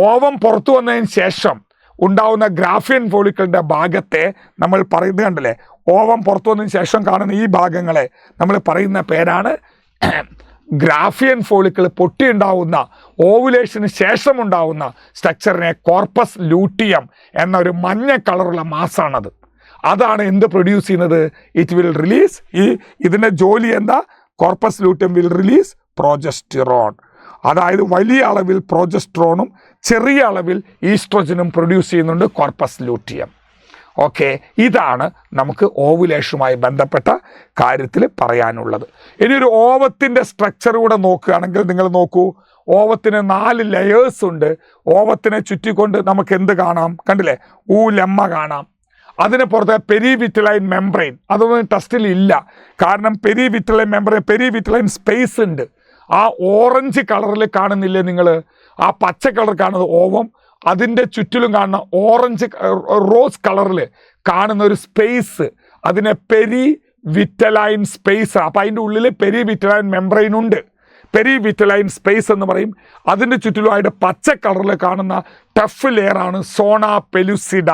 ഓവം പുറത്തു വന്നതിന് ശേഷം ഉണ്ടാവുന്ന ഗ്രാഫിയൻ ഫോളിക്കിളിൻ്റെ ഭാഗത്തെ നമ്മൾ പറയുന്നത് കണ്ടില്ലേ? ഓവം പുറത്തു വന്നതിന് ശേഷം കാണുന്ന ഈ ഭാഗങ്ങളെ നമ്മൾ പറയുന്ന പേരാണ് ഗ്രാഫിയൻ ഫോളിക്കിൾ. പൊട്ടിയുണ്ടാവുന്ന ഓവുലേഷന് ശേഷം ഉണ്ടാവുന്ന സ്ട്രക്ചറിനെ കോർപ്പസ് ലൂട്ടിയം എന്നൊരു മഞ്ഞ കളറുള്ള മാസാണത്. അതാണ് എന്ത് പ്രൊഡ്യൂസ് ചെയ്യുന്നത്? It will release. ഇതിൻ്റെ ജോലി എന്താ? Corpus luteum will release progesterone. അതായത് വലിയ അളവിൽ പ്രോജസ്ട്രോണും ചെറിയ അളവിൽ ഈസ്ട്രോജനും പ്രൊഡ്യൂസ് ചെയ്യുന്നുണ്ട് കോർപ്പസ് ലൂട്ടിയം. ഓക്കെ, ഇതാണ് നമുക്ക് ഓവുലേഷനുമായി ബന്ധപ്പെട്ട കാര്യത്തിൽ പറയാനുള്ളത്. ഇനി ഒരു ഓവത്തിൻ്റെ സ്ട്രക്ചർ കൂടെ നോക്കുകയാണെങ്കിൽ നിങ്ങൾ നോക്കൂ, ഓവത്തിന് 4 ലെയേഴ്സ് ഉണ്ട്. ഓവത്തിനെ ചുറ്റിക്കൊണ്ട് നമുക്ക് എന്ത് കാണാം? കണ്ടില്ലേ? ലെമ്മ കാണാം. അതിന് പുറത്തെ പെരിവിറ്റലൈൻ മെംബ്രെയിൻ. അതൊന്നും ടെസ്റ്റിൽ ഇല്ല. കാരണം പെരിവിറ്റലൈൻ സ്പേസ് ഉണ്ട്. ആ ഓറഞ്ച് കളറിൽ കാണുന്നില്ലേ നിങ്ങൾ? ആ പച്ച കളർ കാണുന്നത് ഓവം. അതിൻ്റെ ചുറ്റിലും കാണുന്ന ഓറഞ്ച് റോസ് കളറിൽ കാണുന്ന ഒരു സ്പേസ്, അതിനെ പെരിവിറ്റലൈൻ സ്പേസ്. അപ്പം അതിൻ്റെ ഉള്ളിൽ പെരിവിറ്റലൈൻ മെംബ്രെയിൻ ഉണ്ട്. പെരിവിറ്റലൈൻ സ്പേസ് എന്ന് പറയും. അതിൻ്റെ ചുറ്റിലുമായിട്ട് പച്ച കളറിൽ കാണുന്ന ടഫ് ലെയറാണ് സോണ പെലുസിഡ.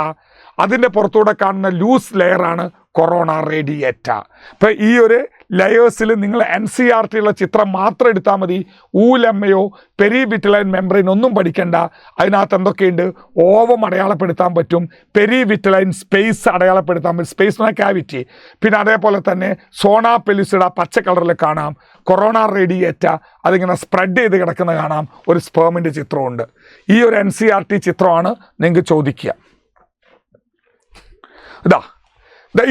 അതിൻ്റെ പുറത്തൂടെ കാണുന്ന ലൂസ് ലെയറാണ് കൊറോണ റേഡിയേറ്റ. ഇപ്പം ഈ ഒരു ലെയേഴ്സിൽ നിങ്ങൾ NCERT-യുള്ള ചിത്രം മാത്രം എടുത്താൽ മതി. ഊലെമ്മയോ പെരിവിറ്റലൈൻ മെംബ്രെയിൻ ഒന്നും പഠിക്കണ്ട. അതിനകത്ത് എന്തൊക്കെയുണ്ട്? ഓവം അടയാളപ്പെടുത്താൻ പറ്റും, പെരിവിറ്റലൈൻ സ്പേസ് അടയാളപ്പെടുത്താൻ പറ്റും, സ്പേസ് എന്ന ക്യാവിറ്റി. പിന്നെ അതേപോലെ തന്നെ സോണ പെലുസിഡ പച്ച കളറിൽ കാണാം. കൊറോണ റേഡിയേറ്റ അതിങ്ങനെ സ്പ്രെഡ് ചെയ്ത് കിടക്കുന്ന കാണാം. ഒരു സ്പേമിൻ്റെ ചിത്രമുണ്ട്. ഈ ഒരു NCERT ചിത്രമാണ് നിങ്ങൾക്ക് ചോദിക്കുക.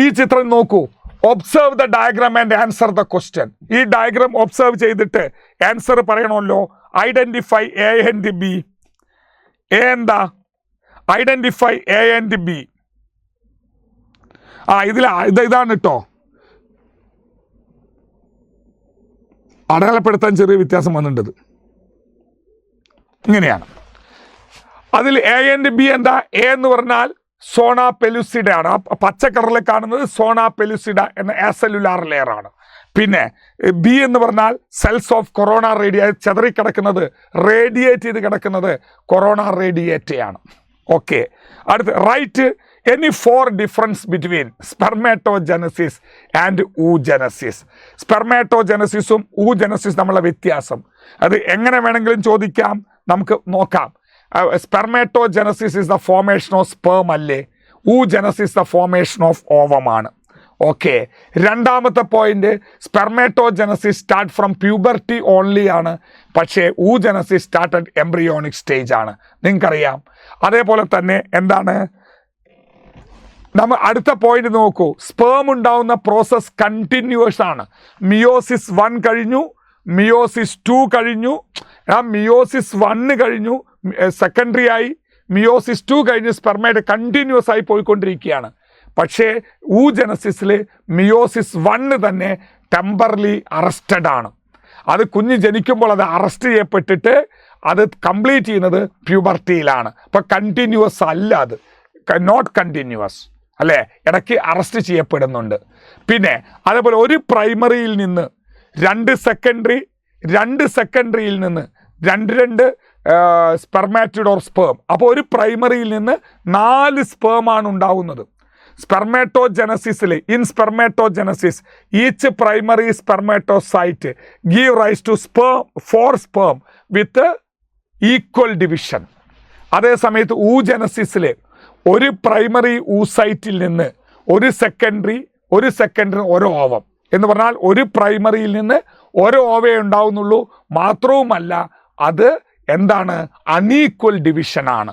ഈ ചിത്രം നോക്കൂ. Observe the diagram and answer the question. ഈ ഡയഗ്രാം ഒബ്സർവ് ചെയ്തിട്ട് ആൻസർ പറയണമല്ലോ. Identify A and B. A എന്താ? Identify A and B. ഇതാണ് കേട്ടോ. അടയാളപ്പെടുത്താൻ ചെറിയ വ്യത്യാസം വന്നിട്ടുണ്ട്. ഇങ്ങനെയാണ്. അതിൽ എ ആൻഡ് ബി എന്താ? എ എന്ന് പറഞ്ഞാൽ സോണ പെലുസിഡ ആണ്. ആ പച്ച കളറിൽ കാണുന്നത് സോണ പെലുസിഡ എന്ന ആസെല്ലുലാർ ലെയർ ആണ്. പിന്നെ ബി എന്ന് പറഞ്ഞാൽ സെൽസ് ഓഫ് കൊറോണ ചെതറിക്കിടക്കുന്നത്, റേഡിയേറ്റ് ചെയ്ത് കിടക്കുന്നത് കൊറോണ റേഡിയേറ്റ് ആണ്. ഓക്കെ. അടുത്ത് write any 4 difference between spermatogenesis and oogenesis. സ്പെർമാറ്റോജനസിസും ഊജനസിസ് തമ്മിലുള്ള വ്യത്യാസം അത് എങ്ങനെ വേണമെങ്കിലും ചോദിക്കാം, നമുക്ക് നോക്കാം. Spermatogenesis is the formation of sperm അല്ലേ? ഊജനസിസ് ദ ഫോർമേഷൻ ഓഫ് ഓവമാണ്. ഓക്കെ. രണ്ടാമത്തെ point, spermatogenesis start from puberty only ആണ്, പക്ഷേ oogenesis start at embryonic stage ആണ്. നിങ്ങൾക്കറിയാം. അതേപോലെ തന്നെ എന്താണ് നമ്മൾ അടുത്ത പോയിന്റ് നോക്കൂ. സ്പേം ഉണ്ടാവുന്ന പ്രോസസ് കണ്ടിന്യൂസ് ആണ്. മിയോസിസ് 1 കഴിഞ്ഞു, മിയോസിസ് 2 കഴിഞ്ഞു, മിയോസിസ് 1 കഴിഞ്ഞു, സെക്കൻഡറി ആയി, മിയോസിസ് 2 കഴിഞ്ഞ് സ്പെർമേറ്റ് കണ്ടിന്യൂസ് ആയി പോയിക്കൊണ്ടിരിക്കുകയാണ്. പക്ഷേ ഊജനസിസിൽ മിയോസിസ് 1 തന്നെ ടെമ്പറലി അറസ്റ്റഡ് ആണ്. അത് കുഞ്ഞ് ജനിക്കുമ്പോൾ അത് അറസ്റ്റ് ചെയ്യപ്പെട്ടിട്ട് അത് കംപ്ലീറ്റ് ചെയ്യുന്നത് പ്യൂബർട്ടിയിലാണ്. അപ്പോൾ കണ്ടിന്യൂസ് അല്ല, അത് നോട്ട് കണ്ടിന്യൂസ് അല്ലേ, ഇടയ്ക്ക് അറസ്റ്റ് ചെയ്യപ്പെടുന്നുണ്ട്. പിന്നെ അതേപോലെ ഒരു പ്രൈമറിയിൽ നിന്ന് 2 സെക്കൻഡറിയിൽ നിന്ന് 2 സ്പെർമാറ്റിഡ് ഓർ സ്പേം. അപ്പോൾ ഒരു പ്രൈമറിയിൽ നിന്ന് 4 സ്പേമാണ് ഉണ്ടാവുന്നത്. സ്പെർമാറ്റോജനസിസിൽ in spermatogenesis each primary spermatocyte give rise to 4 sperm with equal division. അതേ സമയത്ത് ഊജനസിസിൽ ഒരു പ്രൈമറി ഊസൈറ്റിൽ നിന്ന് ഒരു സെക്കൻഡറി ഒരു ഓവം എന്ന് പറഞ്ഞാൽ ഒരു പ്രൈമറിയിൽ നിന്ന് ഒരു ഓവേ ഉണ്ടാവുന്നുള്ളൂ. മാത്രവുമല്ല അത് എന്താണ്? അൺഈക്വൽ ഡിവിഷൻ ആണ്.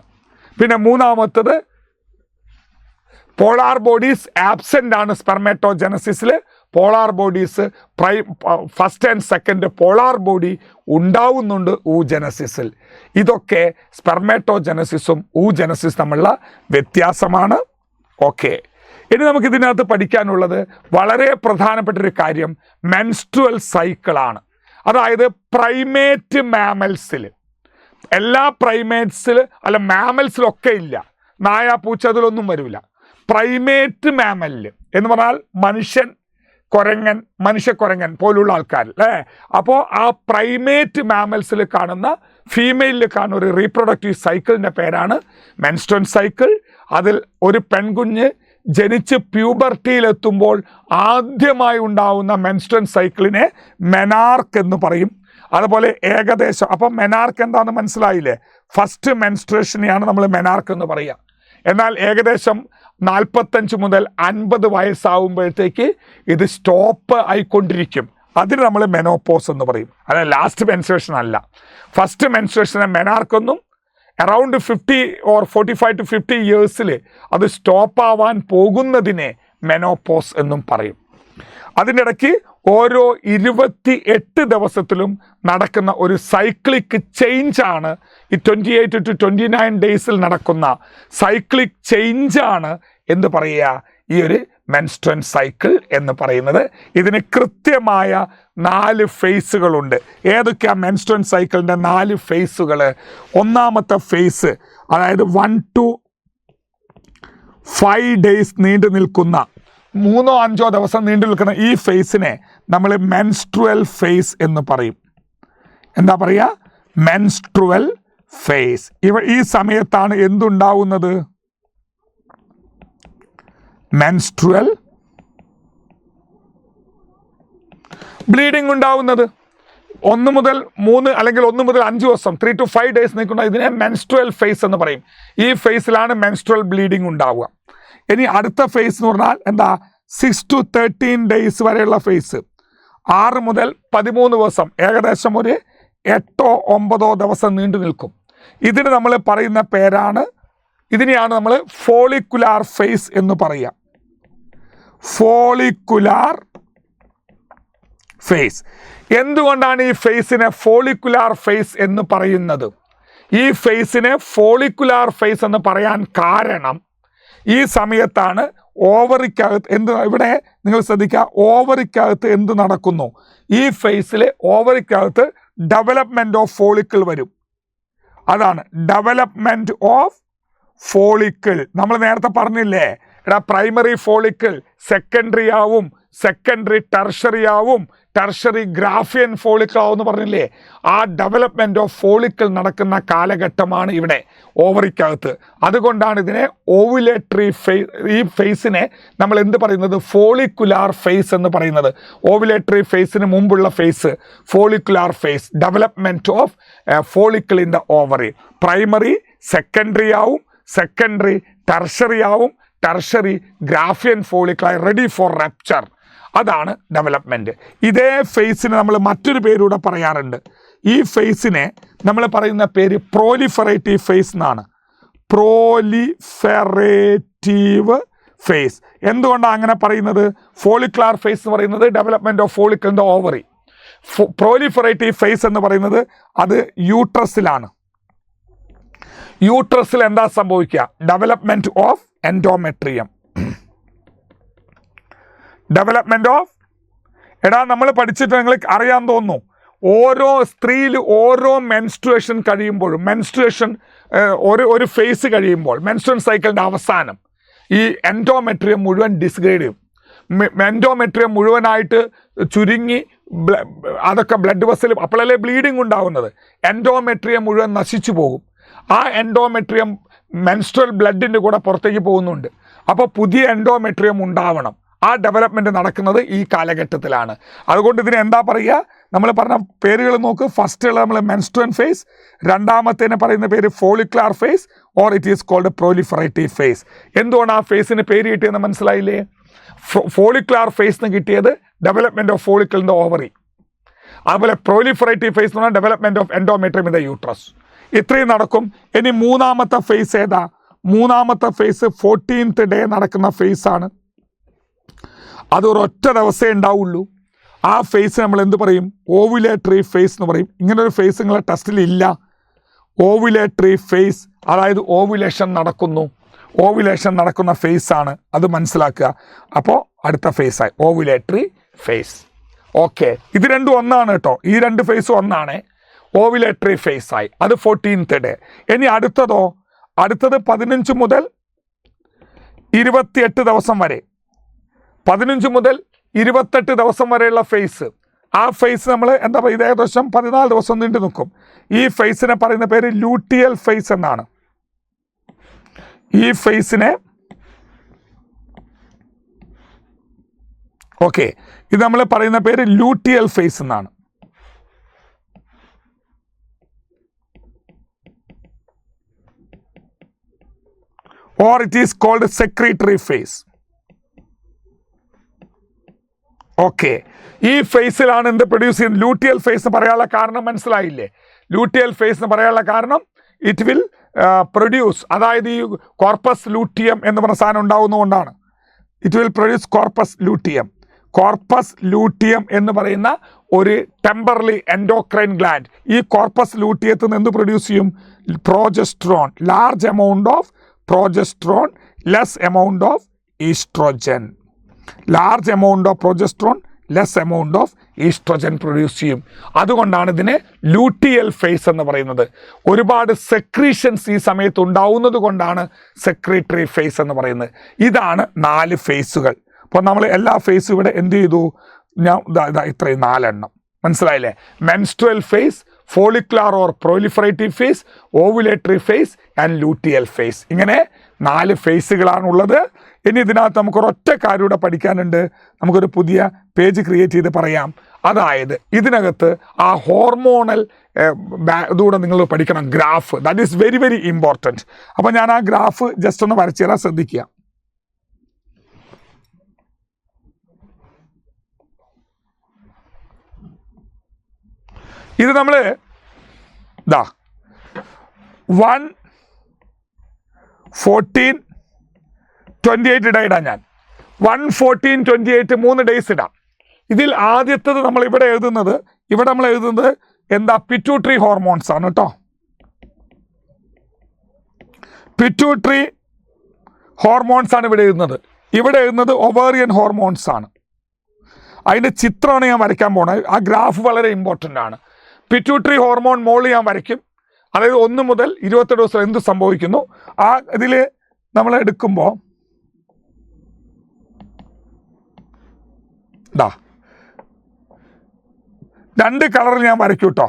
പിന്നെ മൂന്നാമത്തത് പോളാർ ബോഡീസ് ആബ്സെൻ്റ് ആണ് സ്പെർമാറ്റോജനസിസിൽ. Polar bodies first and second polar body ഉണ്ടാവുന്നുണ്ട് ഊജനസിസിൽ. ഇതൊക്കെ സ്പെർമാറ്റോജനസിസും ഊജനസിസ് തമ്മിലുള്ള വ്യത്യാസമാണ്. ഓക്കെ. ഇനി നമുക്ക് ഇതിനകത്ത് പഠിക്കാനുള്ളത് വളരെ പ്രധാനപ്പെട്ടൊരു കാര്യം മെൻസ്ട്രുവൽ സൈക്കിളാണ്. അതായത് പ്രൈമേറ്റ് മാമൽസിൽ, എല്ലാ പ്രൈമേറ്റ്സിൽ അല്ല മാമൽസിലൊക്കെ ഇല്ല, നായ പൂച്ച അതിലൊന്നും വരില്ല. പ്രൈമേറ്റ് മാമലിൽ എന്ന് പറഞ്ഞാൽ മനുഷ്യക്കുരങ്ങൻ പോലുള്ള ആൾക്കാർ അല്ലേ. അപ്പോൾ ആ പ്രൈമേറ്റ് മാമൽസിൽ കാണുന്ന ഫീമെയിലിൽ കാണുന്ന ഒരു റീപ്രൊഡക്റ്റീവ് സൈക്കിളിൻ്റെ പേരാണ് മെൻസ്ട്രുവൽ സൈക്കിൾ. അതിൽ ഒരു പെൺകുഞ്ഞ് ജനിച്ച് പ്യൂബർട്ടിയിലെത്തുമ്പോൾ ആദ്യമായി ഉണ്ടാവുന്ന മെൻസ്ട്രുവൽ സൈക്കിളിനെ മെനാർക്ക് എന്ന് പറയും. അതുപോലെ ഏകദേശം അപ്പം മെനാർക്ക് എന്താണെന്ന് മനസ്സിലായില്ലേ? ഫസ്റ്റ് മെൻസ്ട്രേഷനെയാണ് നമ്മൾ മെനാർക്ക് എന്ന് പറയുക. എന്നാൽ ഏകദേശം 45 മുതൽ 50 വയസ്സാവുമ്പോഴത്തേക്ക് ഇത് സ്റ്റോപ്പ് ആയിക്കൊണ്ടിരിക്കും. അതിന് നമ്മൾ മെനോപോസ് എന്ന് പറയും. അല്ല, ലാസ്റ്റ് മെൻസ്ട്രേഷൻ അല്ല. ഫസ്റ്റ് മെൻസ്ട്രേഷനെ മെനാർക്കെന്നും അറൗണ്ട് 50 or 45 to 50 ഇയേഴ്സിൽ അത് സ്റ്റോപ്പ് ആവാൻ പോകുന്നതിനെ മെനോപോസ് എന്നും പറയും. അതിൻ്റെ ഇടയ്ക്ക് ഓരോ 28 ദിവസത്തിലും നടക്കുന്ന ഒരു സൈക്ലിക് ചേഞ്ചാണ് ഈ 28 to 29 ഡേയ്സിൽ നടക്കുന്ന സൈക്ലിക് ചേഞ്ചാണ് എന്ന് പറയുക ഈ ഒരു മെൻസ്ട്രുവൽ സൈക്കിൾ എന്ന് പറയുന്നത്. ഇതിന് കൃത്യമായ 4 ഫേസുകളുണ്ട്. ഏതൊക്കെയാണ് മെൻസ്ട്രുവൽ സൈക്കിളിൻ്റെ 4 ഫേസുകൾ? ഒന്നാമത്തെ ഫേസ്, അതായത് 1 to 5 ഡേയ്സ് നീണ്ടു നിൽക്കുന്ന 3-5 ദിവസം നീണ്ടു നിൽക്കുന്ന ഈ ഫേസിനെ നമ്മൾ മെൻസ്ട്രുവൽ ഫേസ് എന്ന് പറയും. എന്താ പറയുക? Menstrual phase. ഈ സമയത്താണ് എന്തുണ്ടാവുന്നത്? മെൻസ്ട്രുവൽ ബ്ലീഡിംഗ് ഉണ്ടാവുന്നത്. 1 മുതൽ 3 അല്ലെങ്കിൽ 1 മുതൽ 5 ദിവസം 3 to 5 ഡേയ്സ് നിൽക്കുന്ന ഇതിനെ മെൻസ്ട്രുവൽ ഫേസ് എന്ന് പറയും. ഈ ഫേസിലാണ് മെൻസ്ട്രുവൽ ബ്ലീഡിംഗ് ഉണ്ടാവുക. ഇനി അടുത്ത ഫേസ് എന്ന് പറഞ്ഞാൽ എന്താ? 6 to 13 ഡേയ്സ് വരെയുള്ള ഫേസ്. 6 മുതൽ 13 ദിവസം, ഏകദേശം ഒരു 8-9 ദിവസം നീണ്ടു നിൽക്കും. ഇതിന് നമ്മൾ പറയുന്ന പേരാണ്, ഇതിനെയാണ് നമ്മൾ ഫോളിക്കുലാർ ഫേസ് എന്ന് പറയുക. Follicular phase. എന്തുകൊണ്ടാണ് ഈ ഫേസിനെ ഫോളിക്കുലാർ ഫേസ് എന്ന് പറയുന്നത്? ഈ ഫേസിനെ ഫോളിക്കുലാർ ഫേസ് എന്ന് പറയാൻ കാരണം ഈ സമയത്താണ് ഓവറിക്കകത്ത് ഇവിടെ നിങ്ങൾ ശ്രദ്ധിക്കുക, ഓവറിക്കകത്ത് എന്ത് നടക്കുന്നു? ഈ ഫേസിൽ ഓവറിക്കകത്ത് ഡെവലപ്മെന്റ് ഓഫ് ഫോളിക്കിൾ വരും. അതാണ് ഡെവലപ്മെന്റ് ഓഫ് ഫോളിക്കിൾ. നമ്മൾ നേരത്തെ പറഞ്ഞില്ലേ, പ്രൈമറി ഫോളിക്കിൾ സെക്കൻഡറി ആവും, സെക്കൻഡറി ടെർഷറി ആവും, ടെർഷറി ഗ്രാഫിയൻ ഫോളിക്കിൾ ആവും എന്ന് പറഞ്ഞില്ലേ? ആ ഡെവലപ്മെന്റ് ഓഫ് ഫോളിക്കിൾ നടക്കുന്ന കാലഘട്ടമാണ് ഇവിടെ ഓവറിക്കകത്ത്. അതുകൊണ്ടാണ് ഇതിനെ ഓവുലേറ്ററി ഈ ഫേസിനെ നമ്മൾ എന്ത് പറയുന്നത്? ഫോളിക്കുലാർ ഫേസ് എന്ന് പറയുന്നത്. ഓവുലേറ്ററി ഫേസിന് മുമ്പുള്ള phase follicular phase. Development of follicle in the ovary. Primary secondary ആവും, സെക്കൻഡറി ടെർഷറി ആവും, tertiary Graafian follicle ready for rupture. അതാണ് ഡെവലപ്മെൻറ്റ്. ഇതേ ഫേസിന് നമ്മൾ മറ്റൊരു പേരൂടെ പറയാറുണ്ട്. ഈ ഫേസിനെ നമ്മൾ പറയുന്ന പേര് പ്രോലിഫറേറ്റീവ് ഫേസ് എന്നാണ്. Proliferative phase. എന്തുകൊണ്ടാണ് അങ്ങനെ പറയുന്നത്? ഫോളിക്കുലാർ ഫേസ് എന്ന് പറയുന്നത് development of follicle in the ovary. Proliferative phase എന്ന് പറയുന്നത് അത് യൂട്രസിലാണ്. യൂട്രസിൽ എന്താ സംഭവിക്കുക? Development of endometrium. Development of നമ്മൾ പഠിച്ചിട്ട് നിങ്ങൾ അറിയാൻ തോന്നുന്നു, ഓരോ സ്ത്രീയിൽ ഓരോ മെൻസ്ട്രുവേഷൻ കഴിയുമ്പോഴും, മെൻസ്ട്രുവേഷൻ ഒരു ഫേസ് കഴിയുമ്പോൾ, മെൻസ്ട്രുവൽ സൈക്കിളിൻ്റെ അവസാനം ഈ എൻഡോമെട്രിയം മുഴുവൻ ഡിസ്ഗ്രേഡ് ചെയ്യും. എൻഡോമെട്രിയം മുഴുവനായിട്ട് ചുരുങ്ങി അതൊക്കെ ബ്ലഡ് വെസൽ, അപ്പോഴല്ലേ ബ്ലീഡിങ് ഉണ്ടാകുന്നത്. എൻഡോമെട്രിയം മുഴുവൻ നശിച്ചു പോകും. ആ എൻഡോമെട്രിയം മെൻസ്ട്രൽ ബ്ലഡിൻ്റെ കൂടെ പുറത്തേക്ക് പോകുന്നുണ്ട്. അപ്പോൾ പുതിയ എൻഡോമെട്രിയം ഉണ്ടാവണം. ആ ഡെവലപ്മെൻറ്റ് നടക്കുന്നത് ഈ കാലഘട്ടത്തിലാണ്. അതുകൊണ്ട് ഇതിന് എന്താ പറയുക? നമ്മൾ പറഞ്ഞ പേരുകൾ നോക്ക്. ഫസ്റ്റുള്ള നമ്മൾ മെൻസ്ട്രുവൽ ഫേസ്, രണ്ടാമത്തേനെ പറയുന്ന പേര് follicular phase or it is called proliferative phase. എന്തുകൊണ്ട് ആ ഫേസിന് പേര് കിട്ടിയെന്ന് മനസ്സിലായില്ലേ? ഫോളിക്കുലാർ ഫേസ് എന്ന് കിട്ടിയത് development of follicle in the ovary. അതുപോലെ പ്രോലിഫറേറ്റീവ് ഫേസ് എന്ന് പറഞ്ഞാൽ development of endometrium in the uterus. ഇത്രയും നടക്കും. ഇനി മൂന്നാമത്തെ ഫേസ് ഏതാ? മൂന്നാമത്തെ ഫേസ് 14th ഡേ നടക്കുന്ന ഫേസാണ്. അത് ഒരൊറ്റ ദിവസമേ ഉണ്ടാവുള്ളൂ. ആ ഫേസ് നമ്മൾ എന്ത് പറയും? ഓവുലേറ്ററി ഫേസ് എന്ന് പറയും. ഇങ്ങനൊരു ഫേസ് നിങ്ങളെ ടെസ്റ്റിൽ ഇല്ല. ഓവുലേറ്ററി ഫേസ്, അതായത് ഓവുലേഷൻ നടക്കുന്നു, ഓവുലേഷൻ നടക്കുന്ന ഫേസാണ്. അത് മനസ്സിലാക്കുക. അപ്പോൾ അടുത്ത ഫേസായി ഓവുലേറ്ററി ഫേസ്. ഓക്കെ, ഇത് രണ്ടും ഒന്നാണ് കേട്ടോ. ഈ രണ്ട് ഫേസും ഒന്നാണ്. ഓവുലേറ്ററി ഫേസായി, അത് 14th ഡേ. ഇനി അടുത്തതോ? അടുത്തത് 15 മുതൽ 28 ദിവസം വരെ. 15 മുതൽ 28 ദിവസം വരെയുള്ള ഫേസ്. ആ ഫേസ് നമ്മൾ എന്താ പറയുക? ഇത് ഏകദേശം 14 ദിവസം നീണ്ടു നിൽക്കും. ഈ ഫേസിനെ പറയുന്ന പേര് ലൂട്ടിയൽ ഫേസ് എന്നാണ്. ഈ ഫേസിനെ ഓക്കെ, ഇത് നമ്മൾ പറയുന്ന പേര് ലൂട്ടിയൽ ഫേസ് എന്നാണ്. or it is called secretory phase. Okay, ഈ ഫേസിലാണ് എന്ത് പ്രൊഡ്യൂസ് ചെയ്യുന്നത്? ലൂട്ടിയൽ ഫേസ് പറയാനുള്ള കാരണം മനസ്സിലായില്ലേ? ലൂട്ടിയൽ ഫേസ് എന്ന് പറയാനുള്ള കാരണം ഇറ്റ് വിൽ പ്രൊഡ്യൂസ്, അതായത് ഈ കോർപ്പസ് ലൂട്ടിയം എന്ന് പറഞ്ഞ സാധനം ഉണ്ടാവുന്നതുകൊണ്ടാണ്. It will produce corpus luteum. Corpus luteum എന്ന് പറയുന്ന ഒരു ടെമ്പറലി എൻഡോക്രൈൻ ഗ്ലാൻഡ്. ഈ കോർപ്പസ് ലൂട്ടിയത്തിൽ നിന്ന് എന്ത് പ്രൊഡ്യൂസ് ചെയ്യും? Progesterone. Large amount of progesterone, less amount of oestrogen. Large amount of progesterone, less amount of oestrogen produce ചെയ്യും. അതുകൊണ്ടാണ് ഇതിനെ ലൂട്ടിയൽ ഫേസ് എന്ന് പറയുന്നത്. ഒരുപാട് സെക്രീഷൻസ് ഈ സമയത്ത് ഉണ്ടാവുന്നത് കൊണ്ടാണ് സെക്രീറ്ററി ഫേസ് എന്ന് പറയുന്നത്. ഇതാണ് 4 ഫേസുകൾ. അപ്പോൾ നമ്മൾ എല്ലാ ഫേസും ഇവിടെ എന്ത് ചെയ്തു? ഞാൻ ഇത്രയും 4 എണ്ണം മനസ്സിലായില്ലേ? Menstrual phase, follicular or proliferative phase, ovulatory phase and luteal phase. ഇങ്ങനെ 4 ഫേസുകളാണുള്ളത്. ഇനി ഇതിനകത്ത് നമുക്കൊരൊറ്റ കാര്യം കൂടെ പഠിക്കാനുണ്ട്. നമുക്കൊരു പുതിയ പേജ് ക്രിയേറ്റ് ചെയ്ത് പറയാം. അതായത് ഇതിനകത്ത് ആ ഹോർമോണൽ ഇതുകൂടെ നിങ്ങൾ പഠിക്കണം. Graph, that is very very important. അപ്പോൾ ഞാൻ ആ ഗ്രാഫ് ജസ്റ്റ് ഒന്ന് വരച്ചു തരാൻ ശ്രദ്ധിക്കുക. ഇത് നമ്മൾ 1, 14, 28 ഇടാൻ ഞാൻ 114, 28 3 ഡേയ്സ് ഇടാം. ഇതിൽ ആദ്യത്തത് നമ്മൾ ഇവിടെ നമ്മൾ എഴുതുന്നത് എന്താ, പിറ്റ്യൂട്ടറി ഹോർമോൺസ് ആണ് കേട്ടോ. പിറ്റ്യൂട്ടറി ഹോർമോൺസ് ആണ് ഇവിടെ എഴുതുന്നത് ഒവേറിയൻ ഹോർമോൺസ് ആണ്. അതിൻ്റെ ചിത്രമാണ് ഞാൻ വരയ്ക്കാൻ പോണത്. ആ ഗ്രാഫ് വളരെ ഇമ്പോർട്ടൻ്റ് ആണ്. പിറ്റ്യൂട്ടറി ഹോർമോൺ മോള് ഞാൻ വരയ്ക്കും. അതായത് 1 മുതൽ 28 ദിവസം എന്ത് സംഭവിക്കുന്നു ആ ഇതിൽ നമ്മൾ എടുക്കുമ്പോൾ രണ്ട് കളറിൽ ഞാൻ വരയ്ക്കും കേട്ടോ.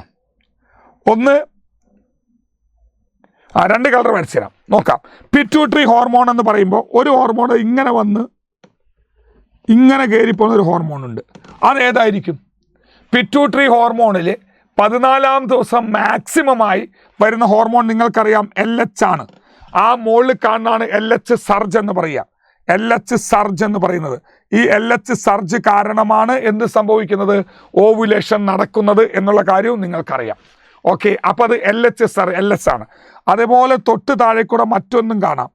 രണ്ട് കളർ വരച്ചു തരാം, നോക്കാം. പിറ്റ്യൂട്ടറി ഹോർമോൺ എന്ന് പറയുമ്പോൾ ഒരു ഹോർമോൺ ഇങ്ങനെ വന്ന് ഇങ്ങനെ കയറിപ്പോകുന്ന ഒരു ഹോർമോൺ ഉണ്ട്. അതേതായിരിക്കും? പിറ്റ്യൂട്ടറി ഹോർമോണിൽ 14-ാം ദിവസം മാക്സിമമായി വരുന്ന ഹോർമോൺ നിങ്ങൾക്കറിയാം LH ആണ്. ആ മുകളിൽ കാണുന്നതാണ് LH സർജ് എന്ന് പറയുക. LH സർജ് എന്ന് പറയുന്നത്, ഈ LH സർജ് കാരണമാണ് എന്ത് സംഭവിക്കുന്നത്, ഓവുലേഷൻ നടക്കുന്നത് എന്നുള്ള കാര്യവും നിങ്ങൾക്കറിയാം. ഓക്കെ, അപ്പോൾ അത് LH ആണ്. അതേപോലെ തൊട്ട് താഴെ കൂടെ മറ്റൊന്നും കാണാം.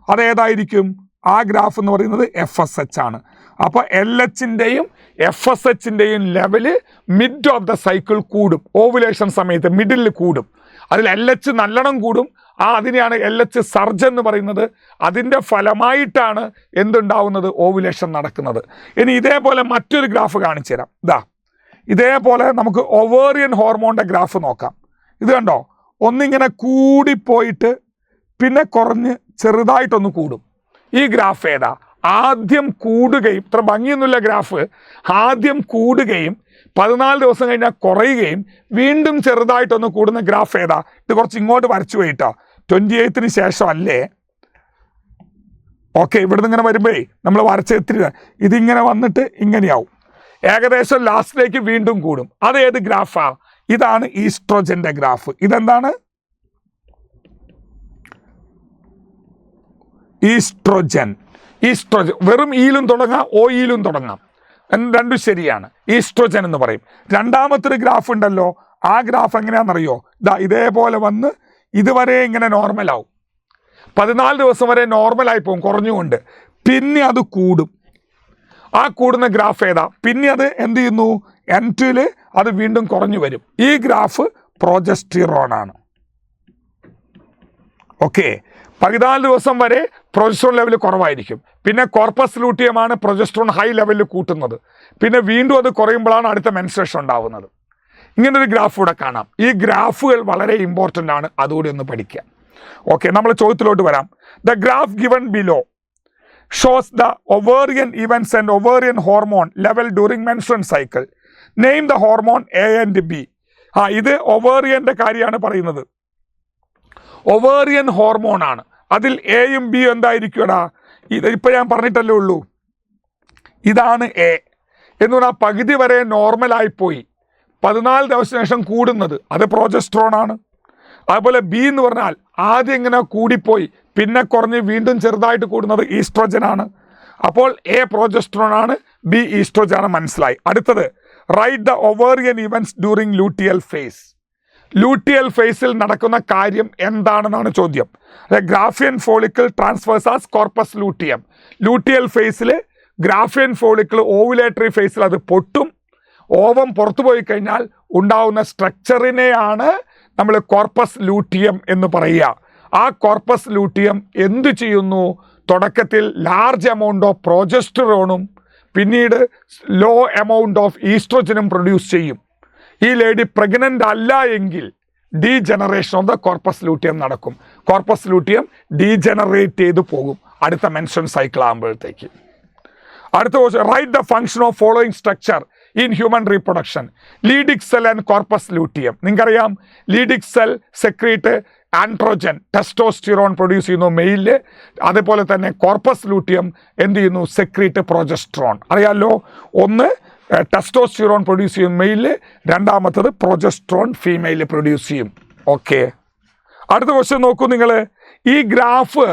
അതേതായിരിക്കും? ആ ഗ്രാഫ് എന്ന് പറയുന്നത് FSH ആണ്. അപ്പോൾ LHൻ്റെയും FSHൻ്റെയും level mid of the cycle കൂടും. ഓവുലേഷൻ സമയത്ത് മിഡിൽ കൂടും. അതിൽ LH നല്ലോണം കൂടും. അതിനെയാണ് LH സർജ് എന്ന് പറയുന്നത്. അതിൻ്റെ ഫലമായിട്ടാണ് എന്തുണ്ടാവുന്നത്, ഓവുലേഷൻ നടക്കുന്നത്. ഇനി ഇതേപോലെ മറ്റൊരു ഗ്രാഫ് കാണിച്ചു തരാം. ഇതേപോലെ നമുക്ക് ഒവേറിയൻ ഹോർമോണിൻ്റെ ഗ്രാഫ് നോക്കാം. ഇത് കണ്ടോ, ഒന്നിങ്ങനെ കൂടിപ്പോയിട്ട് പിന്നെ കുറഞ്ഞ് ചെറുതായിട്ടൊന്ന് കൂടും. ഈ ഗ്രാഫ് ഏതാ? ആദ്യം കൂടുകയും, ഇത്ര ഭംഗിയൊന്നുമില്ല ഗ്രാഫ്, ആദ്യം കൂടുകയും 14 ദിവസം കഴിഞ്ഞാൽ കുറയുകയും വീണ്ടും ചെറുതായിട്ടൊന്ന് കൂടുന്ന ഗ്രാഫ് ഏതാ? ഇത് കുറച്ച് ഇങ്ങോട്ട് വരച്ചു പോയിട്ടോ, 28-ന് ശേഷം അല്ലേ. ഓക്കെ, ഇവിടുന്ന് ഇങ്ങനെ വരുമ്പോഴേ നമ്മൾ വരച്ചെത്തിരി ഇതിങ്ങനെ വന്നിട്ട് ഇങ്ങനെയാവും. ഏകദേശം ലാസ്റ്റിലേക്ക് വീണ്ടും കൂടും. അതേത് ഗ്രാഫാ? ഇതാണ് ഈസ്ട്രോജന്റെ ഗ്രാഫ്. ഇതെന്താണ്? ഈസ്ട്രോജൻ. വെറും ഈലും തുടങ്ങാം, ഓയിലും തുടങ്ങാം, രണ്ടും ശരിയാണ്. ഈസ്ട്രോജൻ എന്ന് പറയും. രണ്ടാമത്തെ ഗ്രാഫ് ഉണ്ടല്ലോ, ആ ഗ്രാഫ് എങ്ങനെയാണെന്നറിയോ? ഇതേപോലെ വന്ന് ഇതുവരെ ഇങ്ങനെ നോർമലാവും. 14 ദിവസം വരെ നോർമലായി പോകും കുറഞ്ഞുകൊണ്ട്. പിന്നെ അത് കൂടും. ആ കൂടുന്ന ഗ്രാഫ് ഏതാ? പിന്നെ അത് എന്ത് ചെയ്യുന്നു, N2-ൽ അത് വീണ്ടും കുറഞ്ഞു വരും. ഈ ഗ്രാഫ് പ്രൊജസ്റ്റിറോൺ ആണ്. ഓക്കെ, 14 ദിവസം വരെ പ്രൊജസ്ട്രോൺ ലെവൽ കുറവായിരിക്കും. പിന്നെ കോർപ്പസ് ലൂട്ടിയമാണ് പ്രൊജസ്ട്രോൺ ഹൈ ലെവലിൽ കൂട്ടുന്നത്. പിന്നെ വീണ്ടും അത് കുറയുമ്പോഴാണ് അടുത്ത മെൻസ്ട്രേഷൻ ഉണ്ടാവുന്നത്. ഇങ്ങനൊരു ഗ്രാഫ് ഇവിടെ കാണാം. ഈ ഗ്രാഫുകൾ വളരെ ഇമ്പോർട്ടൻ്റ് ആണ്, അതുകൂടി ഒന്ന് പഠിക്കുക. ഓക്കെ, നമ്മൾ ചോദ്യത്തിലോട്ട് വരാം. The graph given below shows the ovarian events and ovarian hormone level during menstrual cycle. Name the hormone A and B. ഇത് ഒവേറിയൻ്റെ കാര്യമാണ് പറയുന്നത്. ഒവേറിയൻ ഹോർമോൺ ആണ്. അതിൽ എയും ബിയും എന്തായിരിക്കുമടാ? ഇപ്പം ഞാൻ പറഞ്ഞിട്ടല്ലേ ഉള്ളൂ. ഇതാണ് എ എന്ന് പറഞ്ഞാൽ പകുതി വരെ നോർമലായിപ്പോയി, 14 ദിവസത്തിന് ശേഷം കൂടുന്നത് അത് പ്രൊജസ്ട്രോൺ ആണ്. അതുപോലെ ബി എന്ന് പറഞ്ഞാൽ ആദ്യം ഇങ്ങനെ കൂടിപ്പോയി പിന്നെ കുറഞ്ഞ് വീണ്ടും ചെറുതായിട്ട് കൂടുന്നത് ഈസ്ട്രോജൻ ആണ്. അപ്പോൾ എ പ്രൊജസ്ട്രോൺ ആണ്, ബി ഈസ്ട്രോജൻ ആണ്. മനസ്സിലായി. അടുത്തത്, write the ovarian events during luteal phase. Luteal ഫേസിൽ നടക്കുന്ന കാര്യം എന്താണെന്നാണ് ചോദ്യം. Graafian follicle transfers as corpus luteum. Luteal ഫേസിൽ ഗ്രാഫിയൻ ഫോളിക്കിൾ ഓവുലേറ്ററി ഫേസിൽ അത് പൊട്ടും. ഓവം പുറത്തു പോയി കഴിഞ്ഞാൽ ഉണ്ടാവുന്ന സ്ട്രക്ചറിനെയാണ് നമ്മൾ കോർപ്പസ് ലൂട്ടിയം എന്ന് പറയുക. ആ കോർപ്പസ് ലൂട്ടിയം എന്തു ചെയ്യുന്നു? തുടക്കത്തിൽ ലാർജ് എമൗണ്ട് ഓഫ് പ്രൊജസ്റ്റിറോണും പിന്നീട് ലോ എമൗണ്ട് ഓഫ് ഈസ്ട്രോജനും പ്രൊഡ്യൂസ് ചെയ്യും. ഈ ലേഡി പ്രഗ്നൻ്റ് അല്ല എങ്കിൽ degeneration of the corpus luteum നടക്കും. കോർപ്പസ് ലൂട്ടിയം ഡീജനറേറ്റ് ചെയ്ത് പോകും അടുത്ത മെൻസ്ട്രൽ സൈക്കിൾ ആകുമ്പോഴത്തേക്ക്. അടുത്ത question, write the function of following structure in human reproduction. Leydig cell and corpus luteum. നിങ്ങൾക്കറിയാം, Leydig cell secrete androgen, testosterone produce ചെയ്യുന്നു മെയിലില്. അതേപോലെ തന്നെ കോർപ്പസ് ലൂട്ടിയം എന്ത് ചെയ്യുന്നു? Secrete progesterone. അറിയാമല്ലോ, ഒന്ന് ടെസ്റ്റോസ്റ്റിറോൺ പ്രൊഡ്യൂസ് ചെയ്യും മെയിലില്, രണ്ടാമത്തത് പ്രൊജസ്ട്രോൺ ഫീമെയില് പ്രൊഡ്യൂസ് ചെയ്യും. ഓക്കെ, അടുത്ത ക്വസ്റ്റ്യൻ നോക്കൂ നിങ്ങൾ. ഈ graph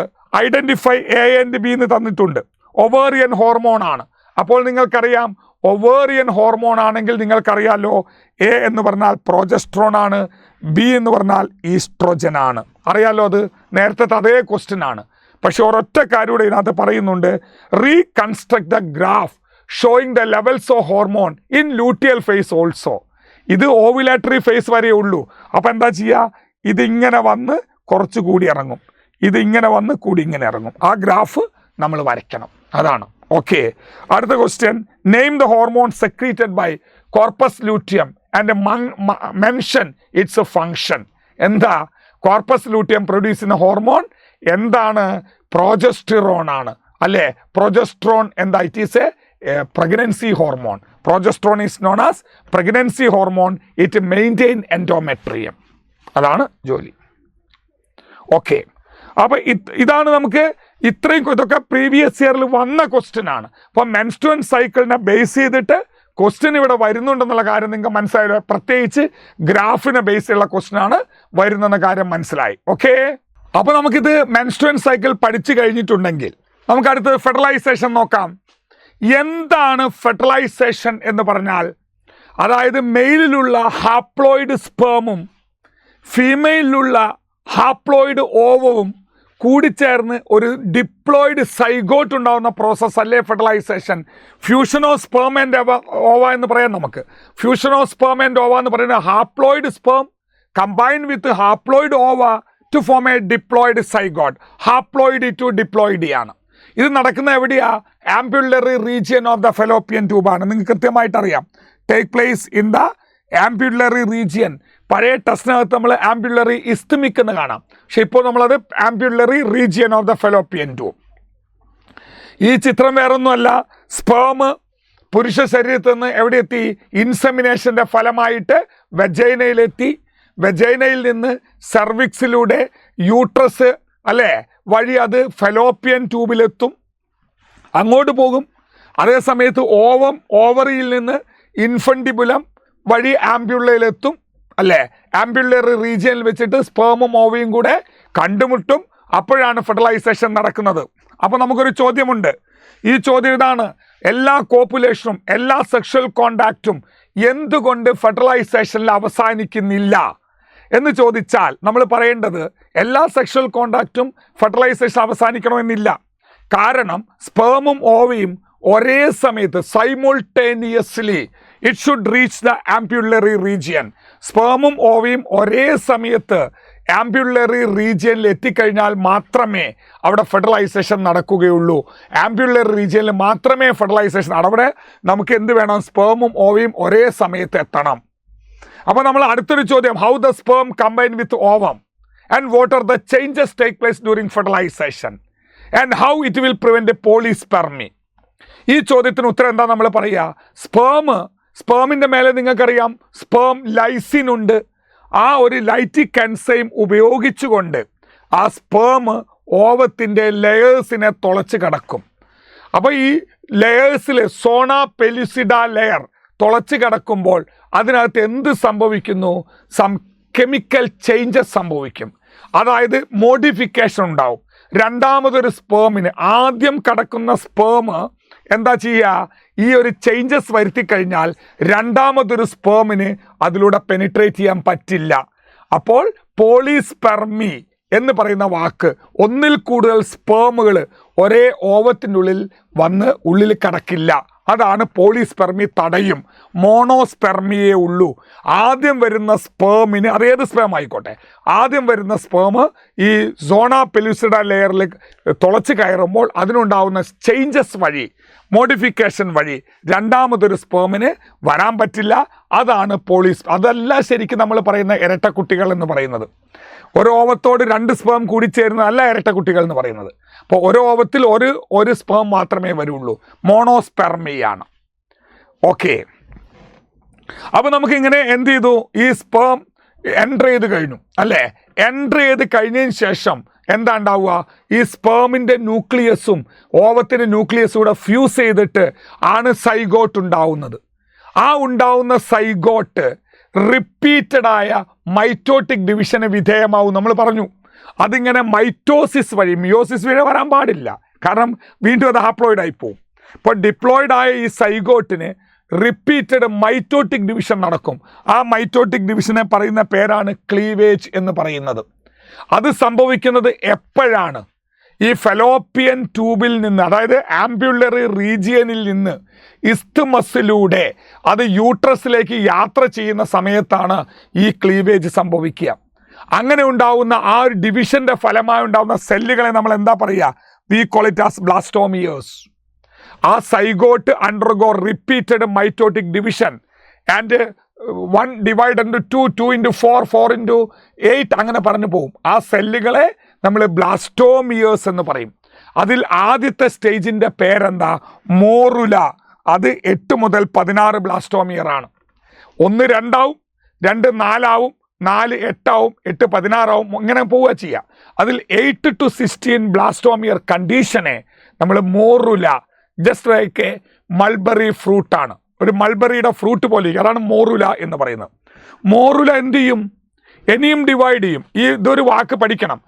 identify A and B എന്ന് തന്നിട്ടുണ്ട്. ഒവേറിയൻ ഹോർമോൺ ആണ്. അപ്പോൾ നിങ്ങൾക്കറിയാം, ഒവേറിയൻ ഹോർമോൺ ആണെങ്കിൽ നിങ്ങൾക്കറിയാമല്ലോ, എ എന്ന് പറഞ്ഞാൽ പ്രൊജസ്ട്രോൺ ആണ്, ബി എന്ന് പറഞ്ഞാൽ ഈസ്ട്രോജൻ ആണ്. അറിയാമല്ലോ, അത് നേരത്തെ അതേ ക്വസ്റ്റ്യൻ ആണ്. പക്ഷെ ഒരൊറ്റ കാര്യം കൂടെ ഇതിനകത്ത് പറയുന്നുണ്ട്, reconstruct the graph showing the levels of hormone in luteal face also. ഇത് ഓവുലേറ്ററി ഫേസ് വരെ ഉള്ളൂ. അപ്പം എന്താ ചെയ്യുക, ഇതിങ്ങനെ വന്ന് കുറച്ചുകൂടി ഇറങ്ങും, ഇതിങ്ങനെ വന്ന് കൂടി ഇങ്ങനെ ഇറങ്ങും. ആ ഗ്രാഫ് നമ്മൾ വരയ്ക്കണം. അതാണ്. ഓക്കെ, അടുത്ത question, name the hormone secreted by corpus luteum and mention its function. എന്താ കോർപ്പസ് ലൂട്ടിയം പ്രൊഡ്യൂസ് ചെയ്യുന്ന ഹോർമോൺ? എന്താണ്? പ്രൊജസ്റ്റിറോൺ ആണ് അല്ലേ? പ്രൊജസ്ട്രോൺ എന്താ? It is a pregnancy hormone. Progesterone is known as pregnancy hormone. It maintain endometrium. അതാണ് ജോലി. ഓക്കെ, അപ്പോൾ ഇതാണ് നമുക്ക് ഇത്രയും, ഇതൊക്കെ പ്രീവിയസ് ഇയറിൽ വന്ന ക്വസ്റ്റ്യൻ ആണ്. അപ്പം മെൻസ്ട്രുവൽ സൈക്കിളിനെ ബേസ് ചെയ്തിട്ട് ക്വസ്റ്റ്യൻ ഇവിടെ വരുന്നുണ്ടെന്നുള്ള കാര്യം നിങ്ങൾക്ക് മനസ്സിലായല്ലോ. പ്രത്യേകിച്ച് ഗ്രാഫിനെ ബേസ് ചെയ്തുള്ള ക്വസ്റ്റ്യൻ ആണ് വരുന്നെന്ന കാര്യം മനസ്സിലായി. ഓക്കെ, അപ്പോൾ നമുക്കിത് മെൻസ്ട്രുവൽ സൈക്കിൾ പഠിച്ചു കഴിഞ്ഞിട്ടുണ്ടെങ്കിൽ നമുക്ക് അടുത്ത് ഫെർട്ടിലൈസേഷൻ നോക്കാം. എന്താണ് ഫെർട്ടിലൈസേഷൻ എന്ന് പറഞ്ഞാൽ? അതായത് മെയിലിലുള്ള ഹാപ്ലോയിഡ് സ്പേമും ഫീമെയിലുള്ള ഹാപ്ലോയിഡ് ഓവവും കൂടിച്ചേർന്ന് ഒരു ഡിപ്ലോയിഡ് സൈഗോട്ട് ഉണ്ടാകുന്ന പ്രോസസ്സ് അല്ലേ fertilisation. Fusion of sperm and ova എന്ന് പറയാം നമുക്ക്. Fusion of sperm and ova എന്ന് പറയുന്നത് haploid sperm combine with haploid ova to form a diploid zygote. Haploid to diploid ആണ്. ഇത് നടക്കുന്ന എവിടെയാ? Ampullary region of the fallopian ട്യൂബാണ്. നിങ്ങൾക്ക് കൃത്യമായിട്ട് അറിയാം. Take place in the ampullary region. പഴയ ടെസ്റ്റിനകത്ത് നമ്മൾ ആംബ്യുലറി ഇസ്തമിക് എന്ന് കാണാം, പക്ഷെ ഇപ്പോൾ നമ്മളത് ampullary region of the fallopian tube. ഈ ചിത്രം വേറൊന്നുമല്ല, സ്പേം പുരുഷ ശരീരത്തിൽ നിന്ന് എവിടെ എത്തി? ഇൻസെമിനേഷൻ്റെ ഫലമായിട്ട് വെജൈനയിലെത്തി. വെജൈനയിൽ നിന്ന് സെർവിക്സിലൂടെ യൂട്രസ് അല്ലേ വഴി അത് ഫെലോപ്പിയൻ ട്യൂബിലെത്തും, അങ്ങോട്ട് പോകും. അതേസമയത്ത് ഓവറിയിൽ നിന്ന് ഇൻഫണ്ടിബുലം വഴി ആംബ്യുള്ളയിലെത്തും അല്ലേ? ആംബ്യുലറി റീജിയനിൽ വെച്ചിട്ട് സ്പേമും ഓവയും കൂടെ കണ്ടുമുട്ടും. അപ്പോഴാണ് ഫെർട്ടിലൈസേഷൻ നടക്കുന്നത്. അപ്പോൾ നമുക്കൊരു ചോദ്യമുണ്ട്. ഈ ചോദ്യം ഇതാണ്, എല്ലാ കോപ്പുലേഷനും എല്ലാ സെക്ഷൽ കോണ്ടാക്റ്റും എന്തുകൊണ്ട് ഫെർട്ടിലൈസേഷനിൽ അവസാനിക്കുന്നില്ല എന്ന് ചോദിച്ചാൽ നമ്മൾ പറയേണ്ടത് എല്ലാ സെക്ഷൽ കോണ്ടാക്റ്റും ഫെർട്ടിലൈസേഷൻ അവസാനിക്കണമെന്നില്ല. കാരണം സ്പേമും ഓവയും ഒരേ സമയത്ത് simultaneously it should reach the ampullary region. സ്പേമും ഓവയും ഒരേ സമയത്ത് ആംബ്യുലറി റീജിയനിൽ എത്തിക്കഴിഞ്ഞാൽ മാത്രമേ അവിടെ ഫെർട്ടിലൈസേഷൻ നടക്കുകയുള്ളൂ. ആംബ്യുലറി റീജിയനിൽ മാത്രമേ ഫെർട്ടിലൈസേഷൻ. അവിടെ നമുക്ക് എന്ത് വേണം? സ്പേമും ഓവയും ഒരേ സമയത്ത് എത്തണം. അപ്പോൾ നമ്മൾ അടുത്തൊരു ചോദ്യം, how the sperm combine with ovum and what are the changes take place during fertilisation and how it will prevent polyspermy. ഈ ചോദ്യത്തിന് ഉത്തരം എന്താ നമ്മൾ പറയുക? സ്പേമിൻ്റെ മേലെ നിങ്ങൾക്കറിയാം സ്പേം ലൈസിൻ ഉണ്ട്. ആ ഒരു ലൈറ്റിക് എൻസൈം ഉപയോഗിച്ചുകൊണ്ട് ആ സ്പേം ഓവത്തിൻ്റെ ലെയേഴ്സിനെ തുളച്ച് കിടക്കും. അപ്പോൾ ഈ ലെയേഴ്സിൽ സോണ പെലുസിഡ ലെയർ തുളച്ച് കിടക്കുമ്പോൾ അതിനകത്ത് എന്ത് സംഭവിക്കുന്നു? കെമിക്കൽ ചേഞ്ചസ് സംഭവിക്കും. അതായത് മോഡിഫിക്കേഷൻ ഉണ്ടാവും. രണ്ടാമതൊരു സ്പേമിന് ആദ്യം കിടക്കുന്ന സ്പേം എന്താ ചെയ്യുക? ഈ ഒരു ചേഞ്ചസ് വരുത്തി കഴിഞ്ഞാൽ രണ്ടാമതൊരു സ്പേമിന് അതിലൂടെ പെനിട്രേറ്റ് ചെയ്യാൻ പറ്റില്ല. അപ്പോൾ പോളിസ്പെർമി എന്ന് പറയുന്ന വാക്ക്, ഒന്നിൽ കൂടുതൽ സ്പേമുകൾ ഒരേ ഓവത്തിൻ്റെ ഉള്ളിൽ വന്ന് ഉള്ളിൽ കിടക്കില്ല. അതാണ് പോളിസ്പെർമി തടയും. മോണോസ്പെർമിയേ ഉള്ളൂ. ആദ്യം വരുന്ന സ്പേമിന്, അതേത് സ്പേം ആയിക്കോട്ടെ, ആദ്യം വരുന്ന സ്പേം ഈ സോണ പെലുസിഡ ലെയറിൽ തുളച്ച് കയറുമ്പോൾ അതിനുണ്ടാവുന്ന ചേഞ്ചസ് വഴി, മോഡിഫിക്കേഷൻ വഴി രണ്ടാമതൊരു സ്പേമിന് വരാൻ പറ്റില്ല. അതാണ് അതല്ല ശരിക്കും നമ്മൾ പറയുന്ന ഇരട്ടക്കുട്ടികൾ എന്ന് പറയുന്നത്. ഒരു ഓവത്തോട് രണ്ട് സ്പേം കൂടി ചേരുന്നതല്ല ഇരട്ടക്കുട്ടികൾ എന്ന് പറയുന്നത്. അപ്പോൾ ഒരു ഓവത്തിൽ ഒരു സ്പേം മാത്രമേ വരുള്ളൂ. മോണോസ്പെർമിയാണ്. ഓക്കെ, അപ്പോൾ നമുക്കിങ്ങനെ എന്ത് ചെയ്തു? ഈ സ്പേം എൻ്റർ ചെയ്ത് കഴിഞ്ഞു അല്ലേ? എൻ്റർ ചെയ്ത് കഴിഞ്ഞതിന് ശേഷം എന്താ ഉണ്ടാവുക? ഈ സ്പേമിൻ്റെ ന്യൂക്ലിയസും ഓവത്തിൻ്റെ ന്യൂക്ലിയസും കൂടെ ഫ്യൂസ് ചെയ്തിട്ട് ആണ് സൈഗോട്ട് ഉണ്ടാവുന്നത്. ആ ഉണ്ടാവുന്ന സൈഗോട്ട് റിപ്പീറ്റഡായ മൈറ്റോട്ടിക് ഡിവിഷന് വിധേയമാവും. നമ്മൾ പറഞ്ഞു അതിങ്ങനെ മൈറ്റോസിസ് വഴി, മിയോസിസ് വഴി വരാൻ പാടില്ല. കാരണം വീണ്ടും അത് ഹാപ്ലോയിഡായി പോവും. ഇപ്പോൾ ഡിപ്ലോയിഡായ ഈ സൈഗോട്ടിന് റിപ്പീറ്റഡ് മൈറ്റോട്ടിക് ഡിവിഷൻ നടക്കും. ആ മൈറ്റോട്ടിക് ഡിവിഷനെ പറയുന്ന പേരാണ് ക്ലീവേജ് എന്ന് പറയുന്നത്. അത് സംഭവിക്കുന്നത് എപ്പോഴാണ്? ഈ ഫെലോപ്പിയൻ ട്യൂബിൽ നിന്ന്, അതായത് ആംബ്യുലറി റീജിയനിൽ നിന്ന് ഇസ്തുമസിലൂടെ അത് യൂട്രസിലേക്ക് യാത്ര ചെയ്യുന്ന സമയത്താണ് ഈ ക്ലീവേജ് സംഭവിക്കുക. അങ്ങനെ ഉണ്ടാവുന്ന ആ ഒരു ഡിവിഷന്റെ ഫലമായി ഉണ്ടാവുന്ന സെല്ലുകളെ നമ്മൾ എന്താ പറയുക? We call it as blastomeres. ആ zygote undergo repeated mitotic division and 1 divided into 2, 2 into 4, 4 into 8 അങ്ങനെ പറഞ്ഞു പോകും. ആ സെല്ലുകളെ നമ്മൾ ബ്ലാസ്റ്റോമിയേഴ്സ് എന്ന് പറയും. അതിൽ ആദ്യത്തെ സ്റ്റേജിൻ്റെ പേരെന്താ? മോറുല. അത് 8 മുതൽ 16 ബ്ലാസ്റ്റോമിയർ ആണ്. 1 2 ആവും, 2 4 ആവും, 4 8 ആവും, 8 16 ആവും, ഇങ്ങനെ പോവുക ചെയ്യുക. അതിൽ 8 to 16 ബ്ലാസ്റ്റോമിയർ കണ്ടീഷനെ നമ്മൾ morula, just like a mulberry ഫ്രൂട്ടാണ്, ഒരു മൾബറിയുടെ ഫ്രൂട്ട് പോലെ, അതാണ് മോറുല എന്ന് പറയുന്നത്. മോറുല എന്ത് ചെയ്യും? ഇനിയും ഡിവൈഡ് ചെയ്യും. ഇതൊരു വാക്ക് പഠിക്കണം.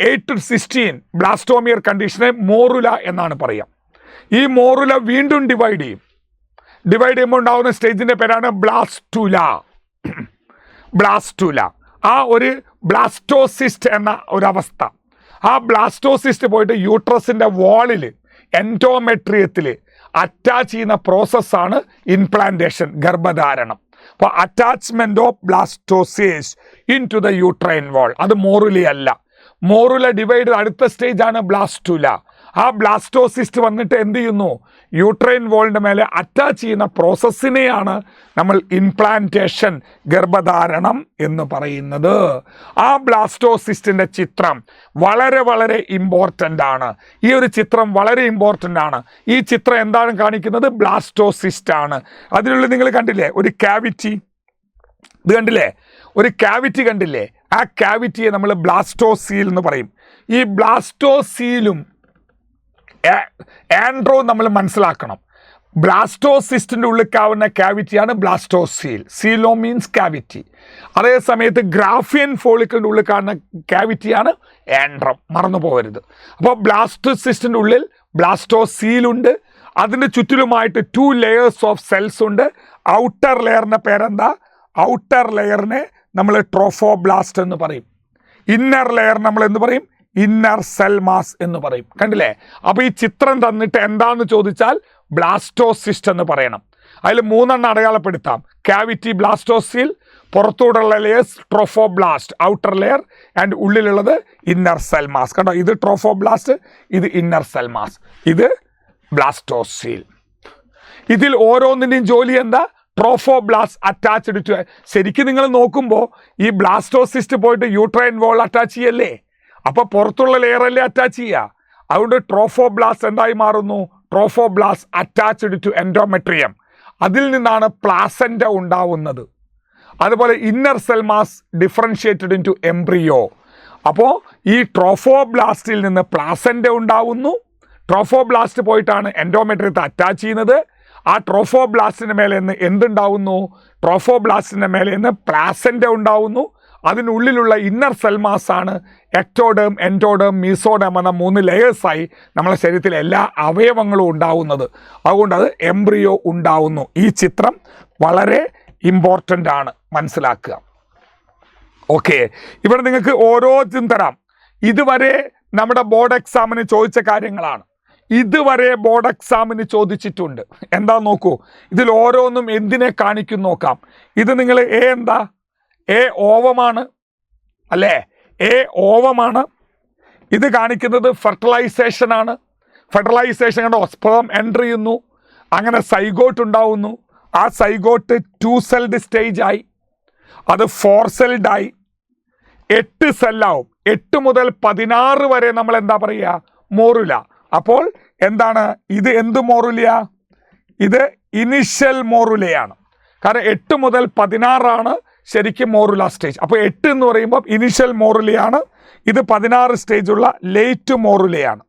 8 to 16 ബ്ലാസ്റ്റോമിയർ കണ്ടീഷനെ മോറുല എന്നാണ് പറയുക. ഈ മോറുല വീണ്ടും ഡിവൈഡ് ചെയ്യും. ഡിവൈഡ് ചെയ്യുമ്പോൾ ഉണ്ടാകുന്ന സ്റ്റേജിൻ്റെ പേരാണ് ബ്ലാസ്റ്റുല. ബ്ലാസ്റ്റുല. ആ ഒരു ബ്ലാസ്റ്റോസിസ്റ്റ് എന്ന ഒരവസ്ഥ. ആ ബ്ലാസ്റ്റോസിസ്റ്റ് പോയിട്ട് യൂട്രസിൻ്റെ വാളിൽ, എൻഡോമെട്രിയത്തിൽ അറ്റാച്ച് ചെയ്യുന്ന പ്രോസസ്സാണ് ഇൻപ്ലാന്റേഷൻ, ഗർഭധാരണം. അപ്പോൾ attachment of blastocyst into the uterine wall, അത് മോറുലയല്ല. മോറുല ഡിവൈഡ് അടുത്ത സ്റ്റേജാണ് ബ്ലാസ്റ്റുല. ആ ബ്ലാസ്റ്റോസിസ്റ്റ് വന്നിട്ട് എന്ത് ചെയ്യുന്നു? യൂട്രൈൻ വാളിൻ്റെ മേലെ അറ്റാച്ച് ചെയ്യുന്ന പ്രോസസ്സിനെയാണ് നമ്മൾ ഇൻപ്ലാന്റേഷൻ, ഗർഭധാരണം എന്ന് പറയുന്നത്. ആ ബ്ലാസ്റ്റോസിസ്റ്റിൻ്റെ ചിത്രം വളരെ വളരെ ഇമ്പോർട്ടൻ്റ് ആണ്. ഈ ഒരു ചിത്രം വളരെ ഇമ്പോർട്ടൻ്റ് ആണ്. ഈ ചിത്രം എന്താണ് കാണിക്കുന്നത്? ബ്ലാസ്റ്റോസിസ്റ്റ് ആണ്. അതിനുള്ളിൽ നിങ്ങൾ കണ്ടില്ലേ ഒരു ക്യാവിറ്റി? ഇത് കണ്ടില്ലേ? ഒരു ക്യാവിറ്റി കണ്ടില്ലേ? ആ ക്യാവിറ്റിയെ നമ്മൾ ബ്ലാസ്റ്റോസീൽ എന്ന് പറയും. ഈ ബ്ലാസ്റ്റോസീലും ആൻഡ്രോ നമ്മൾ മനസ്സിലാക്കണം. ബ്ലാസ്റ്റോസിസ്റ്റിൻ്റെ ഉള്ളിൽ ക്യാവിറ്റിയാണ് ബ്ലാസ്റ്റോസീൽ. സീലോ മീൻസ് ക്യാവിറ്റി. അതേ സമയത്ത് ഗ്രാഫിയൻ ഫോളിക്കിളിൻ്റെ ഉള്ളിൽ കാണുന്ന ക്യാവിറ്റിയാണ് ആൻഡ്രം, മറന്നു പോകരുത്. അപ്പോൾ ബ്ലാസ്റ്റോസിസ്റ്റിൻ്റെ ഉള്ളിൽ ബ്ലാസ്റ്റോസീലുണ്ട്. അതിൻ്റെ ചുറ്റിലുമായിട്ട് 2 layers ഓഫ് സെൽസ് ഉണ്ട്. ഔട്ടർ ലെയറിൻ്റെ പേരെന്താ? ഔട്ടർ ലെയറിനെ നമ്മൾ ട്രോഫോബ്ലാസ്റ്റ് എന്ന് പറയും. ഇന്നർ ലെയർ നമ്മൾ എന്ത് പറയും? ഇന്നർ സെൽ മാസ് എന്ന് പറയും. കണ്ടില്ലേ? അപ്പോൾ ഈ ചിത്രം തന്നിട്ട് എന്താണെന്ന് ചോദിച്ചാൽ ബ്ലാസ്റ്റോസിസ്റ്റ് എന്ന് പറയണം. അതിൽ 3 അടയാളപ്പെടുത്താം. ക്യാവിറ്റി ബ്ലാസ്റ്റോസീൽ, പുറത്തൂടുള്ള layers trophoblast, outer layer, and ഉള്ളിലുള്ളത് ഇന്നർ സെൽ മാസ്. കണ്ടോ? ഇത് ട്രോഫോബ്ലാസ്റ്റ്, ഇത് ഇന്നർ സെൽ മാസ്, ഇത് ബ്ലാസ്റ്റോസീൽ. ഇതിൽ ഓരോന്നിൻ്റെയും ജോലി എന്താ? Trophoblast attached to. ശരിക്കും നിങ്ങൾ നോക്കുമ്പോൾ ഈ ബ്ലാസ്റ്റോസിസ്റ്റ് പോയിട്ട് യൂട്രൈൻ വോൾ അറ്റാച്ച് ചെയ്യല്ലേ? അപ്പോൾ പുറത്തുള്ള ലെയറല്ലേ അറ്റാച്ച് ചെയ്യുക. അതുകൊണ്ട് ട്രോഫോബ്ലാസ്റ്റ് എന്തായി മാറുന്നു? Trophoblast attached to endometrium. അതിൽ നിന്നാണ് പ്ലാസൻറ്റ ഉണ്ടാവുന്നത്. അതുപോലെ inner cell mass differentiated into embryo. അപ്പോൾ ഈ ട്രോഫോബ്ലാസ്റ്റിൽ നിന്ന് പ്ലാസൻറ്റ ഉണ്ടാവുന്നു. ട്രോഫോബ്ലാസ്റ്റ് പോയിട്ടാണ് എൻഡോമെട്രിയത്തെ അറ്റാച്ച് ചെയ്യുന്നത്. ആ ട്രോഫോബ്ലാസ്റ്റിൻ്റെ മേലെ നിന്ന് എന്തുണ്ടാവുന്നു? ട്രോഫോബ്ലാസ്റ്റിൻ്റെ മേലെ നിന്ന് പ്ലാസൻറ്റ ഉണ്ടാവുന്നു. അതിനുള്ളിലുള്ള ഇന്നർ സെൽമാസാണ് എക്ടോഡേം, എൻഡോഡേം, മീസോഡേം എന്ന 3 ലെയേഴ്സായി നമ്മളെ ശരീരത്തിലെ എല്ലാ അവയവങ്ങളും ഉണ്ടാവുന്നത്. അതുകൊണ്ട് അത് എംബ്രിയോ ഉണ്ടാവുന്നു. ഈ ചിത്രം വളരെ ഇമ്പോർട്ടൻ്റ് ആണ്, മനസ്സിലാക്കുക. ഓക്കെ, ഇവിടെ നിങ്ങൾക്ക് ഓരോന്നും തരാം. ഇതുവരെ നമ്മുടെ ബോർഡ് എക്സാമിന് ചോദിച്ച കാര്യങ്ങളാണ്. ഇതുവരെ ബോർഡ് എക്സാമിന് ചോദിച്ചിട്ടുണ്ട്. എന്താ നോക്കൂ, ഇതിൽ ഓരോന്നും എന്തിനെ കാണിക്കും നോക്കാം. ഇത് നിങ്ങൾ എന്താ? ഓവമാണ് അല്ലേ? ഓവമാണ്. ഇത് കാണിക്കുന്നത് ഫെർട്ടിലൈസേഷൻ ആണ്. ഫെർട്ടിലൈസേഷൻ കണ്ടോ? സ്പേം എൻട്രി ചെയ്യുന്നു, അങ്ങനെ സൈഗോട്ട് ഉണ്ടാവുന്നു. ആ സൈഗോട്ട് 2 സെൽഡ് സ്റ്റേജായി, അത് 4 സെൽഡായി, 8 സെല്ലാവും. 8 മുതൽ 16 വരെ നമ്മൾ എന്താ പറയുക? മോറുല. അപ്പോൾ എന്താണ് ഇത്? എന്ത് മോറുലയ? ഇത് ഇനിഷ്യൽ മോറുലയാണ്. കാരണം 8 മുതൽ 16 ശരിക്കും മോറുല സ്റ്റേജ്. അപ്പോൾ 8 എന്ന് പറയുമ്പോൾ ഇനിഷ്യൽ മോറുലയാണ്. ഇത് 16 സ്റ്റേജുള്ള ലേറ്റ് മോറുലയാണ്.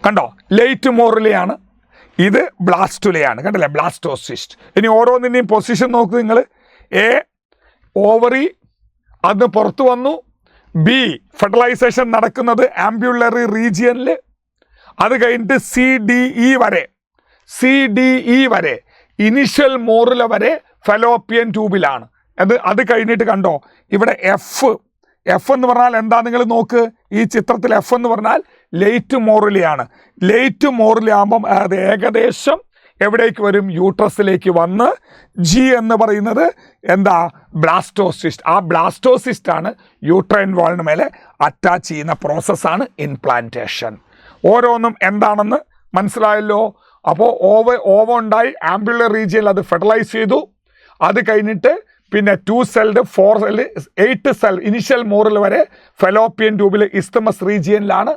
കണ്ടോ? ലേറ്റ് മോറുലയാണ്. ഇത് ബ്ലാസ്റ്റുലയാണ്. കണ്ടില്ലേ? ബ്ലാസ്റ്റോസിസ്റ്റ്. ഇനി ഓരോന്നിൻ്റെയും പൊസിഷൻ നോക്ക് നിങ്ങൾ. ഓവറി, അത് പുറത്തു വന്നു. ബി, ഫെർട്ടിലൈസേഷൻ നടക്കുന്നത് ആംബ്യുലറി റീജിയനിൽ. അത് കഴിഞ്ഞിട്ട് CDE വരെ ഇനിഷ്യൽ മോറുല വരെ ഫെലോപ്പിയൻ ട്യൂബിലാണ്. അത് കഴിഞ്ഞിട്ട് കണ്ടോ ഇവിടെ എഫ് എന്ന് പറഞ്ഞാൽ എന്താ നിങ്ങൾ നോക്ക്, ഈ ചിത്രത്തിൽ എഫ് എന്ന് പറഞ്ഞാൽ ലേറ്റ് മോറിലെയാണ്. ലേറ്റ് മോറിലെ ആകുമ്പം അത് ഏകദേശം എവിടേക്ക് വരും, യൂട്രസിലേക്ക് വന്ന് ജി എന്ന് പറയുന്നത് എന്താ, ബ്ലാസ്റ്റോസിസ്റ്റ്. ആ ബ്ലാസ്റ്റോസിസ്റ്റ് ആണ് യൂട്രൈൻ വാളിന് മേലെ അറ്റാച്ച് ചെയ്യുന്ന പ്രോസസ്സാണ് ഇംപ്ലാന്റേഷൻ. ഓരോന്നും എന്താണെന്ന് മനസ്സിലായല്ലോ. അപ്പോൾ ഓവ ഉണ്ടായി, ആംബുലർ റീജിയനിൽ അത് ഫെർട്ടിലൈസ് ചെയ്തു. അത് കഴിഞ്ഞിട്ട് പിന്നെ 2 സെൽഡ് 4 സെൽ 8 സെൽ ഇനിഷ്യൽ മോറിൽ വരെ ഫെലോപ്പിയൻ ട്യൂബിൽ ഇസ്തമസ് റീജിയനിലാണ്.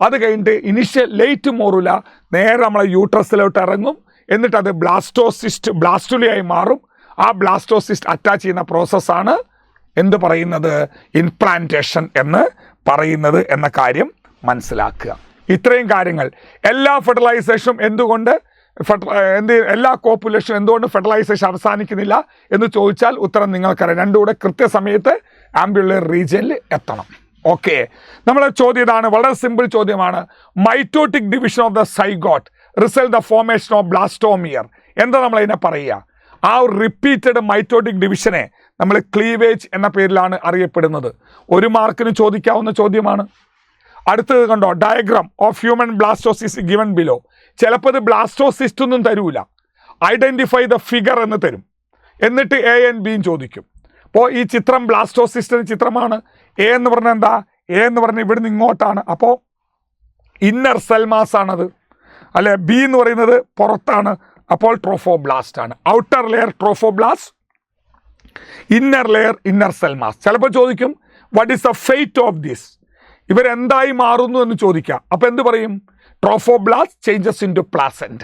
അത് കഴിഞ്ഞിട്ട് ലേറ്റ് മോറുല നേരെ നമ്മളെ യൂട്രസിലോട്ട് ഇറങ്ങും. എന്നിട്ട് അത് ബ്ലാസ്റ്റുലയായി മാറും. ആ ബ്ലാസ്റ്റോസിസ്റ്റ് അറ്റാച്ച് ചെയ്യുന്ന പ്രോസസ്സാണ് എന്ത് പറയുന്നത്, ഇംപ്ലാന്റേഷൻ എന്ന് പറയുന്നത് എന്ന കാര്യം മനസ്സിലാക്കുക. ഇത്രയും കാര്യങ്ങൾ എല്ലാ ഫെർട്ടിലൈസേഷനും എന്തുകൊണ്ട് എല്ലാ കോപ്പുലേഷനും എന്തുകൊണ്ട് ഫെർട്ടിലൈസേഷൻ അവസാനിക്കുന്നില്ല എന്ന് ചോദിച്ചാൽ ഉത്തരം നിങ്ങൾക്കറിയാം. രണ്ടും കൂടെ കൃത്യസമയത്ത് ആംബുലർ റീജിയനിൽ എത്തണം. ഓക്കെ, നമ്മളെ ചോദ്യം ഇതാണ്, വളരെ സിമ്പിൾ ചോദ്യമാണ്. Mitotic division of the zygote result the formation of blastomere. എന്താ നമ്മൾ അതിനെ പറയുക? ആ റിപ്പീറ്റഡ് മൈറ്റോട്ടിക് ഡിവിഷനെ നമ്മൾ ക്ലീവേജ് എന്ന പേരിലാണ് അറിയപ്പെടുന്നത്. 1 മാർക്കിന് ചോദിക്കാവുന്ന ചോദ്യമാണ്. അടുത്തത് കണ്ടോ, diagram of human blastocyst given below. ചിലപ്പോൾ ഇത് ബ്ലാസ്റ്റോസിസ്റ്റ് ഒന്നും തരൂല, ഐഡന്റിഫൈ ദ ഫിഗർ എന്ന് തരും. എന്നിട്ട് എ ആൻഡ് ബിയും ചോദിക്കും. അപ്പോൾ ഈ ചിത്രം ബ്ലാസ്റ്റോസിസ്റ്റിൻ്റെ ചിത്രമാണ്. എ എന്ന് പറഞ്ഞാൽ എന്താ, എ എന്ന് പറഞ്ഞാൽ ഇവിടുന്ന് ഇങ്ങോട്ടാണ്. അപ്പോൾ ഇന്നർ സെൽ മാസ് ആണത്, അല്ലെ. ബി എന്ന് പറയുന്നത് പുറത്താണ്, അപ്പോൾ ട്രോഫോബ്ലാസ്റ്റ് ആണ്. Outer layer trophoblast, inner layer inner cell mass. ചിലപ്പോൾ ചോദിക്കും what is the fate of this, ഇവരെന്തായി മാറുന്നു എന്ന് ചോദിക്കാം. അപ്പോൾ എന്ത് പറയും? Trophoblast changes into placenta,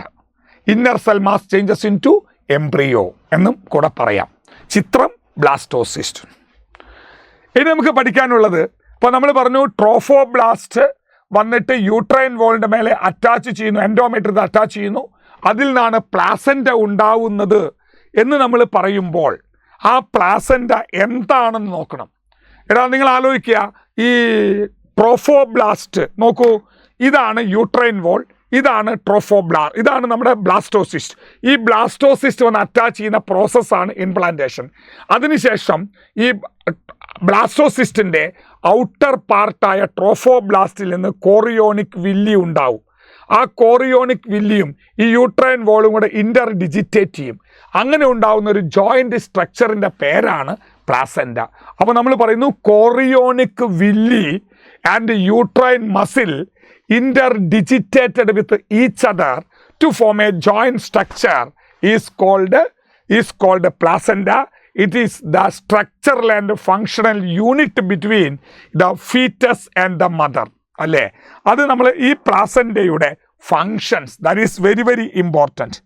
inner cell mass changes into embryo എന്നും കൂടെ പറയാം. ചിത്രം ബ്ലാസ്റ്റോസിസ്റ്റ്. ഇനി നമുക്ക് പഠിക്കാനുള്ളത്, ഇപ്പോൾ നമ്മൾ പറഞ്ഞു ട്രോഫോബ്ലാസ്റ്റ് വന്നിട്ട് യൂട്രൈൻ വോളിൻ്റെ മേലെ അറ്റാച്ച് ചെയ്യുന്നു, എൻഡോമെട്രിയത് അറ്റാച്ച് ചെയ്യുന്നു, അതിൽ നിന്നാണ് പ്ലാസെൻറ്റ ഉണ്ടാവുന്നത് എന്ന് നമ്മൾ പറയുമ്പോൾ ആ പ്ലാസെൻറ്റ എന്താണെന്ന് നോക്കണം. എടാ നിങ്ങൾ ആലോചിക്കുക, ഈ ട്രോഫോബ്ലാസ്റ്റ് നോക്കൂ, ഇതാണ് യൂട്രൈൻ വോൾ, ഇതാണ് ഇതാണ് നമ്മുടെ ബ്ലാസ്റ്റോസിസ്റ്റ്. ഈ ബ്ലാസ്റ്റോസിസ്റ്റ് വന്ന് അറ്റാച്ച് ചെയ്യുന്ന പ്രോസസ്സാണ് ഇംപ്ലാന്റേഷൻ. അതിനുശേഷം ഈ ബ്ലാസ്റ്റോസിസ്റ്റിൻ്റെ ഔട്ടർ പാർട്ടായ ട്രോഫോബ്ലാസ്റ്റിൽ നിന്ന് കോറിയോണിക് വില്ലി ഉണ്ടാവും. ആ കോറിയോണിക് വില്ലിയും ഈ യൂട്രൈൻ വോളും കൂടെ ഇന്റർ ഡിജിറ്റേറ്റ് ചെയ്യും. അങ്ങനെ ഉണ്ടാകുന്ന ഒരു ജോയിന്റ് സ്ട്രക്ചറിൻ്റെ പേരാണ് പ്ലാസെൻറ്റ. അപ്പോൾ നമ്മൾ പറയുന്നു chorionic villi and uterine muscle interdigitated with each other to form a joint structure is called placenta. It is the structural and functional unit between the fetus and the mother. അല്ലേ, അത് നമ്മൾ ഈ പ്ലാസെൻറ്റയുടെ functions, that is very very important.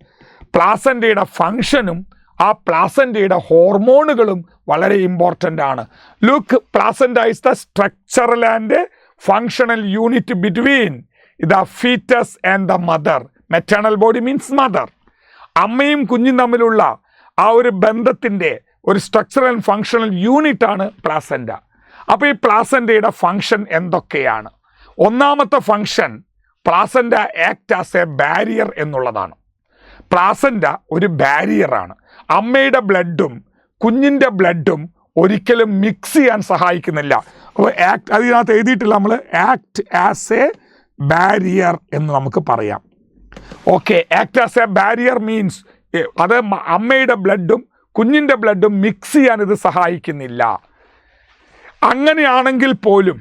പ്ലാസെൻറ്റയുടെ ഫങ്ഷനും ആ പ്ലാസെൻറ്റയുടെ ഹോർമോണുകളും വളരെ ഇമ്പോർട്ടൻ്റ് ആണ്. Look, placenta is the structural and functional unit between the fetus and the mother. Maternal body means mother. അമ്മയും കുഞ്ഞും തമ്മിലുള്ള ആ ഒരു ബന്ധത്തിൻ്റെ ഒരു സ്ട്രക്ചറൽ ആൻഡ് ഫങ്ഷണൽ യൂണിറ്റ് ആണ് പ്ലാസെൻറ്റ. അപ്പോൾ ഈ പ്ലാസെൻറ്റയുടെ ഫങ്ഷൻ എന്തൊക്കെയാണ്? ഒന്നാമത്തെ function, placenta act as a barrier എന്നുള്ളതാണ്. പ്ലാസെൻറ്റ ഒരു ബാരിയറാണ്. അമ്മയുടെ ബ്ലഡും കുഞ്ഞിൻ്റെ ബ്ലഡും ഒരിക്കലും മിക്സ് ചെയ്യാൻ സഹായിക്കുന്നില്ല. അപ്പോൾ അതിനകത്ത് എഴുതിയിട്ടില്ല, നമ്മൾ ആക്ട് ആസ് എ ബാരിയർ എന്ന് നമുക്ക് പറയാം. Okay, act as a barrier means അത് അമ്മയുടെ ബ്ലഡും കുഞ്ഞിൻ്റെ ബ്ലഡും മിക്സ് ചെയ്യാൻ ഇത് സഹായിക്കുന്നില്ല. അങ്ങനെയാണെങ്കിൽ പോലും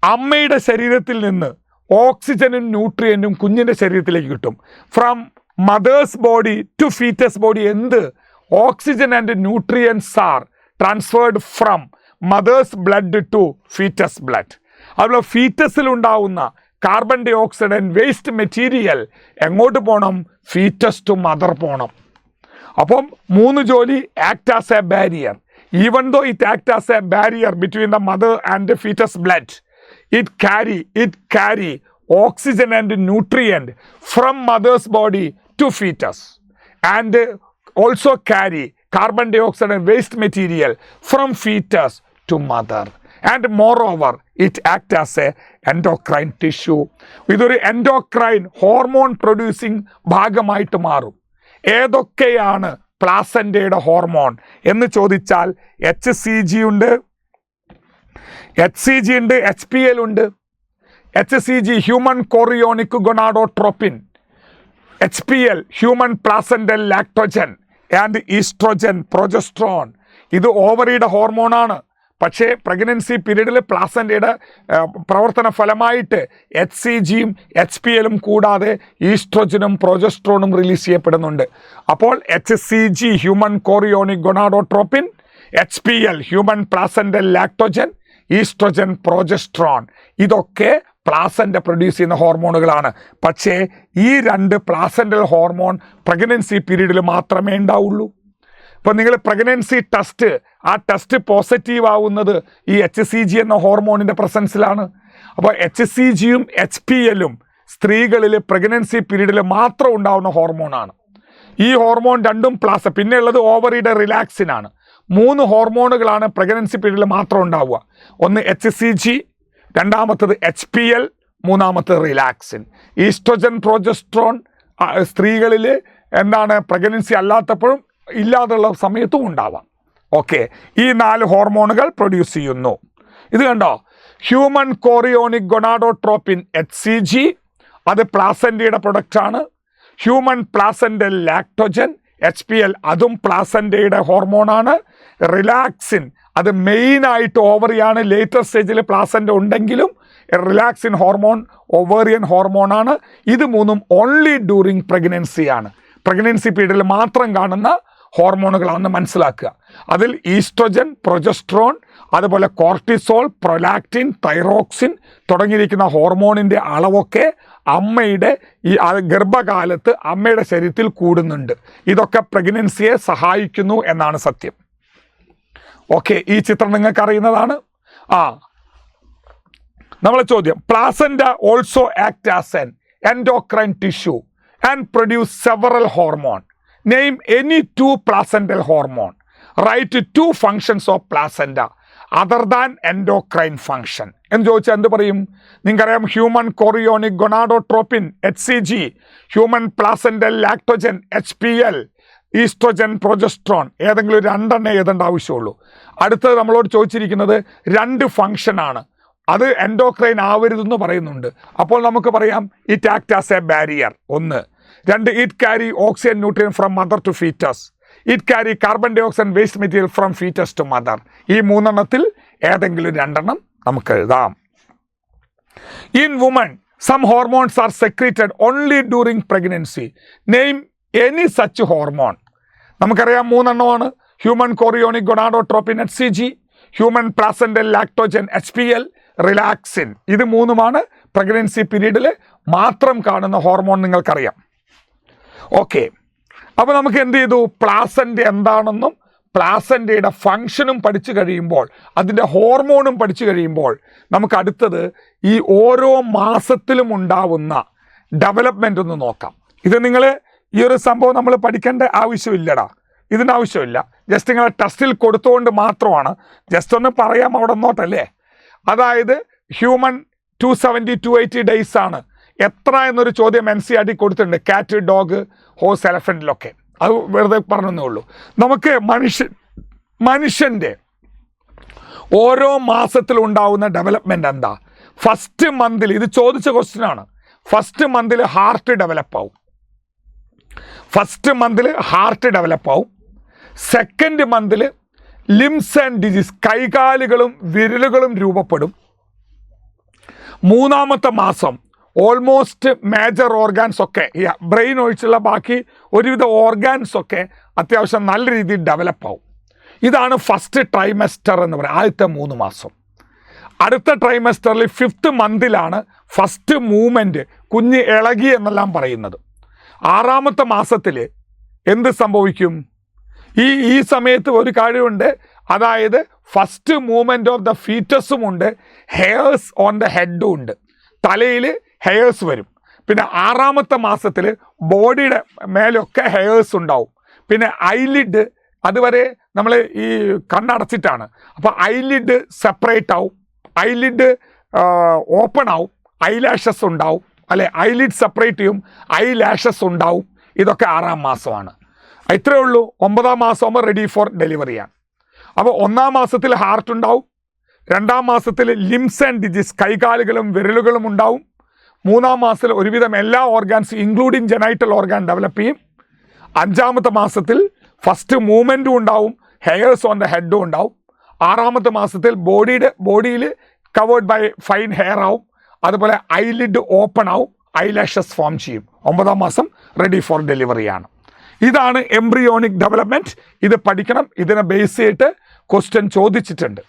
അമ്മയുടെ ശരീരത്തിൽ നിന്ന് ഓക്സിജനും ന്യൂട്രിയൻറ്റും കുഞ്ഞിൻ്റെ ശരീരത്തിലേക്ക് കിട്ടും. From mother's body to foetus body എന്ത് oxygen and nutrients are transferred from mother's blood to foetus blood. അതുപോലെ ഫീറ്റസിലുണ്ടാവുന്ന carbon dioxide and waste material എങ്ങോട്ട് പോകണം? ഫീറ്റസ് ടു മദർ പോകണം. അപ്പം 3 ജോലി, act as a barrier. Even though it act as a barrier between the mother and foetus blood, it carry oxygen and nutrient from mother's body to fetus and also carry carbon dioxide and waste material from fetus to mother, and moreover it acts as a endocrine tissue. ഇതൊരു endocrine hormone producing ഭാഗമായിട്ട് മാറും. ഏതൊക്കെയാണ് പ്ലാസെൻറ്റയുടെ ഹോർമോൺ എന്ന് ചോദിച്ചാൽ HCG ഉണ്ട്, HCG ഉണ്ട്, HPL ഉണ്ട്. HCG human chorionic gonadotropin, HPL human placental Lactogen and oestrogen progesterone. ഇത് ഓവറിയുടെ ഹോർമോണാണ്. പക്ഷേ പ്രഗ്നൻസി പീരീഡിൽ പ്ലാസൻ്റയുടെ പ്രവർത്തന ഫലമായിട്ട് HCGയും HPLും കൂടാതെ ഈസ്ട്രോജനും പ്രൊജസ്ട്രോണും റിലീസ് ചെയ്യപ്പെടുന്നുണ്ട്. അപ്പോൾ HCG human chorionic gonadotropin, HPL human placental Lactogen, oestrogen progesterone ഇതൊക്കെ പ്ലാസൻ്റ പ്രൊഡ്യൂസ് ചെയ്യുന്ന ഹോർമോണുകളാണ്. പക്ഷേ ഈ രണ്ട് പ്ലാസെന്റൽ ഹോർമോൺ പ്രഗ്നൻസി പീരീഡിൽ മാത്രമേ ഉണ്ടാവുള്ളൂ. ഇപ്പം നിങ്ങൾ പ്രഗ്നൻസി ടെസ്റ്റ്, ആ ടെസ്റ്റ് പോസിറ്റീവ് ആവുന്നത് ഈ HCG എന്ന ഹോർമോണിൻ്റെ പ്രസൻസിലാണ്. അപ്പോൾ HCGയും HPLും സ്ത്രീകളിൽ പ്രഗ്നൻസി പീരീഡിൽ മാത്രം ഉണ്ടാവുന്ന ഹോർമോണാണ്. ഈ ഹോർമോൺ രണ്ടും പിന്നെ ഉള്ളത് ഓവറിയുടെ റിലാക്സിനാണ്. 3 ഹോർമോണുകളാണ് പ്രഗ്നൻസി പീരീഡിൽ മാത്രം ഉണ്ടാവുക. ഒന്ന് HCG, രണ്ടാമത്തത് HPL, മൂന്നാമത്തത് റിലാക്സിൻ. ഈസ്ട്രോജൻ പ്രൊജസ്ട്രോൺ സ്ത്രീകളിൽ പ്രഗ്നൻസി അല്ലാത്തപ്പോഴും ഇല്ലാതുള്ള സമയത്തും ഉണ്ടാവാം. ഓക്കെ, ഈ 4 ഹോർമോണുകൾ പ്രൊഡ്യൂസ് ചെയ്യുന്നു. ഇത് കണ്ടോ, ഹ്യൂമൻ കോറിയോണിക് ഗൊണാഡോട്രോപ്പിൻ HCG അത് പ്ലാസൻ്റയുടെ പ്രൊഡക്റ്റാണ്. ഹ്യൂമൻ പ്ലാസെന്റൽ ലാക്ടോജൻ HPL അതും പ്ലാസൻ്റയുടെ ഹോർമോണാണ്. റിലാക്സിൻ അത് മെയിനായിട്ട് ഓവറിയാണ്. ലേറ്റർ സ്റ്റേജിൽ പ്ലാസൻ്റ ഉണ്ടെങ്കിലും റിലാക്സിൻ ഹോർമോൺ ഓവേറിയൻ ഹോർമോണാണ്. ഇത് മൂന്നും ഓൺലി ഡ്യൂറിങ് പ്രഗ്നൻസിയാണ്. പ്രഗ്നൻസി പീരീഡിൽ മാത്രം കാണുന്ന ഹോർമോണുകളാണെന്ന് മനസ്സിലാക്കുക. അതിൽ ഈസ്ട്രോജൻ, പ്രൊജസ്ട്രോൺ, അതുപോലെ കോർട്ടിസോൾ, പ്രൊലാക്റ്റിൻ, തൈറോക്സിൻ തുടങ്ങിയിരിക്കുന്ന ഹോർമോണിൻ്റെ അളവൊക്കെ അമ്മയുടെ ഗർഭകാലത്ത് അമ്മയുടെ ശരീരത്തിൽ കൂടുന്നുണ്ട്. ഇതൊക്കെ പ്രഗ്നൻസിയെ സഹായിക്കുന്നു എന്നാണ് സത്യം. ഓക്കെ, ഈ ചിത്രം നിങ്ങൾക്ക് അറിയുന്നതാണ്. നമ്മളെ ചോദ്യം, placenta also act as an endocrine tissue and produce several hormone. Name any 2 placental hormone. Write 2 functions of placenta other than endocrine function. എന്ന് ചോദിച്ചാൽ എന്ത് പറയും? നിങ്ങൾക്കറിയാം, human chorionic gonadotropin HCG, human placental lactogen HPL, oestrogen progesterone ഏതെങ്കിലും 2 എഴുതേണ്ട ആവശ്യമുള്ളൂ. അടുത്തത് നമ്മളോട് ചോദിച്ചിരിക്കുന്നത് 2 ഫംഗ്ഷനാണ്. അത് എൻഡോക്രൈൻ ആവരുതെന്ന് പറയുന്നുണ്ട്. അപ്പോൾ നമുക്ക് പറയാം it act as a barrier. 1. 2. It carry oxygen nutrient from mother to foetus. It carry carbon dioxide waste material from foetus to mother. ഈ 3 ഏതെങ്കിലും 2 നമുക്ക് എഴുതാം. In woman some hormones are secreted only during pregnancy. Name any such hormone. നമുക്കറിയാം 3 human chorionic gonadotropin HCG, human placental lactogen HPL, relaxin. ഇത് 3 പ്രഗ്നൻസി പീരീഡിൽ മാത്രം കാണുന്ന ഹോർമോൺ നിങ്ങൾക്കറിയാം. ഓക്കെ, അപ്പോൾ നമുക്ക് എന്ത് ചെയ്തു? പ്ലാസൻ്റ എന്താണെന്നും പ്ലാസൻ്റയുടെ ഫങ്ഷനും പഠിച്ചു കഴിയുമ്പോൾ, അതിൻ്റെ ഹോർമോണും പഠിച്ചു കഴിയുമ്പോൾ, നമുക്ക് അടുത്തത് ഈ ഓരോ മാസത്തിലും ഉണ്ടാവുന്ന ഡെവലപ്മെൻ്റ് ഒന്ന് നോക്കാം. ഇത് നിങ്ങൾ ഈ ഒരു സംഭവം നമ്മൾ പഠിക്കേണ്ട ആവശ്യമില്ലടാ, ഇതിൻ്റെ ആവശ്യമില്ല. ജസ്റ്റ് നിങ്ങളെ ടെസ്റ്റിൽ കൊടുത്തുകൊണ്ട് മാത്രമാണ്. ജസ്റ്റ് ഒന്ന് പറയാം അവിടെ നോട്ടല്ലേ. അതായത് ഹ്യൂമൻ 270 280 ഡേയ്സ് ആണ്. എത്ര എന്നൊരു ചോദ്യം NCERT കൊടുത്തിട്ടുണ്ട്. കാറ്റ്, ഡോഗ്, ഹോഴ്സ്, എലഫൻറ്റിലൊക്കെ. അത് വെറുതെ പറഞ്ഞേ ഉള്ളൂ. നമുക്ക് മനുഷ്യൻ്റെ ഓരോ മാസത്തിലുണ്ടാവുന്ന ഡെവലപ്മെൻ്റ് എന്താ? ഫസ്റ്റ് മന്തിൽ, ഇത് ചോദിച്ച ക്വസ്റ്റ്യനാണ്, ഫസ്റ്റ് മന്തിൽ ഹാർട്ട് ഡെവലപ്പാവും. സെക്കൻഡ് മന്തിൽ ലിംസ് ആൻഡ് ഡിസീസ്, കൈകാലുകളും വിരലുകളും രൂപപ്പെടും. 3-ാമത്തെ മാസം ഓൾമോസ്റ്റ് മേജർ ഓർഗാൻസ് ഒക്കെ, ഈ ബ്രെയിൻ ഒഴിച്ചുള്ള ബാക്കി ഒരുവിധ ഓർഗാൻസ് ഒക്കെ അത്യാവശ്യം നല്ല രീതിയിൽ ഡെവലപ്പാവും. ഇതാണ് ഫസ്റ്റ് ട്രൈമസ്റ്റർ എന്ന് പറയുന്നത്, ആദ്യത്തെ 3 മാസം. അടുത്ത ട്രൈമസ്റ്ററിൽ 5th മന്തിലാണ് ഫസ്റ്റ് മൂവ്മെൻറ്റ്, കുഞ്ഞ് ഇളകി എന്നെല്ലാം പറയുന്നത്. 6-ാമത്തെ മാസത്തിൽ എന്ത് സംഭവിക്കും? ഈ സമയത്ത് ഒരു കാര്യമുണ്ട്, അതായത് ഫസ്റ്റ് മൂവ്മെൻറ്റ് ഓഫ് ദ ഫീറ്റസും ഉണ്ട്, ഹെയർസ് ഓൺ ദ ഹെഡും ഉണ്ട്, തലയിൽ ഹെയർസ് വരും. പിന്നെ 6-ാമത്തെ മാസത്തിൽ ബോഡിയുടെ മേലൊക്കെ ഹെയർസ് ഉണ്ടാവും. പിന്നെ ഐലിഡ്, അതുവരെ നമ്മൾ ഈ കണ്ണടച്ചിട്ടാണ്, അപ്പോൾ ഐലിഡ് സെപ്പറേറ്റ് ആവും, ഐലിഡ് ഓപ്പൺ ആവും, ഐലാഷസ് ഉണ്ടാവും, അല്ലെ ഐലിഡ് സെപ്പറേറ്റ് ചെയ്യും, ഐലാഷസ് ഉണ്ടാവും. ഇതൊക്കെ 6-ാം മാസമാണ്. ഇത്രയേ ഉള്ളൂ. 9-ാം മാസമാകുമ്പോൾ റെഡി ഫോർ ഡെലിവറിയാണ്. അപ്പോൾ 1-ാം മാസത്തിൽ ഹാർട്ട് ഉണ്ടാവും, 2-ാം മാസത്തിൽ ലിംസ് ആൻഡ് ഡിജിറ്റ്സ്, കൈകാലുകളും വിരലുകളും ഉണ്ടാവും. 3-ാം മാസത്തിൽ ഒരുവിധം എല്ലാ organs including genital organ develop ചെയ്യും. 5-ാമത്തെ മാസത്തിൽ ഫസ്റ്റ് മൂവ്മെൻറ്റും ഉണ്ടാവും, ഹെയർസ് ഓൺ ദ ഹെഡും ഉണ്ടാവും. 6-ാമത്തെ മാസത്തിൽ ബോഡിയിൽ കവേർഡ് ബൈ ഫൈൻ ഹെയർ ആവും. അതുപോലെ ഐലിഡ് ഓപ്പൺ ആവും, ഐലാഷസ് ഫോം ചെയ്യും. 9-ാം മാസം റെഡി ഫോർ ഡെലിവറിയാണ്. ഇതാണ് എംബ്രിയോണിക് ഡെവലപ്മെൻറ്റ്. ഇത് പഠിക്കണം. ഇതിനെ ബേസ് ചെയ്തിട്ട് ക്വസ്റ്റ്യൻ ചോദിച്ചിട്ടുണ്ട്.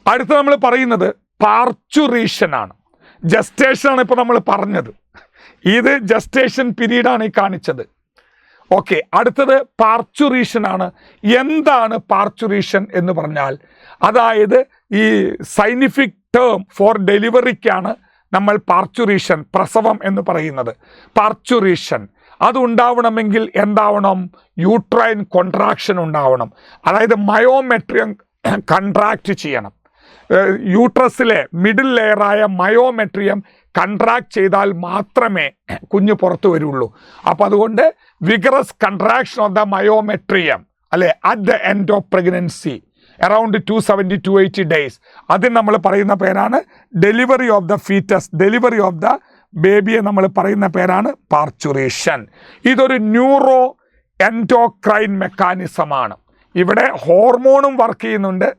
അടുത്ത് നമ്മൾ പറയുന്നത് പാർച്ചുറേഷൻ ആണ്. ജസ്റ്റേഷൻ ആണ് ഇപ്പോൾ നമ്മൾ പറഞ്ഞത്. ഇത് ജസ്റ്റേഷൻ പീരീഡാണ് ഈ കാണിച്ചത്. ഓക്കെ, അടുത്തത് പാർച്ചുറേഷൻ ആണ്. എന്താണ് പാർച്ചുറേഷൻ എന്ന് പറഞ്ഞാൽ, അതായത് ഈ സയന്റിഫിക് ടേം ഫോർ ഡെലിവറിക്കാണ് നമ്മൾ പാർച്ചുറേഷൻ, പ്രസവം എന്ന് പറയുന്നത്. പാർച്ചുറേഷൻ അതുണ്ടാവണമെങ്കിൽ എന്താവണം? യൂട്രൈൻ കോൺട്രാക്ഷൻ ഉണ്ടാവണം. അതായത് മയോമെട്രിയം കൺട്രാക്റ്റ് ചെയ്യണം. യൂട്രസിലെ മിഡിൽ ലെയറായ മയോമെട്രിയം കൺട്രാക്ട് ചെയ്താൽ മാത്രമേ കുഞ്ഞ് പുറത്തു വരുള്ളൂ. അപ്പോൾ അതുകൊണ്ട് vigorous contraction of the myometrium അല്ലെ at the end of pregnancy around 270-280 days. അതിന് നമ്മൾ പറയുന്ന പേരാണ് delivery of the foetus, delivery of the ബേബിയെ നമ്മൾ പറയുന്ന പേരാണ് പാർച്ചുറേഷൻ. ഇതൊരു ന്യൂറോ എൻഡോക്രൈൻ മെക്കാനിസമാണ്. ഇവിടെ ഹോർമോണും വർക്ക് ചെയ്യുന്നുണ്ട്,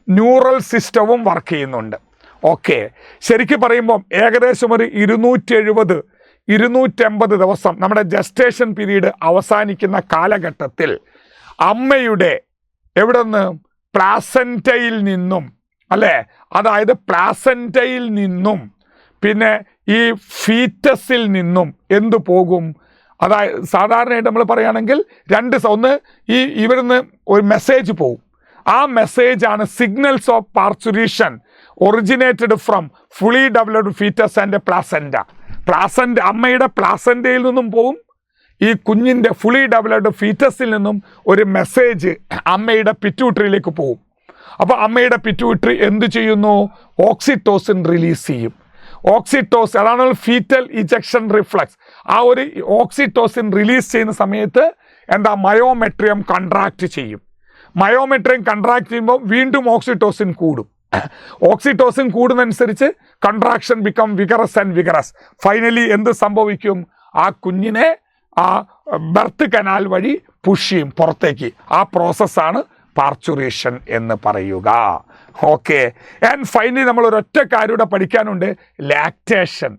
ന്യൂറൽ സിസ്റ്റവും വർക്ക് ചെയ്യുന്നുണ്ട്. ഓക്കെ, ശരിക്കും പറയുമ്പം ഏകദേശം ഒരു 270-280 ദിവസം നമ്മുടെ ജസ്റ്റേഷൻ പീരീഡ് അവസാനിക്കുന്ന കാലഘട്ടത്തിൽ അമ്മയുടെ എവിടെ നിന്ന്? പ്ലാസൻറ്റയിൽ നിന്നും അല്ലേ, അതായത് പ്ലാസൻറ്റയിൽ നിന്നും പിന്നെ ഈ ഫീറ്റസിൽ നിന്നും എന്തു പോകും? അതായത് സാധാരണയായിട്ട് നമ്മൾ പറയുകയാണെങ്കിൽ ഒന്ന് ഇവിടുന്ന് ഒരു മെസ്സേജ് പോകും. ആ മെസ്സേജാണ് signals of parturition originated from fully developed foetus and placenta. അമ്മയുടെ പ്ലാസൻറ്റയിൽ നിന്നും പോവും, ഈ കുഞ്ഞിൻ്റെ ഫുള്ളി ഡെവലപ്ഡ് ഫീറ്റസിൽ നിന്നും ഒരു മെസ്സേജ് അമ്മയുടെ പിറ്റ്യൂട്ടറിയിലേക്ക് പോകും. അപ്പോൾ അമ്മയുടെ പിറ്റ്യൂട്ടറി എന്ത് ചെയ്യുന്നു? ഓക്സിറ്റോസിൻ റിലീസ് ചെയ്യും. ഓക്സിറ്റോസിൻ, അതാണ് ഫീറ്റൽ ഇജക്ഷൻ റിഫ്ലക്സ്. ആ ഒരു ഓക്സിറ്റോസിൻ റിലീസ് ചെയ്യുന്ന സമയത്ത് മയോമെട്രിയം കൺട്രാക്റ്റ് ചെയ്യും. മയോമെട്രിയം കൺട്രാക്ട് ചെയ്യുമ്പോൾ വീണ്ടും ഓക്സിറ്റോസിൻ കൂടും. ഓക്സിറ്റോസിൻ കൂടുന്നതനുസരിച്ച് contraction become vigorous and vigorous. Finally എന്ത് സംഭവിക്കും? ആ കുഞ്ഞിനെ ആ ബർത്ത് കനാൽ വഴി പുഷ് ചെയ്യും പുറത്തേക്ക്. ആ പ്രോസസ്സാണ് പാർച്ചുറേഷൻ എന്ന് പറയുക. ഓക്കെ, ആൻഡ് ഫൈനലി നമ്മൾ ഒരൊറ്റ കാര്യം പഠിക്കാനുണ്ട്, lactation.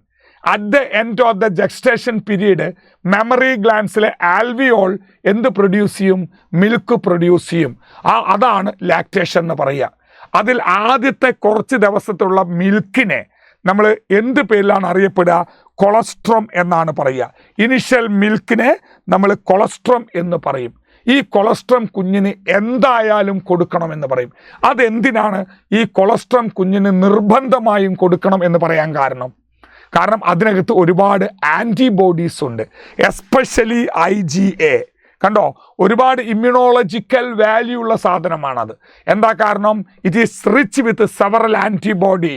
At the end of the gestation period mammary ഗ്ലാൻസിലെ ആൽവിയോൾ എന്ത് പ്രൊഡ്യൂസ് ചെയ്യും? മിൽക്ക് പ്രൊഡ്യൂസ് ചെയ്യും. അതാണ് ലാക്ടേഷൻ എന്ന് പറയുക. അതിൽ ആദ്യത്തെ കുറച്ച് ദിവസത്തുള്ള മിൽക്കിനെ നമ്മൾ എന്ത് പേരിലാണ് അറിയപ്പെടുക? കൊളസ്ട്രം എന്നാണ് പറയുക. ഇനിഷ്യൽ മിൽക്കിനെ നമ്മൾ കൊളസ്ട്രം എന്ന് പറയും. ഈ കൊളസ്ട്രം കുഞ്ഞിന് എന്തായാലും കൊടുക്കണമെന്ന് പറയും. അതെന്തിനാണ് ഈ കൊളസ്ട്രം കുഞ്ഞിന് നിർബന്ധമായും കൊടുക്കണം എന്ന് പറയാൻ കാരണം അതിനകത്ത് ഒരുപാട് ആൻറ്റിബോഡീസ് ഉണ്ട്, എസ്പെഷ്യലി IgA. കണ്ടോ, ഒരുപാട് ഇമ്മ്യൂണോളജിക്കൽ വാല്യൂ ഉള്ള സാധനമാണത്. എന്താ കാരണം? It is rich with several antibody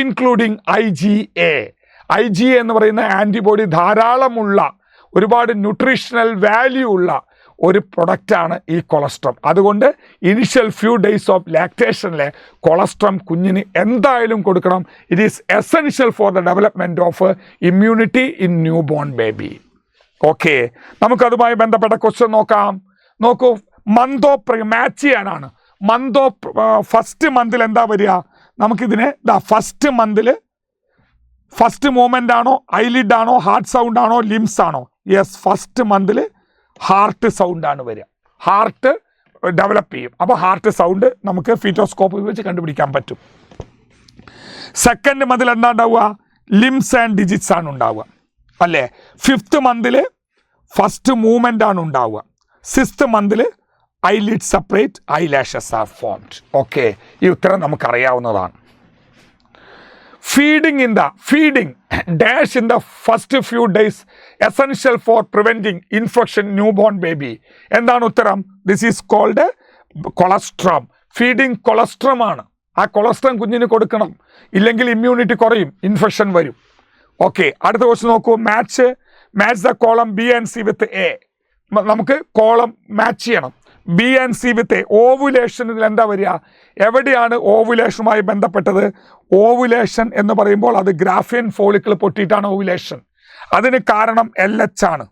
including IgA. IgA എന്ന് പറയുന്ന ആൻറ്റിബോഡി ധാരാളമുള്ള ഒരുപാട് ന്യൂട്രീഷണൽ വാല്യൂ ഉള്ള ഒരു പ്രൊഡക്റ്റാണ് ഈ കൊളസ്ട്രം. അതുകൊണ്ട് ഇനിഷ്യൽ ഫ്യൂ ഡേയ്സ് ഓഫ് ലാക്ടേഷനിലെ കൊളസ്ട്രം കുഞ്ഞിന് എന്തായാലും കൊടുക്കണം. It is essential for the development of immunity in newborn baby. Okay, നമുക്കതുമായി ബന്ധപ്പെട്ട ക്വസ്റ്റ്യൻ നോക്കൂ. മന്ത് ഓഫ് മാച്ച് ചെയ്യാനാണ്. ഫസ്റ്റ് മന്തിൽ എന്താ വരിക? നമുക്കിതിനെ ഫസ്റ്റ് മന്തിൽ ഫസ്റ്റ് മൂമെൻ്റ് ആണോ, ഐലിഡ് ആണോ, ഹാർട്ട് സൗണ്ട് ആണോ, ലിംസ് ആണോ? യെസ്, ഫസ്റ്റ് മന്തിൽ ഹാർട്ട് സൗണ്ടാണ് വരിക. ഹാർട്ട് ഡെവലപ്പ് ചെയ്യും. അപ്പോൾ ഹാർട്ട് സൗണ്ട് നമുക്ക് ഫീറ്റോസ്കോപ്പ് വെച്ച് കണ്ടുപിടിക്കാൻ പറ്റും. സെക്കൻഡ് മന്തിൽ എന്താ ഉണ്ടാവുക? ലിംസ് ആൻഡ് ഡിജിറ്റ്സ് ആണ് ഉണ്ടാവുക അല്ലേ. 5th മന്തിൽ ഫസ്റ്റ് മൂവ്മെൻ്റ് ആണ് ഉണ്ടാവുക. 6th മന്തിൽ eyelid separate, eyelashes are formed. Okay, ഈ ഉത്തരം നമുക്കറിയാവുന്നതാണ്. Feeding dash in the first few days essential for preventing infection newborn baby. എന്താണ് ഉത്തരം? This is called colostrum. Feeding colostrum ആണ്. ആ കൊളസ്ട്രം കുഞ്ഞിന് കൊടുക്കണം, ഇല്ലെങ്കിൽ ഇമ്മ്യൂണിറ്റി കുറയും, ഇൻഫെക്ഷൻ വരും. ഓക്കെ, അടുത്ത ക്വസ്റ്റ്യൻ നോക്കൂ. Match the column B and C with A. നമുക്ക് കോളം മാച്ച് ചെയ്യണം. B and C with A. ഓവുലേഷനിൽ എന്താ വരിക? എവിടെയാണ് ഓവുലേഷനുമായി ബന്ധപ്പെട്ടത്? ഓവുലേഷൻ എന്ന് പറയുമ്പോൾ അത് ഗ്രാഫിയൻ ഫോളിക്കിൾ പൊട്ടിയിട്ടാണ് ഓവുലേഷൻ. അതിന് കാരണം LH ആണ്.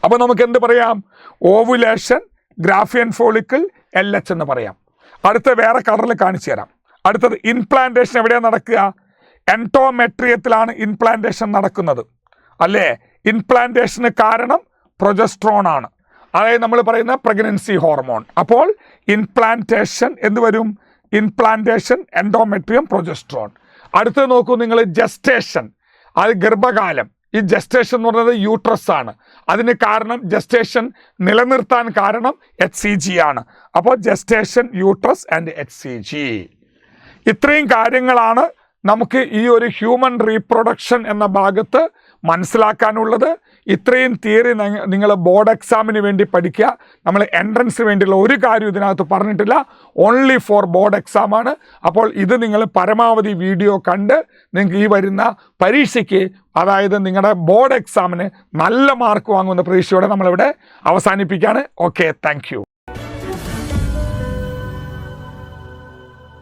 അപ്പോൾ നമുക്ക് എന്ത് പറയാം? ഓവുലേഷൻ, ഗ്രാഫിയൻ ഫോളിക്കിൾ, LH എന്ന് പറയാം. അടുത്ത വേറെ കളറിൽ കാണിച്ചു തരാം. അടുത്തത് ഇൻപ്ലാന്റേഷൻ എവിടെയാണ് നടക്കുക? എൻഡോമെട്രിയത്തിലാണ് ഇൻപ്ലാന്റേഷൻ നടക്കുന്നത് അല്ലേ? ഇൻപ്ലാന്റേഷന് കാരണം പ്രൊജസ്ട്രോൺ ആണ്, അതായത് നമ്മൾ പറയുന്ന പ്രഗ്നൻസി ഹോർമോൺ. അപ്പോൾ ഇൻപ്ലാന്റേഷൻ എന്ത് വരും? ഇൻപ്ലാന്റേഷൻ, എൻഡോമെട്രിയം, പ്രൊജസ്ട്രോൺ. അടുത്തത് നോക്കൂ നിങ്ങൾ, ജസ്റ്റേഷൻ, അത് ഗർഭകാലം. ഈ ജസ്റ്റേഷൻ എന്ന് പറയുന്നത് യൂട്രസ് ആണ്. അതിന് കാരണം ജസ്റ്റേഷൻ നിലനിർത്താൻ കാരണം HCG ആണ്. അപ്പോൾ ജസ്റ്റേഷൻ, യൂട്രസ് ആൻഡ് HCG. ഇത്രയും കാര്യങ്ങളാണ് നമുക്ക് ഈ ഒരു ഹ്യൂമൻ റീപ്രൊഡക്ഷൻ എന്ന ഭാഗത്ത് മനസ്സിലാക്കാനുള്ളത്. ഇത്രയും തിയറി നിങ്ങൾ ബോർഡ് എക്സാമിന് വേണ്ടി പഠിക്കുക. നമ്മൾ എൻട്രൻസിന് വേണ്ടിയുള്ള ഒരു കാര്യം ഇതിനകത്ത് പറഞ്ഞിട്ടില്ല, ഓൺലി ഫോർ ബോർഡ് എക്സാം ആണ്. അപ്പോൾ ഇത് നിങ്ങൾ പരമാവധി വീഡിയോ കണ്ട് നിങ്ങൾക്ക് ഈ വരുന്ന പരീക്ഷയ്ക്ക്, അതായത് നിങ്ങളുടെ ബോർഡ് എക്സാമിന് നല്ല മാർക്ക് വാങ്ങുന്ന പ്രതീക്ഷയോടെ നമ്മളിവിടെ അവസാനിപ്പിക്കുകയാണ്. Okay, thank you.